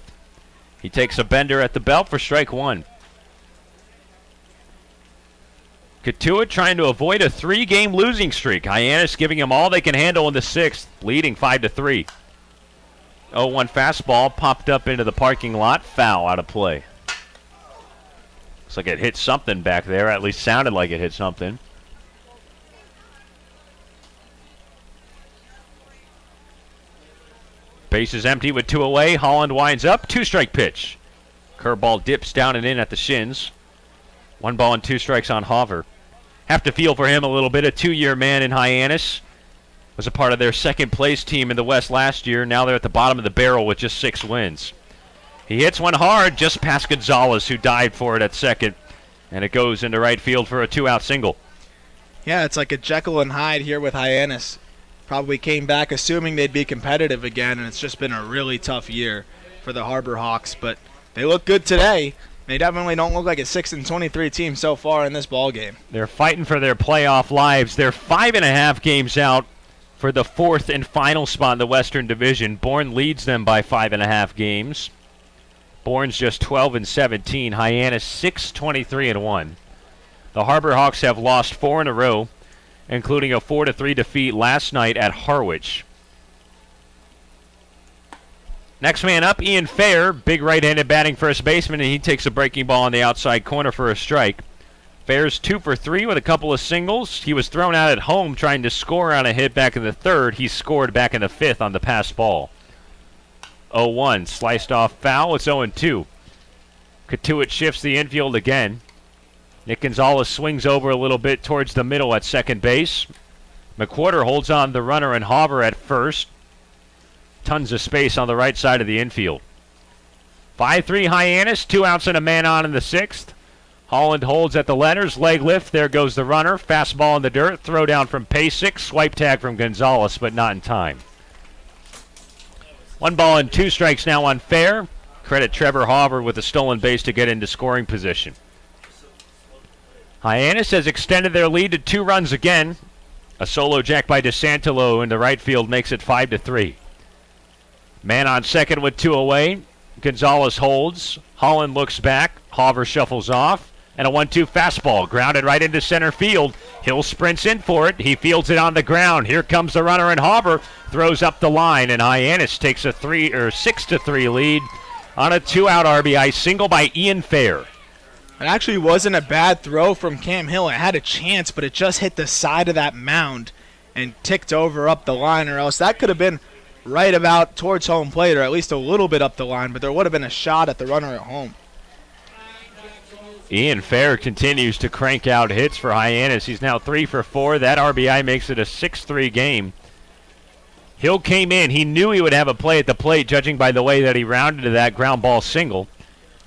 He takes a bender at the belt for strike 1. Cotuit trying to avoid a 3-game losing streak. Hyannis giving him all they can handle in the 6th, leading 5-3. 0-1 fastball popped up into the parking lot, foul out of play. Looks like it hit something back there, at least sounded like it hit something. Base is empty with 2 away. Holland winds up. 2-strike pitch. Curveball dips down and in at the shins. 1 ball and 2 strikes on Hauver. Have to feel for him a little bit. A 2-year man in Hyannis. Was a part of their 2nd place team in the West last year. Now they're at the bottom of the barrel with just 6 wins. He hits one hard just past Gonzales, who died for it at 2nd. And it goes into right field for a 2-out single. Yeah, it's like a Jekyll and Hyde here with Hyannis. Probably came back assuming they'd be competitive again, and it's just been a really tough year for the Harbor Hawks. But they look good today. They definitely don't look like a 6-23 team so far in this ball game. They're fighting for their playoff lives. They're 5.5 games out for the 4th and final spot in the Western Division. Bourne leads them by 5.5 games. Bourne's just 12-17. Hyannis 6-23-1. The Harbor Hawks have lost 4 in a row, including a 4-3 defeat last night at Harwich. Next man up, Ian Fair, big right-handed batting first baseman, and he takes a breaking ball on the outside corner for a strike. Fair's 2 for 3 with a couple of singles. He was thrown out at home trying to score on a hit back in the third. He scored back in the fifth on the pass ball. 0-1, sliced off foul. It's 0-2. Cotuit shifts the infield again. Nick Gonzales swings over a little bit towards the middle at second base. McWhorter holds on the runner and Hauver at first. Tons of space on the right side of the infield. 5-3 Hyannis, 2 outs and a man on in the sixth. Holland holds at the letters, leg lift, there goes the runner. Fastball in the dirt, throw down from Pasek, swipe tag from Gonzales, but not in time. 1 ball and 2 strikes now on Fair. Credit Trevor Hauver with a stolen base to get into scoring position. Hyannis has extended their lead to 2 runs again. A solo jack by DeSantolo in the right field makes it 5-3. Man on second with 2 away. Gonzales holds. Holland looks back. Hauver shuffles off. And a 1-2 fastball grounded right into center field. Hill sprints in for it. He fields it on the ground. Here comes the runner, and Hauver throws up the line, and Hyannis takes a 6-3 lead on a 2-out RBI single by Ian Fair. It actually wasn't a bad throw from Cam Hill. It had a chance, but it just hit the side of that mound and ticked over up the line, or else that could have been right about towards home plate, or at least a little bit up the line, but there would have been a shot at the runner at home. Ian Fair continues to crank out hits for Hyannis. He's now 3 for 4. That RBI makes it a 6-3 game. Hill came in. He knew he would have a play at the plate, judging by the way that he rounded to that ground ball single.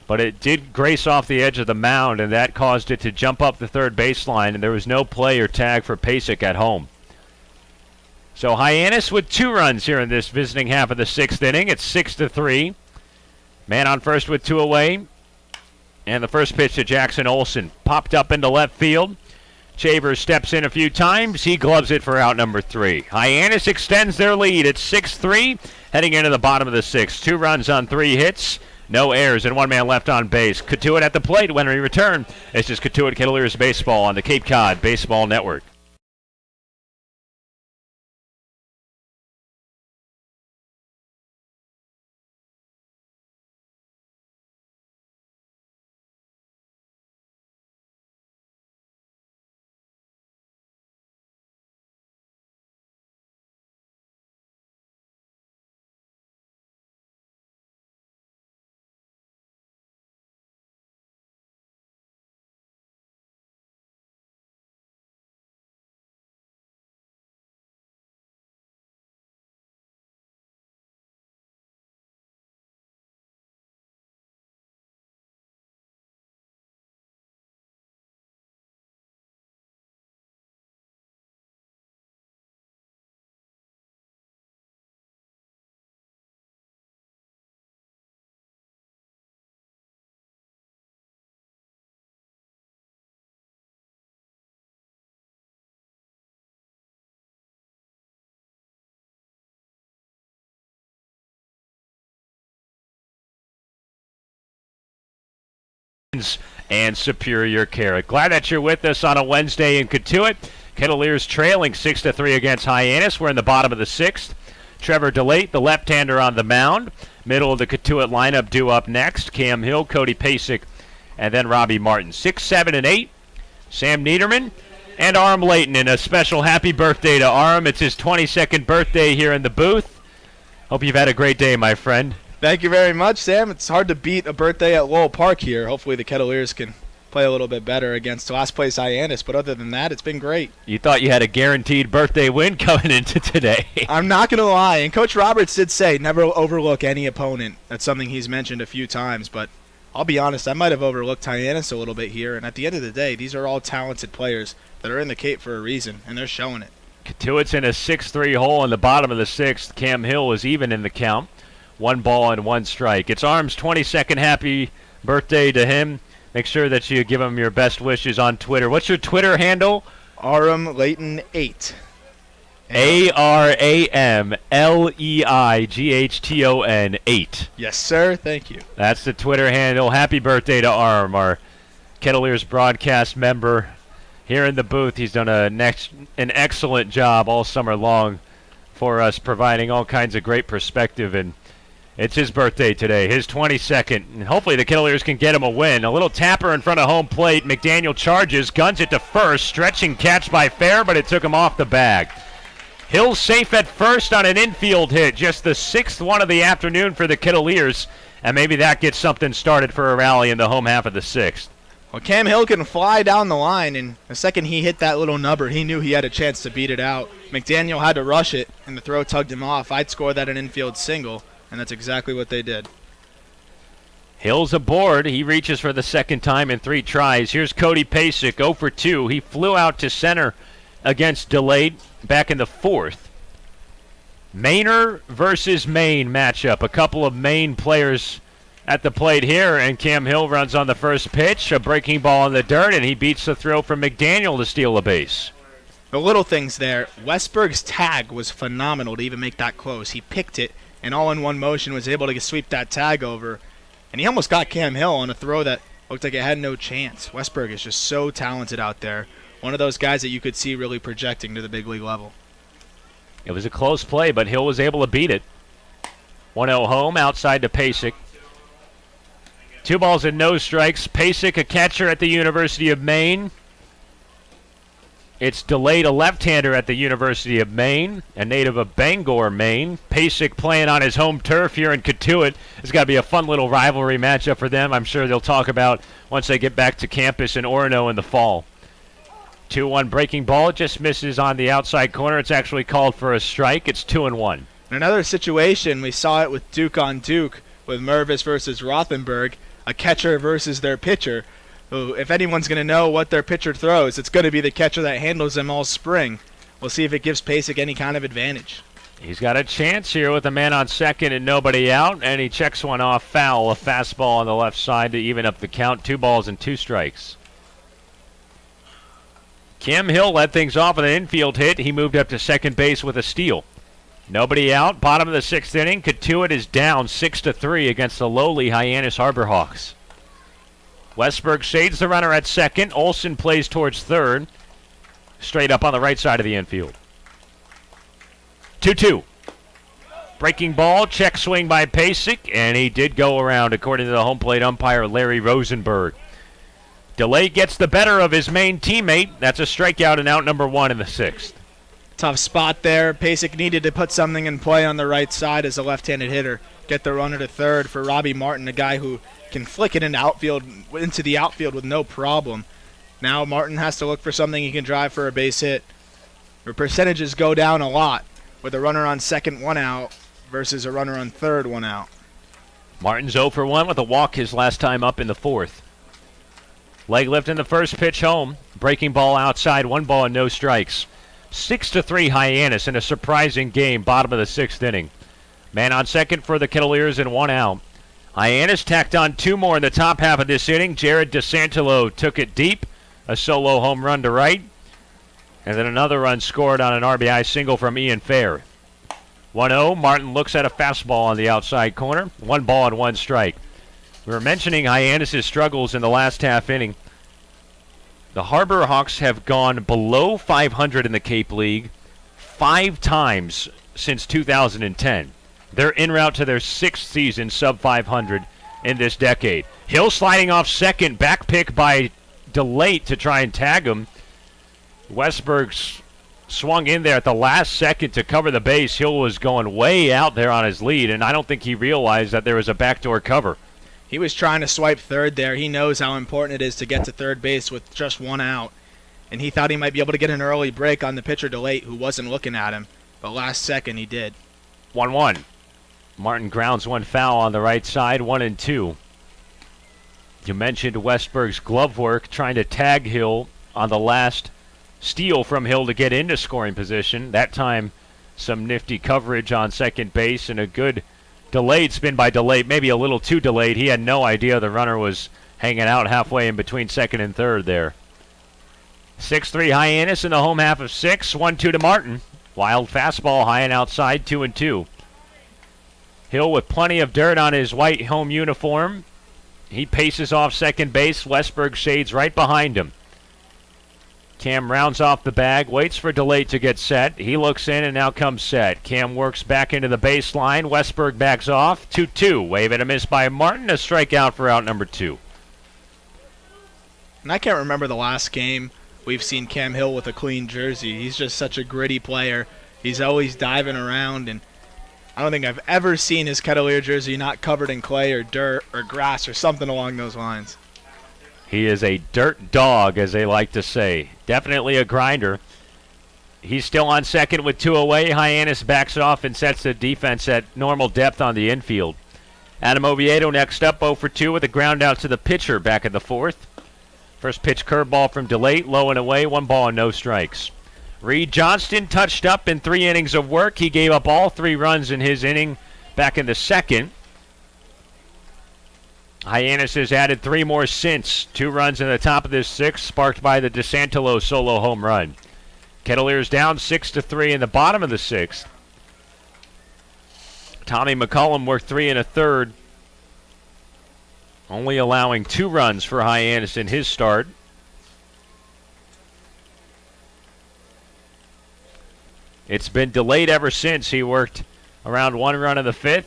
But it did grace off the edge of the mound, and that caused it to jump up the third baseline, and there was no play or tag for Pasek at home. So Hyannis with 2 runs here in this visiting half of the 6th inning. It's 6-3. Man on first with 2 away. And the first pitch to Jackson Olsen. Popped up into left field. Chavers steps in a few times. He gloves it for out number 3. Hyannis extends their lead at 6-3, heading into the bottom of the 6th. 2 runs on 3 hits. No errors and 1 man left on base. Cotuit at the plate when we return. It's just Cotuit Cavaliers baseball on the Cape Cod Baseball Network. And Superior Carrot. Glad that you're with us on a Wednesday in Cotuit. Cavaliers trailing 6-3 against Hyannis. We're in the bottom of the 6th. Trevor DeLate, the left-hander on the mound. Middle of the Cotuit lineup due up next. Cam Hill, Cody Pasek, and then Robbie Martin. 6, 7, and 8. Sam Niederman and Aram Layton. And a special happy birthday to Aram. It's his 22nd birthday here in the booth. Hope you've had a great day, my friend. Thank you very much, Sam. It's hard to beat a birthday at Lowell Park here. Hopefully the Cavaliers can play a little bit better against last place Hyannis, but other than that, it's been great. You thought you had a guaranteed birthday win coming into today. I'm not going to lie, and Coach Roberts did say never overlook any opponent. That's something he's mentioned a few times, but I'll be honest, I might have overlooked Hyannis a little bit here, and at the end of the day, these are all talented players that are in the Cape for a reason, and they're showing it. Cotuit's in a 6-3 hole in the bottom of the 6th. Cam Hill is even in the count. 1 ball and 1 strike. It's Arm's 22nd happy birthday to him. Make sure that you give him your best wishes on Twitter. What's your Twitter handle? Aram Layton 8. ARAMLEIGHTON 8. Yes, sir. Thank you. That's the Twitter handle. Happy birthday to Arm, our Cavaliers broadcast member here in the booth. He's done an excellent job all summer long for us, providing all kinds of great perspective and It's his birthday today, his 22nd, and hopefully the Cavaliers can get him a win. A little tapper in front of home plate. McDaniel charges, guns it to first. Stretching catch by Fair, but it took him off the bag. Hill safe at first on an infield hit. Just the 6th one of the afternoon for the Cavaliers, and maybe that gets something started for a rally in the home half of the 6th. Well, Cam Hill can fly down the line, and the second he hit that little nubber, he knew he had a chance to beat it out. McDaniel had to rush it, and the throw tugged him off. I'd score that an infield single. And that's exactly what they did. Hill's aboard. He reaches for the second time in 3 tries. Here's Cody Pasek, 0 for 2. He flew out to center against Delayed back in the 4th. Mainer versus Maine matchup. A couple of Maine players at the plate here, and Cam Hill runs on the first pitch. A breaking ball in the dirt, and he beats the throw from McDaniel to steal a base. The little things there. Westburg's tag was phenomenal to even make that close. He picked it, and all in one motion was able to sweep that tag over. And he almost got Cam Hill on a throw that looked like it had no chance. Westburg is just so talented out there. One of those guys that you could see really projecting to the big league level. It was a close play, but Hill was able to beat it. 1-0 home, outside to Pasek. 2 balls and no strikes. Pasek, a catcher at the University of Maine. It's Delayed, a left-hander at the University of Maine, a native of Bangor, Maine. Pasek playing on his home turf here in Cotuit. It's got to be a fun little rivalry matchup for them. I'm sure they'll talk about once they get back to campus in Orono in the fall. 2-1 breaking ball. It just misses on the outside corner. It's actually called for a strike. It's 2-1. In another situation, we saw it with Duke on Duke, with Mervis versus Rothenberg, a catcher versus their pitcher. Who, if anyone's going to know what their pitcher throws, it's going to be the catcher that handles them all spring. We'll see if it gives Pasek any kind of advantage. He's got a chance here with a man on second and nobody out, and he checks one off foul. A fastball on the left side to even up the count. 2 balls and 2 strikes. Cam Hill led things off with an infield hit. He moved up to second base with a steal. Nobody out. Bottom of the 6th inning. Cotuit is down 6-3 against the lowly Hyannis Harbor Hawks. Westburg shades the runner at second. Olsen plays towards third. Straight up on the right side of the infield. 2-2. Breaking ball, check swing by Pasek, and he did go around according to the home plate umpire Larry Rosenberg. Delay gets the better of his main teammate. That's a strikeout and out number 1 in the 6th. Tough spot there. Pasek needed to put something in play on the right side as a left-handed hitter. Get the runner to third for Robbie Martin, a guy who can flick it into the outfield with no problem. Now Martin has to look for something he can drive for a base hit. Her percentages go down a lot with a runner on second, 1 out, versus a runner on third, 1 out. Martin's 0 for 1 with a walk his last time up in the 4th. Leg lift in the first pitch home. Breaking ball outside, 1 ball and no strikes. 6-3 Hyannis in a surprising game, bottom of the 6th inning. Man on second for the Cavaliers and 1 out. Hyannis tacked on 2 more in the top half of this inning. Jared DeSantolo took it deep. A solo home run to right. And then another run scored on an RBI single from Ian Fair. 1-0. Martin looks at a fastball on the outside corner. 1 ball and 1 strike. We were mentioning Hyannis' struggles in the last half inning. The Harbor Hawks have gone below 500 in the Cape League 5 times since 2010. They're en route to their 6th season sub 500 in this decade. Hill sliding off second, back pick by DeLate to try and tag him. Westburg swung in there at the last second to cover the base. Hill was going way out there on his lead, and I don't think he realized that there was a backdoor cover. He was trying to swipe third there. He knows how important it is to get to third base with just 1 out. And he thought he might be able to get an early break on the pitcher DeLate, who wasn't looking at him. But last second he did. 1-1. Martin grounds 1 foul on the right side, 1-2. You mentioned Westburg's glove work, trying to tag Hill on the last steal from Hill to get into scoring position. That time, some nifty coverage on second base and a good delayed spin by DeLate, maybe a little too delayed. He had no idea the runner was hanging out halfway in between second and third there. 6-3 Hyannis in the home half of 6, 1-2 to Martin. Wild fastball high and outside, 2-2. Hill with plenty of dirt on his white home uniform. He paces off second base. Westburg shades right behind him. Cam rounds off the bag, waits for DeLate to get set. He looks in and now comes set. Cam works back into the baseline. Westburg backs off. 2-2. Wave and a miss by Martin. A strikeout for out number 2. And I can't remember the last game we've seen Cam Hill with a clean jersey. He's just such a gritty player. He's always diving around, and I don't think I've ever seen his Kettleer jersey not covered in clay or dirt or grass or something along those lines. He is a dirt dog, as they like to say. Definitely a grinder. He's still on second with 2 away. Hyannis backs off and sets the defense at normal depth on the infield. Adam Oviedo next up, 0 for 2 with a ground out to the pitcher back in the 4th. First pitch curveball from DeLate, low and away, 1 ball and no strikes. Reed Johnston touched up in 3 innings of work. He gave up all 3 runs in his inning back in the 2nd. Hyannis has added 3 more since. 2 runs in the top of this 6th, sparked by the DeSantolo solo home run. Kettleers down 6-3 in the bottom of the 6th. Tommy McCullum worked 3 1/3, only allowing 2 runs for Hyannis in his start. It's been delayed ever since. He worked around 1 run in the 5th.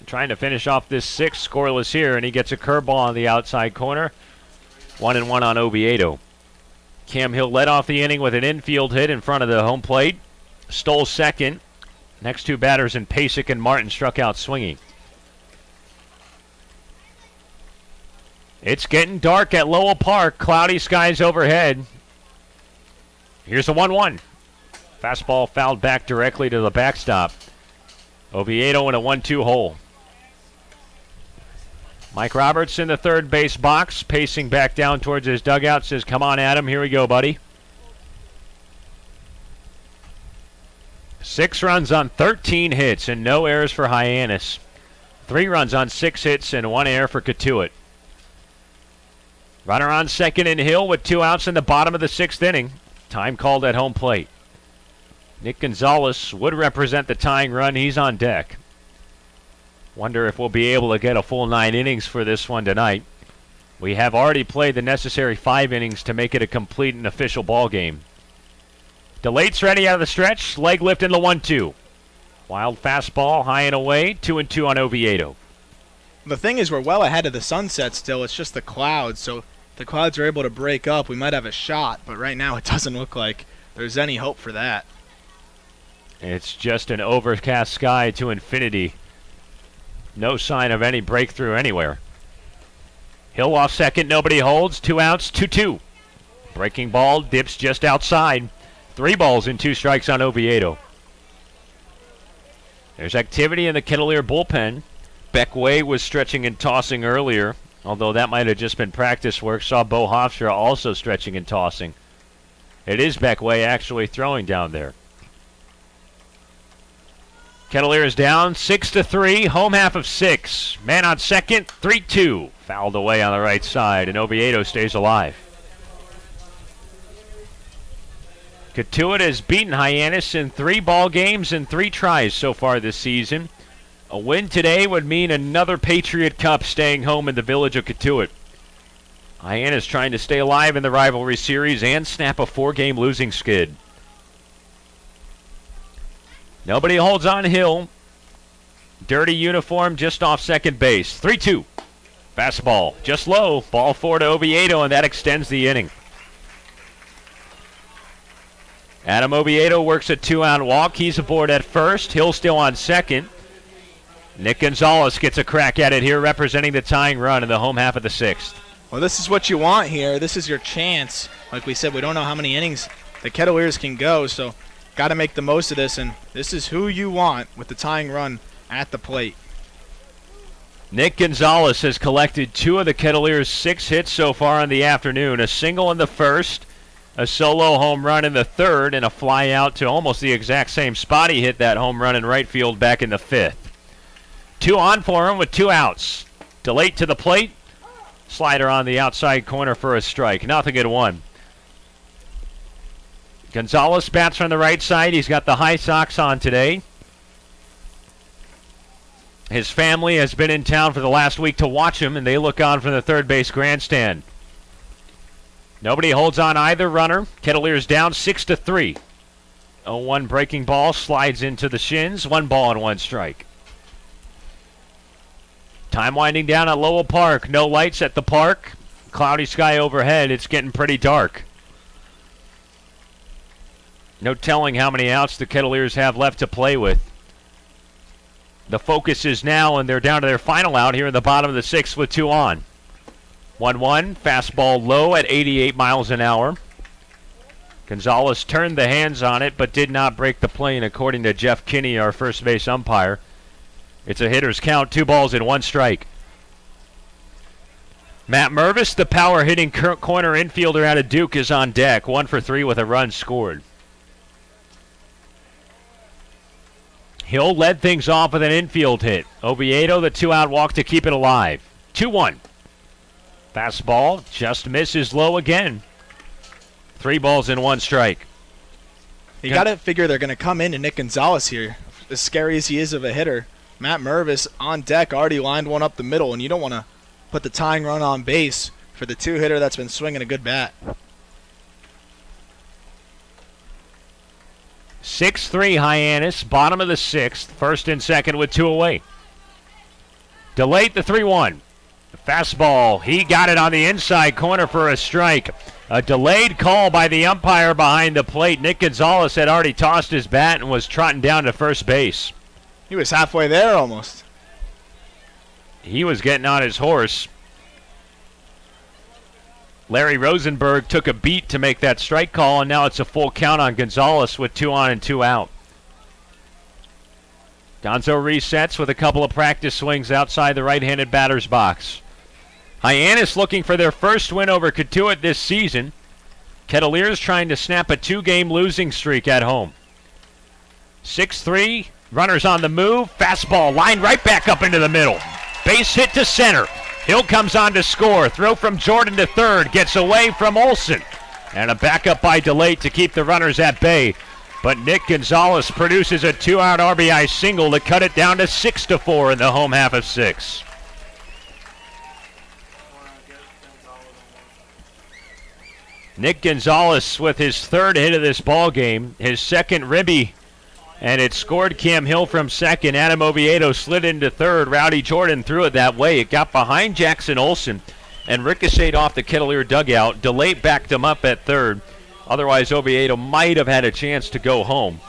Trying to finish off this 6th, scoreless here, and he gets a curveball on the outside corner. 1-1 on Oviedo. Cam Hill led off the inning with an infield hit in front of the home plate. Stole second. Next 2 batters in Pasek and Martin struck out swinging. It's getting dark at Lowell Park. Cloudy skies overhead. Here's a 1-1. Fastball fouled back directly to the backstop. Oviedo in a 1-2 hole. Mike Roberts in the third base box, pacing back down towards his dugout, says, "Come on, Adam, here we go, buddy." 6 runs on 13 hits and no errors for Hyannis. 3 runs on 6 hits and 1 error for Cotuit. Runner on second in Hill with 2 outs in the bottom of the 6th inning. Time called at home plate. Nick Gonzales would represent the tying run. He's on deck. Wonder if we'll be able to get a full 9 innings for this one tonight. We have already played the necessary 5 innings to make it a complete and official ball game. DeLate's ready out of the stretch. Leg lift in the 1-2. Wild fastball high and away. 2-2 on Oviedo. The thing is, we're well ahead of the sunset still. It's just the clouds. So if the clouds are able to break up, we might have a shot. But right now it doesn't look like there's any hope for that. It's just an overcast sky to infinity. No sign of any breakthrough anywhere. Hill off second, nobody holds. 2 outs, 2-2. Breaking ball dips just outside. 3 balls and 2 strikes on Oviedo. There's activity in the Kettleer bullpen. Beckway was stretching and tossing earlier, although that might have just been practice work. Saw Bo Hofstra also stretching and tossing. It is Beckway actually throwing down there. Kettleer is down 6-3, home half of 6. Man on second, 3-2. Fouled away on the right side, and Oviedo stays alive. Cotuit has beaten Hyannis in 3 ball games and 3 tries so far this season. A win today would mean another Patriot Cup staying home in the village of Cotuit. Hyannis trying to stay alive in the rivalry series and snap a 4-game losing skid. Nobody holds on Hill. Dirty uniform just off second base. 3-2. Fastball just low. Ball 4 to Oviedo, and that extends the inning. Adam Oviedo works a 2-out walk. He's aboard at first. Hill still on second. Nick Gonzales gets a crack at it here, representing the tying run in the home half of the 6th. Well, this is what you want here. This is your chance. Like we said, we don't know how many innings the Kettleers can go, so got to make the most of this, and this is who you want with the tying run at the plate. Nick Gonzales has collected 2 of the Kettleers' 6 hits so far in the afternoon. A single in the 1st, a solo home run in the 3rd, and a fly out to almost the exact same spot he hit that home run in right field back in the 5th. 2 on for him with 2 outs. DeLate to the plate. Slider on the outside corner for a strike. 0-1. Gonzales bats from the right side. He's got the high socks on today. His family has been in town for the last week to watch him, and they look on from the third base grandstand. Nobody holds on either runner. Kettleers down 6-3. 0-1 breaking ball slides into the shins. 1 ball and 1 strike. Time winding down at Lowell Park. No lights at the park. Cloudy sky overhead. It's getting pretty dark. No telling how many outs the Kettleers have left to play with. The focus is now, and they're down to their final out here in the bottom of the 6th with 2 on. 1-1, fastball low at 88 miles an hour. Gonzales turned the hands on it, but did not break the plane, according to Jeff Kinney, our first base umpire. It's a hitter's count, 2 balls and 1 strike. Matt Mervis, the power-hitting corner infielder out of Duke, is on deck. 1 for 3 with a run scored. Hill led things off with an infield hit. Oviedo, the 2-out walk to keep it alive. 2-1. Fastball just misses low again. 3 balls and 1 strike. You got to figure they're going to come into Nick Gonzales here. As scary as he is of a hitter, Matt Mervis on deck already lined one up the middle, and you don't want to put the tying run on base for the 2-hitter that's been swinging a good bat. 6-3 Hyannis, bottom of the 6th, first and second with 2 away. Delayed the 3-1. The fastball, he got it on the inside corner for a strike. A delayed call by the umpire behind the plate. Nick Gonzales had already tossed his bat and was trotting down to first base. He was halfway there almost. He was getting on his horse. Larry Rosenberg took a beat to make that strike call, and now it's a full count on Gonzales with 2 on and 2 out. Gonzo resets with a couple of practice swings outside the right-handed batter's box. Hyannis looking for their first win over Cotuit this season. Kettleers trying to snap a 2-game losing streak at home. 6-3, runners on the move. Fastball lined right back up into the middle. Base hit to center. Hill comes on to score. Throw from Jordan to third. Gets away from Olsen. And a backup by DeLate to keep the runners at bay. But Nick Gonzales produces a 2-out RBI single to cut it down to 6-4 in the home half of 6. Nick Gonzales with his 3rd hit of this ball game, his 2nd ribby, and it scored Cam Hill from 2nd. Adam Oviedo slid into 3rd. Rowdey Jordan threw it that way. It got behind Jackson Olsen and ricocheted off the Kettleer dugout. DeLate backed him up at 3rd. Otherwise, Oviedo might have had a chance to go home.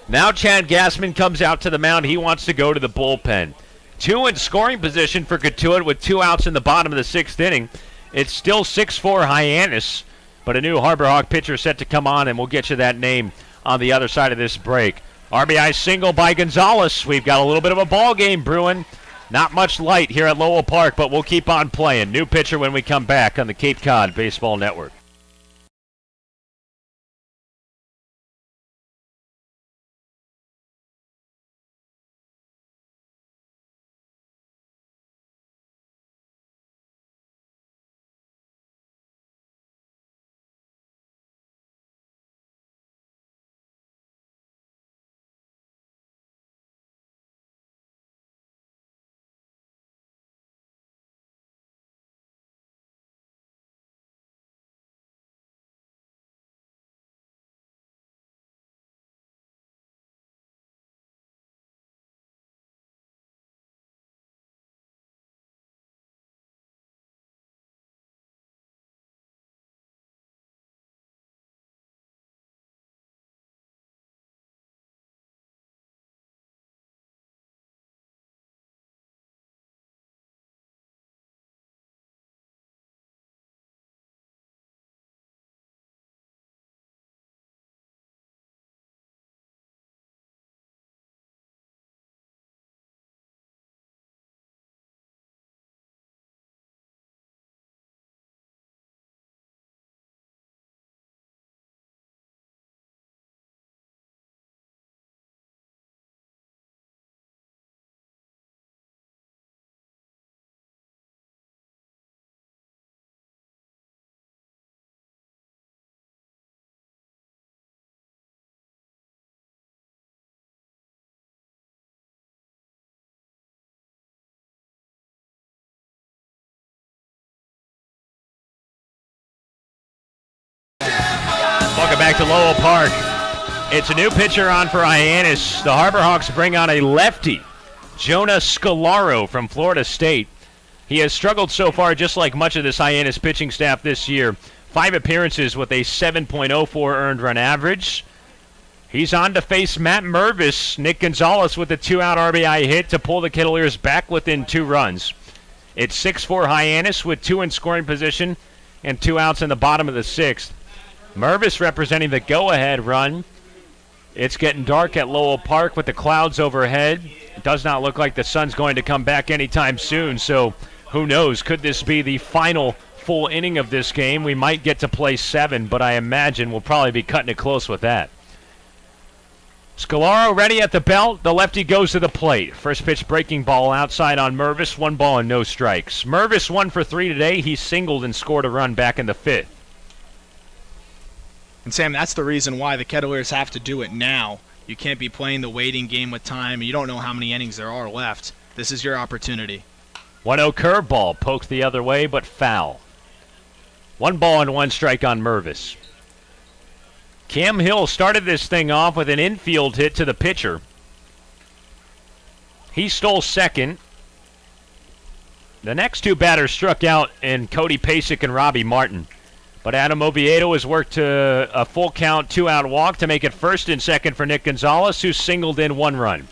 Now Chad Gassman comes out to the mound. He wants to go to the bullpen. 2 in scoring position for Cotuit with 2 outs in the bottom of the 6th inning. It's still 6-4 Hyannis, but a new Harbor Hawk pitcher set to come on, and we'll get you that name on the other side of this break. RBI single by Gonzales. We've got a little bit of a ball game brewing. Not much light here at Lowell Park, but we'll keep on playing. New pitcher when we come back on the Cape Cod Baseball Network. back to Lowell Park. It's a new pitcher on for Hyannis. The Harbor Hawks bring on a lefty, Jonah Scalaro from Florida State. He has struggled so far, just like much of this Hyannis pitching staff this year. 5 appearances with a 7.04 earned run average. He's on to face Matt Mervis. Nick Gonzales with a 2-out RBI hit to pull the Kettleers back within 2 runs. It's 6-4 Hyannis with 2 in scoring position and 2 outs in the bottom of the 6th. Mervis representing the go-ahead run. It's getting dark at Lowell Park with the clouds overhead. It does not look like the sun's going to come back anytime soon, so who knows? Could this be the final full inning of this game? We might get to play 7, but I imagine we'll probably be cutting it close with that. Scalaro ready at the belt. The lefty goes to the plate. First pitch breaking ball outside on Mervis. 1 ball and no strikes. Mervis 1 for 3 today. He singled and scored a run back in the 5th. And Sam, that's the reason why the Kettleers have to do it now. You can't be playing the waiting game with time. You don't know how many innings there are left. This is your opportunity. 1-0 curveball poked the other way, but foul. 1 ball and 1 strike on Mervis. Cam Hill started this thing off with an infield hit to the pitcher. He stole second. The next 2 batters struck out in Cody Pasek and Robbie Martin. But Adam Oviedo has worked to a full count 2-out walk to make it first and second for Nick Gonzales, who singled in 1 run.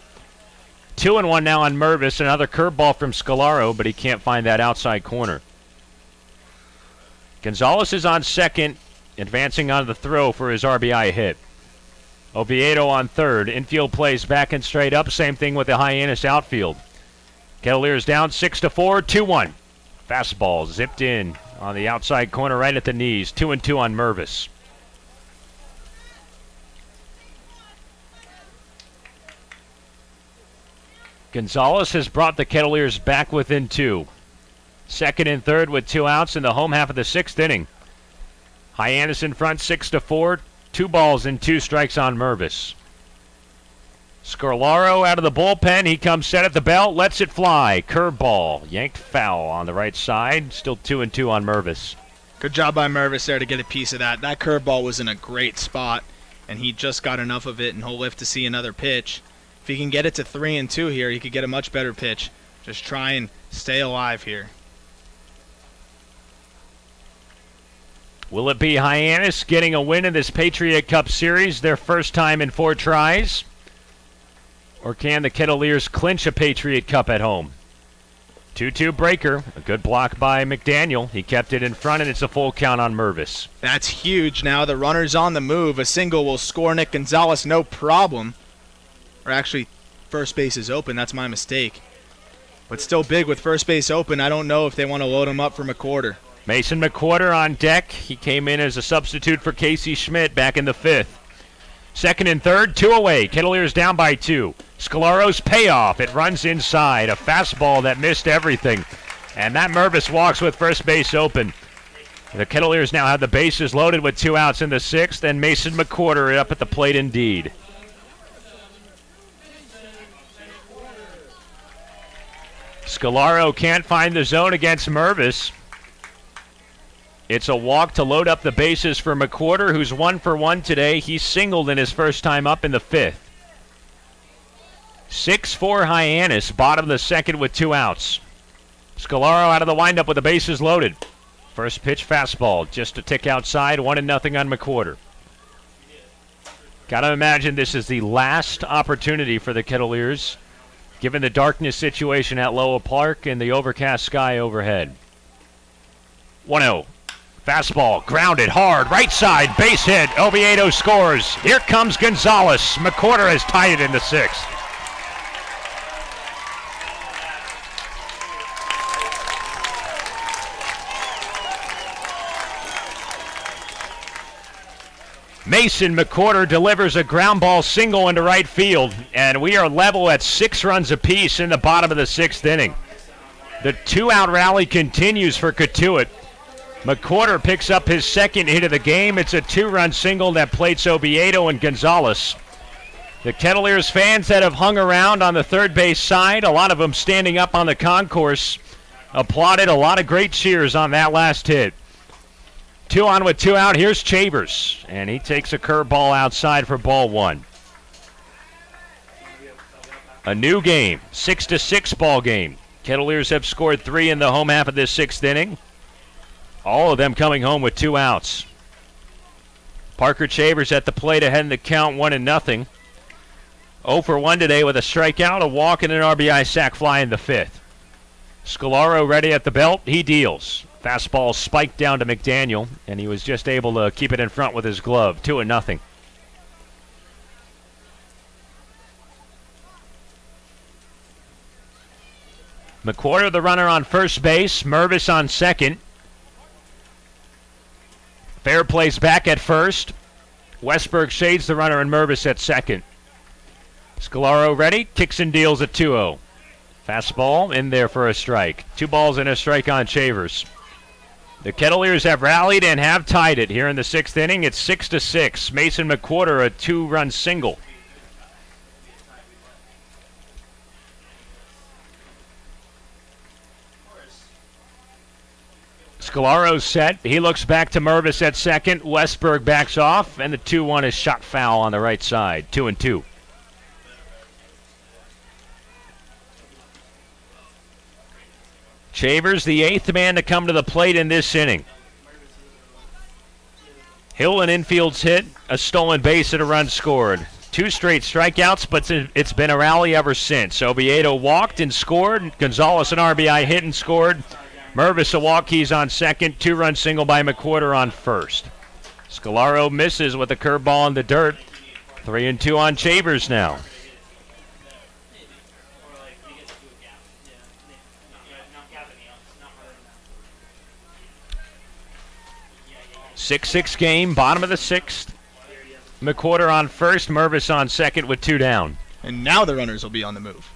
2-1 now on Mervis. Another curveball from Scalaro, but he can't find that outside corner. Gonzales is on second, advancing on the throw for his RBI hit. Oviedo on third. Infield plays back and straight up. Same thing with the Hyannis outfield. Kettleers down 6-4, 2-1. Fastball zipped in on the outside corner right at the knees. 2-2 on Mervis. Gonzales has brought the Kettleers back within 2. Second and third with 2 outs in the home half of the 6th inning. Hyannis in front 6-4. 2 balls and 2 strikes on Mervis. Scalaro out of the bullpen. He comes set at the belt, lets it fly. Curveball, yanked foul on the right side. Still 2-2 on Mervis. Good job by Mervis there to get a piece of that. That curveball was in a great spot, and he just got enough of it, and he'll live to see another pitch. If he can get it to 3-2 here, he could get a much better pitch. Just try and stay alive here. Will it be Hyannis getting a win in this Patriot Cup Series, their first time in 4 tries? Or can the Kettleers clinch a Patriot Cup at home? 2-2 breaker. A good block by McDaniel. He kept it in front, and it's a full count on Mervis. That's huge now. The runner's on the move. A single will score Nick Gonzales, no problem. Or actually, first base is open. That's my mistake. But still big with first base open. I don't know if they want to load him up from a quarter. Mason McQuarter on deck. He came in as a substitute for Casey Schmitt back in the 5th. Second and third, 2 away. Kettleers down by 2. Scalaro's payoff. It runs inside. A fastball that missed everything. And Matt Mervis walks with first base open. The Kettleers now have the bases loaded with 2 outs in the 6th, and Mason McQuarter up at the plate indeed. Scalaro can't find the zone against Mervis. It's a walk to load up the bases for McQuarter, who's 1 for 1 today. He singled in his first time up in the 5th. 6-4 Hyannis, bottom of the 2nd with 2 outs. Scalaro out of the windup with the bases loaded. First pitch fastball, just a tick outside, 1-0 on McQuarter. Gotta imagine this is the last opportunity for the Kettleers, given the darkness situation at Lowell Park and the overcast sky overhead. 1-0. Fastball, grounded hard, right side, base hit. Oviedo scores. Here comes Gonzales. McQuarter has tied it in the 6th. Mason McQuarter delivers a ground ball single into right field, and we are level at 6 runs apiece in the bottom of the 6th inning. The 2-out rally continues for Cotuit. McQuarter picks up his 2nd hit of the game. It's a 2-run single that plates Oviedo and Gonzales. The Kettleers fans that have hung around on the third base side, a lot of them standing up on the concourse, applauded. A lot of great cheers on that last hit. 2 on with 2 out. Here's Chavers, and he takes a curveball outside for ball 1. A new game, 6-6 ball game. Kettleers have scored 3 in the home half of this 6th inning. All of them coming home with 2 outs. Parker Chavers at the plate ahead in the count, 1-0. 0 for 1 today with a strikeout, a walk, and an RBI sac fly in the 5th. Scalaro ready at the belt. He deals. Fastball spiked down to McDaniel, and he was just able to keep it in front with his glove. 2-0. McQuarter, the runner on first base. Mervis on second. Fair plays back at first. Westburg shades the runner and Mervis at second. Scalaro ready. Kicks and deals at 2-0. Fastball in there for a strike. 2 balls and a strike on Chavers. The Kettleers have rallied and have tied it here in the 6th inning. It's 6-6. Mason McQuarter, a 2-run single. Scalaro's set. He looks back to Mervis at second. Westburg backs off, and the 2-1 is shot foul on the right side. 2-2. Chavers, the 8th man to come to the plate in this inning. Hill, an infield's hit, a stolen base, and a run scored. 2 straight strikeouts, but it's been a rally ever since. Oviedo walked and scored. Gonzales an RBI hit and scored. Mervis a walk, he's on second. 2-run single by McQuarter on first. Scalaro misses with a curveball in the dirt. 3-2 on Chavers now. 6-6 game, bottom of the 6th. McQuarter on first, Mervis on second with 2 down. And now the runners will be on the move.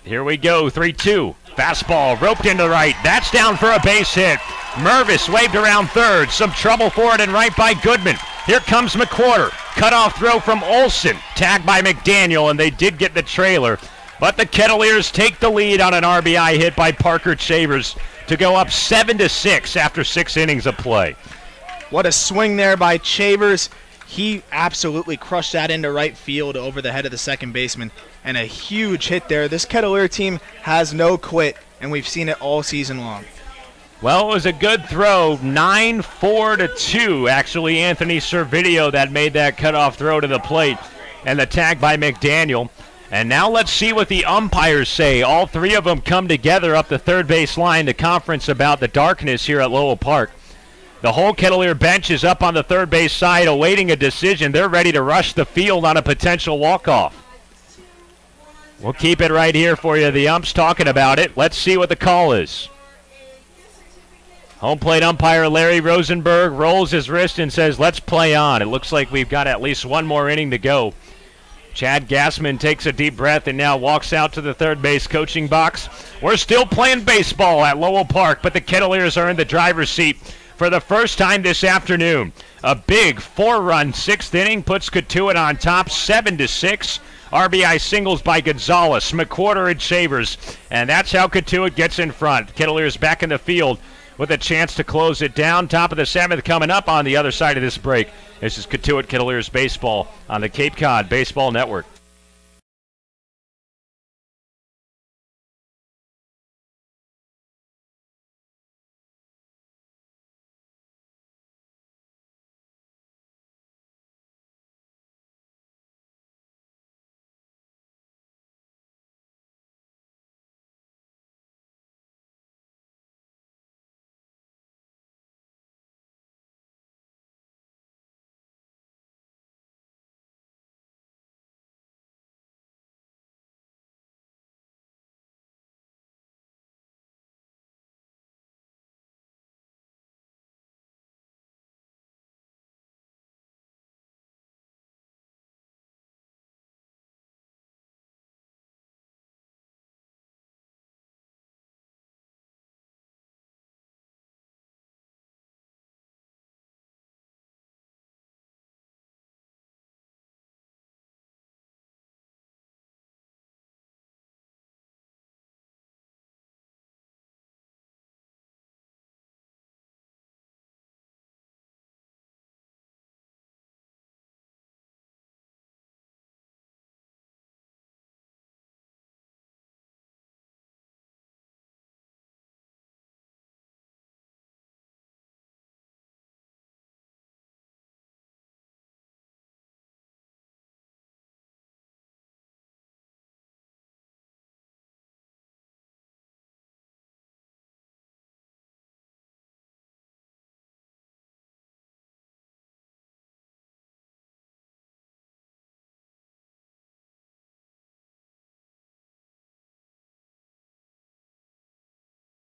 Here we go, 3-2. Fastball roped into the right. That's down for a base hit. Mervis waved around third. Some trouble for it and right by Goodman. Here comes McQuarter. Cutoff throw from Olson. Tagged by McDaniel, and they did get the trailer. But the Kettleers take the lead on an RBI hit by Parker Chavers to go up 7-6 after 6 innings of play. What a swing there by Chavers. He absolutely crushed that into right field over the head of the second baseman. And a huge hit there. This Kettleer team has no quit, and we've seen it all season long. Well, it was a good throw. 9-4-2, actually, Anthony Servideo that made that cutoff throw to the plate. And the tag by McDaniel. And now let's see what the umpires say. All 3 of them come together up the third base line to conference about the darkness here at Lowell Park. The whole Kettleer bench is up on the third base side awaiting a decision. They're ready to rush the field on a potential walk-off. We'll keep it right here for you. The ump's talking about it. Let's see what the call is. Home plate umpire Larry Rosenberg rolls his wrist and says, let's play on. It looks like we've got at least one more inning to go. Chad Gassman takes a deep breath and now walks out to the third base coaching box. We're still playing baseball at Lowell Park, but the Kettleers are in the driver's seat for the first time this afternoon. A big 4-run 6th inning puts Cotuit on top 7-6. RBI singles by Gonzales, McQuarter, and Chavers. And that's how Cotuit gets in front. Kettleers back in the field with a chance to close it down. Top of the 7th coming up on the other side of this break. This is Cotuit Kettleers baseball on the Cape Cod Baseball Network.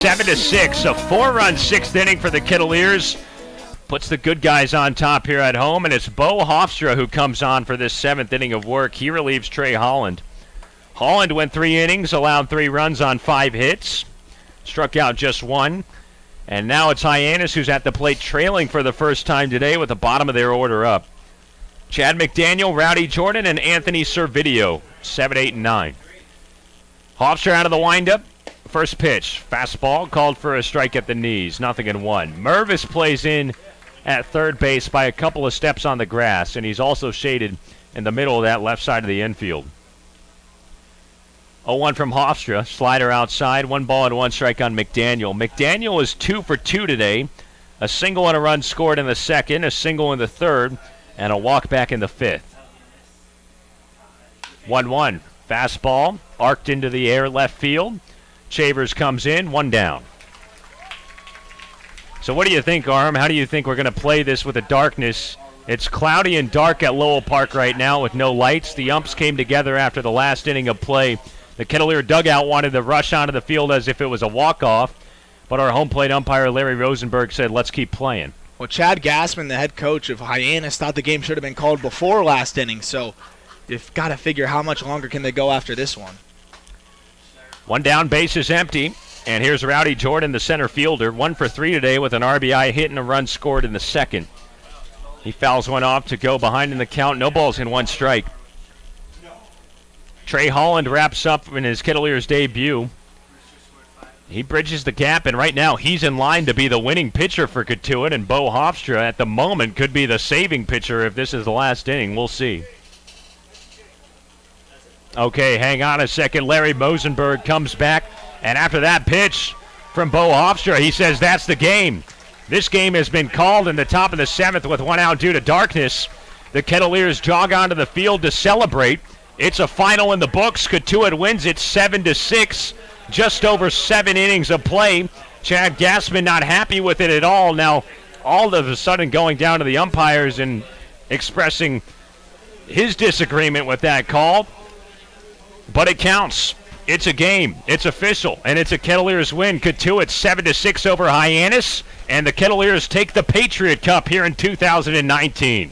7-6, a 4-run sixth inning for the Kettleers. Puts the good guys on top here at home, and it's Bo Hofstra who comes on for this 7th inning of work. He relieves Trey Holland. Holland went 3 innings, allowed 3 runs on 5 hits, struck out just 1. And now it's Hyannis who's at the plate trailing for the first time today with the bottom of their order up. Chad McDaniel, Rowdey Jordan, and Anthony Servideo, 7, 8, and 9. Hofstra out of the windup. First pitch, fastball, called for a strike at the knees, 0-1. Mervis plays in at third base by a couple of steps on the grass, and he's also shaded in the middle of that left side of the infield. 0-1 from Hofstra, slider outside, 1 ball and 1 strike on McDaniel. McDaniel is 2 for 2 today, a single and a run scored in the second, a single in the third, and a walk back in the 5th. 1-1, fastball, arced into the air left field. Chavers comes in, 1 down. So what do you think, Arm? How do you think we're going to play this with the darkness? It's cloudy and dark at Lowell Park right now with no lights. The umps came together after the last inning of play. The Kettleer dugout wanted to rush onto the field as if it was a walk-off, but our home plate umpire, Larry Rosenberg, said, let's keep playing. Well, Chad Gassman, the head coach of Hyannis, thought the game should have been called before last inning, so you've got to figure how much longer can they go after this one. 1 down, base is empty. And here's Rowdey Jordan, the center fielder, 1 for 3 today with an RBI hit and a run scored in the second. He fouls one off to go behind in the count. No balls in 1 strike. Trey Holland wraps up in his Kettleers debut. He bridges the gap, and right now he's in line to be the winning pitcher for Cotuit, and Bo Hofstra at the moment could be the saving pitcher if this is the last inning. We'll see. Okay, hang on a second. Larry Rosenberg comes back, and after that pitch from Bo Hofstra, he says that's the game. This game has been called in the top of the 7th with 1 out due to darkness. The Kettleers jog onto the field to celebrate. It's a final in the books. Cotuit wins it 7-6. Just over 7 innings of play. Chad Gassman not happy with it at all. Now, all of a sudden going down to the umpires and expressing his disagreement with that call. But it counts. It's a game. It's official. And it's a Kettleers win. Cotuit 7-6 over Hyannis. And the Kettleers take the Patriot Cup here in 2019.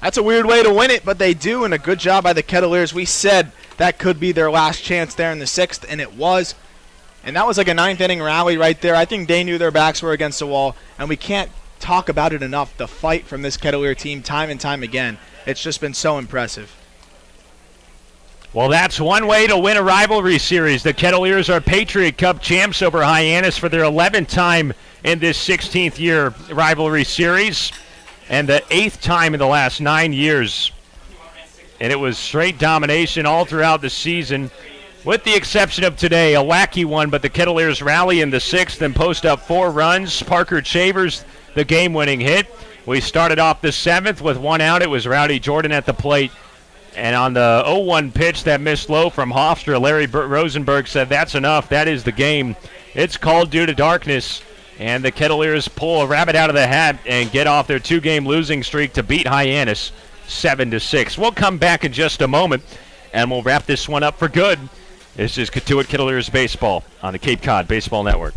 That's a weird way to win it, but they do, and a good job by the Kettleers. We said that could be their last chance there in the 6th, and it was. And that was like a 9th inning rally right there. I think they knew their backs were against the wall, and we can't talk about it enough. The fight from this Kettleer team time and time again. It's just been so impressive. Well, that's one way to win a rivalry series. The Kettleers are Patriot Cup champs over Hyannis for their 11th time in this 16th year rivalry series, and the 8th time in the last 9 years. And it was straight domination all throughout the season, with the exception of today, a wacky one, but the Kettleers rally in the 6th and post up 4 runs. Parker Chavers, the game-winning hit. We started off the 7th with 1 out. It was Rowdey Jordan at the plate. And on the 0-1 pitch that missed low from Hofstra, Larry Rosenberg said, that's enough. That is the game. It's called due to darkness. And the Kettleers pull a rabbit out of the hat and get off their 2-game losing streak to beat Hyannis 7-6. We'll come back in just a moment, and we'll wrap this one up for good. This is Cotuit Kettleers Baseball on the Cape Cod Baseball Network.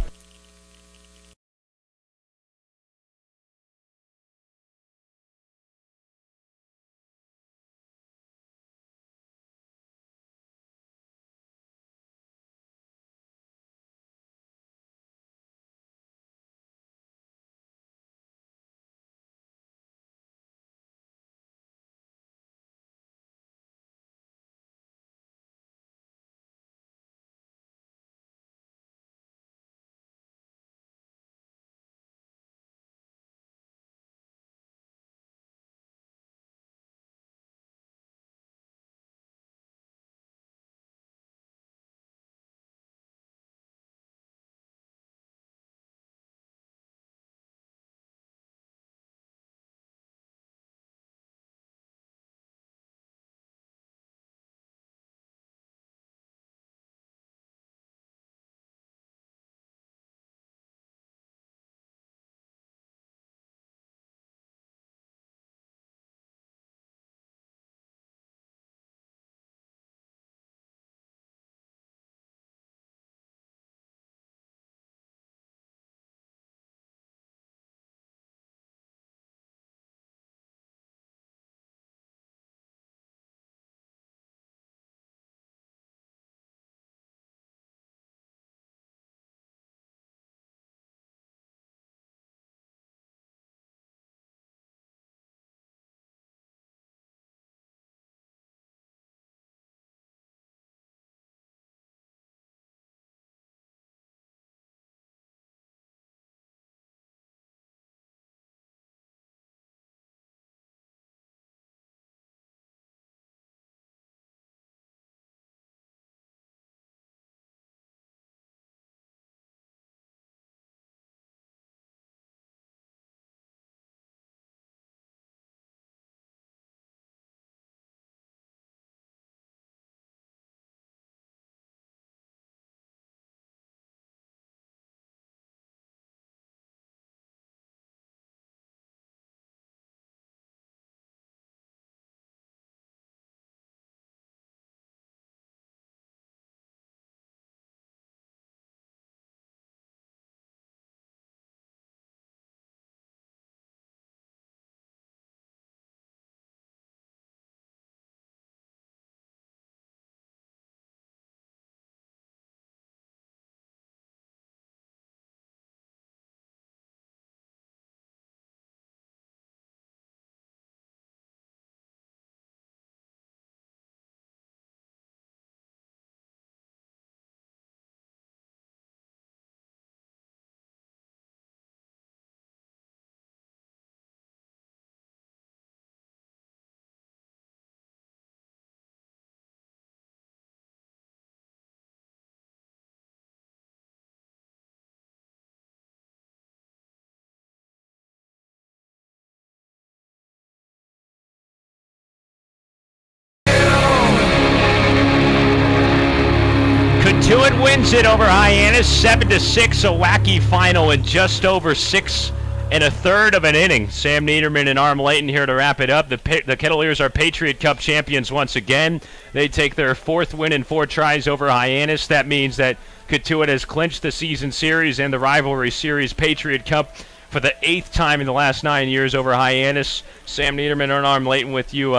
Cotuit wins it over Hyannis, 7-6, a wacky final in just over 6 1/3 of an inning. Sam Niederman and Arm Layton here to wrap it up. The Kettleers are Patriot Cup champions once again. They take their 4th win in 4 tries over Hyannis. That means that Cotuit has clinched the season series and the rivalry series Patriot Cup for the 8th time in the last 9 years over Hyannis. Sam Niederman and Arm Layton with you.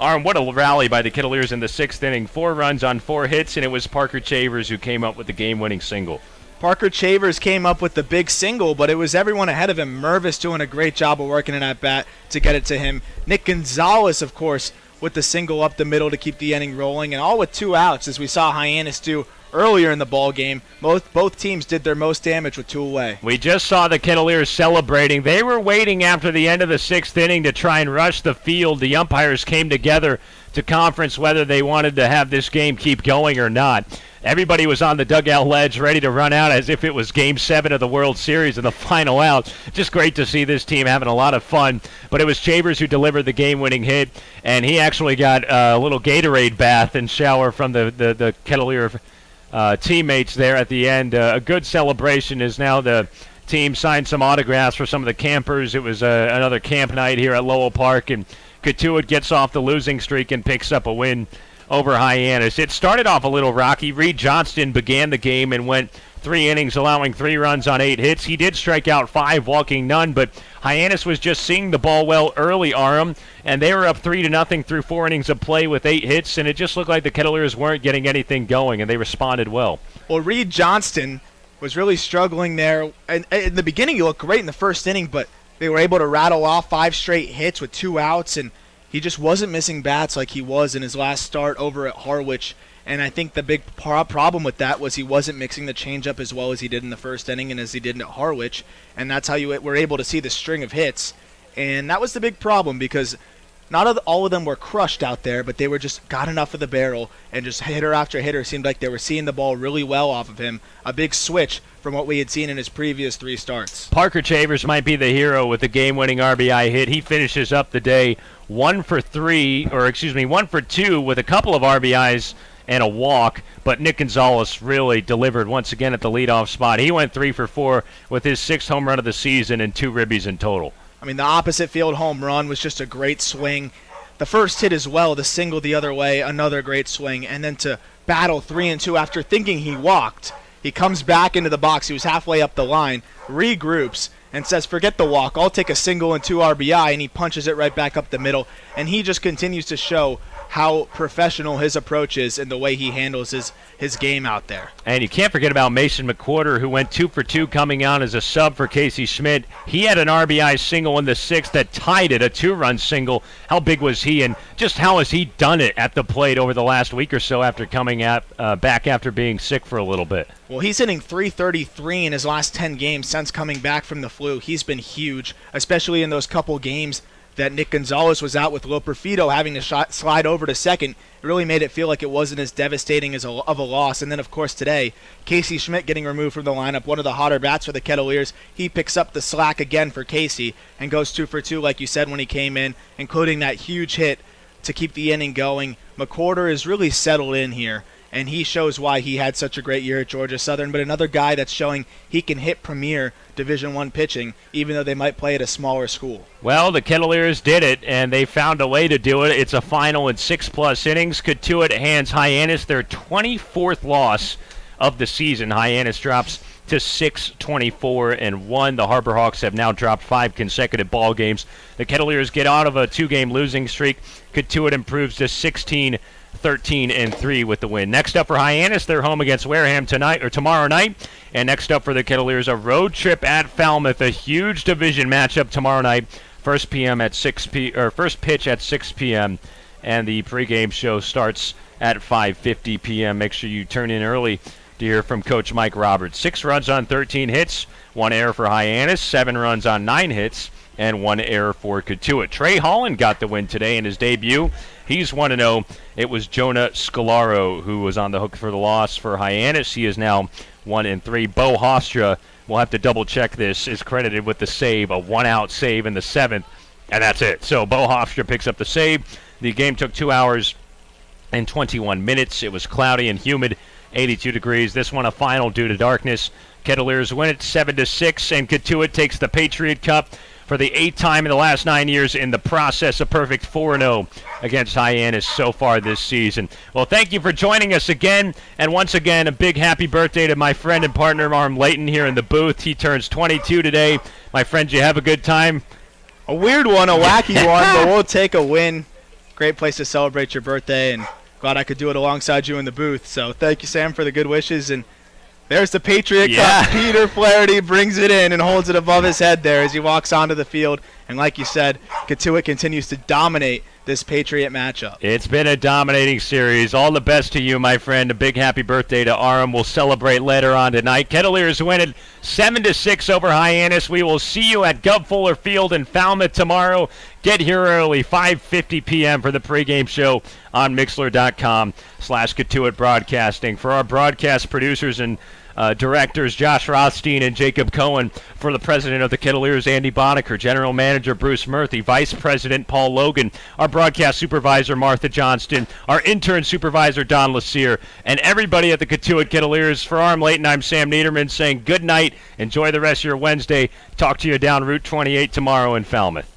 Arm, what a rally by the Kettleers in the 6th inning. 4 runs on 4 hits, and it was Parker Chavers who came up with the game-winning single. Parker Chavers came up with the big single, but it was everyone ahead of him. Mervis doing a great job of working in that bat to get it to him. Nick Gonzales, of course, with the single up the middle to keep the inning rolling, and all with 2 outs, as we saw Hyannis do earlier in the ball game. Both teams did their most damage with 2 away. We just saw the Kettleers celebrating. They were waiting after the end of the 6th inning to try and rush the field. The umpires came together to conference whether they wanted to have this game keep going or not. Everybody was on the dugout ledge ready to run out as if it was Game 7 of the World Series and the final out. Just great to see this team having a lot of fun. But it was Chavers who delivered the game-winning hit, and he actually got a little Gatorade bath and shower from the Kettleer teammates there at the end. A good celebration as now the team signed some autographs for some of the campers. It was another camp night here at Lowell Park, and Cotuit gets off the losing streak and picks up a win over Hyannis. It started off a little rocky. Reed Johnston began the game and went 3 innings, allowing 3 runs on 8 hits. He did strike out 5, walking none, but Hyannis was just seeing the ball well early, Aram, and they were up 3-0 through 4 innings of play with 8 hits, and it just looked like the Kettleers weren't getting anything going, and they responded well. Well, Reed Johnston was really struggling there. And in the beginning, he looked great in the 1st inning, but they were able to rattle off 5 straight hits with 2 outs, and he just wasn't missing bats like he was in his last start over at Harwich. And I think the big problem with that was he wasn't mixing the changeup as well as he did in the 1st inning and as he did at Harwich. And that's how you were able to see the string of hits. And that was the big problem because not all of them were crushed out there, but they were just got enough of the barrel, and just hitter after hitter seemed like they were seeing the ball really well off of him. A big switch from what we had seen in his previous 3 starts. Parker Chavers might be the hero with the game-winning RBI hit. He finishes up the day 1 for 2 with a couple of RBIs and a walk, but Nick Gonzales really delivered once again at the leadoff spot. He went 3 for 4 with his 6th home run of the season and 2 ribbies in total. I mean, the opposite field home run was just a great swing. The first hit as well, the single the other way, another great swing. And then to battle 3-2 after thinking he walked, he comes back into the box. He was halfway up the line, regroups, and says, forget the walk. I'll take a single and 2 RBI, and he punches it right back up the middle. And he just continues to show how professional his approach is and the way he handles his game out there. And you can't forget about Mason McQuarter, who went 2 for 2 coming on as a sub for Casey Schmitt. He had an RBI single in the 6th that tied it, a 2-run single. How big was he, and just how has he done it at the plate over the last week or so after coming back after being sick for a little bit? Well, he's hitting .333 in his last 10 games since coming back from the flu. He's been huge, especially in those couple games that Nick Gonzales was out with Loperfido having to slide over to second. It really made it feel like it wasn't as devastating of a loss. And then, of course, today, Casey Schmitt getting removed from the lineup, one of the hotter bats for the Kettleers. He picks up the slack again for Casey and goes 2 for 2, like you said, when he came in, including that huge hit to keep the inning going. McQuarter is really settled in here, and he shows why he had such a great year at Georgia Southern. But another guy that's showing he can hit premier Division I pitching, even though they might play at a smaller school. Well, the Kettleers did it, and they found a way to do it. It's a final in 6+ innings. Cotuit hands Hyannis their 24th loss of the season. Hyannis drops to 6-24-1. The Harbor Hawks have now dropped 5 consecutive ball games. The Kettleers get out of a 2-game losing streak. Cotuit improves to 16-13-3 with the win. Next up for Hyannis, they're home against Wareham tomorrow night. And next up for the Kettleers, a road trip at Falmouth, a huge division matchup tomorrow night. First pitch at 6 p.m. and the pregame show starts at 5:50 p.m. Make sure you turn in early to hear from Coach Mike Roberts. 6 runs on 13 hits, 1 error for Hyannis, 7 runs on 9 hits, and 1 error for Cotuit. Trey Holland got the win today in his debut. He's 1-0. It was Jonah Scalaro who was on the hook for the loss for Hyannis. He is now 1-3. Bo Hofstra, we'll have to double-check this, is credited with the save, a 1-out save in the 7th, and that's it. So Bo Hofstra picks up the save. The game took 2 hours and 21 minutes. It was cloudy and humid 82 degrees. This one a final due to darkness. Kettleers win it 7-6, and Cotuit takes the Patriot Cup for the 8th time in the last 9 years in the process. A perfect 4-0 against Hyannis so far this season. Well, thank you for joining us again, and once again, a big happy birthday to my friend and partner, Arm Layton, here in the booth. He turns 22 today. My friend, you have a good time? A weird one, a wacky one, but we'll take a win. Great place to celebrate your birthday, and glad I could do it alongside you in the booth. So thank you, Sam, for the good wishes. And there's the Patriot Cup. Peter Flaherty brings it in and holds it above his head there as he walks onto the field. And like you said, Cotuit continues to dominate this Patriot matchup. It's been a dominating series. All the best to you, my friend. A big happy birthday to Aram. We'll celebrate later on tonight. Kettleers win it 7-6 over Hyannis. We will see you at Gov Fuller Field in Falmouth tomorrow. Get here early, 5:50 p.m. for the pregame show on Mixler.com/Cotuit Broadcasting. For our broadcast producers and directors, Josh Rothstein and Jacob Cohen. For the president of the Kettleers, Andy Bonaker. General manager, Bruce Murphy. Vice president, Paul Logan. Our broadcast supervisor, Martha Johnston. Our intern supervisor, Don Lassier. And everybody at the Cotuit Kettleers. For Arm Layton, I'm Sam Niederman saying good night. Enjoy the rest of your Wednesday. Talk to you down Route 28 tomorrow in Falmouth.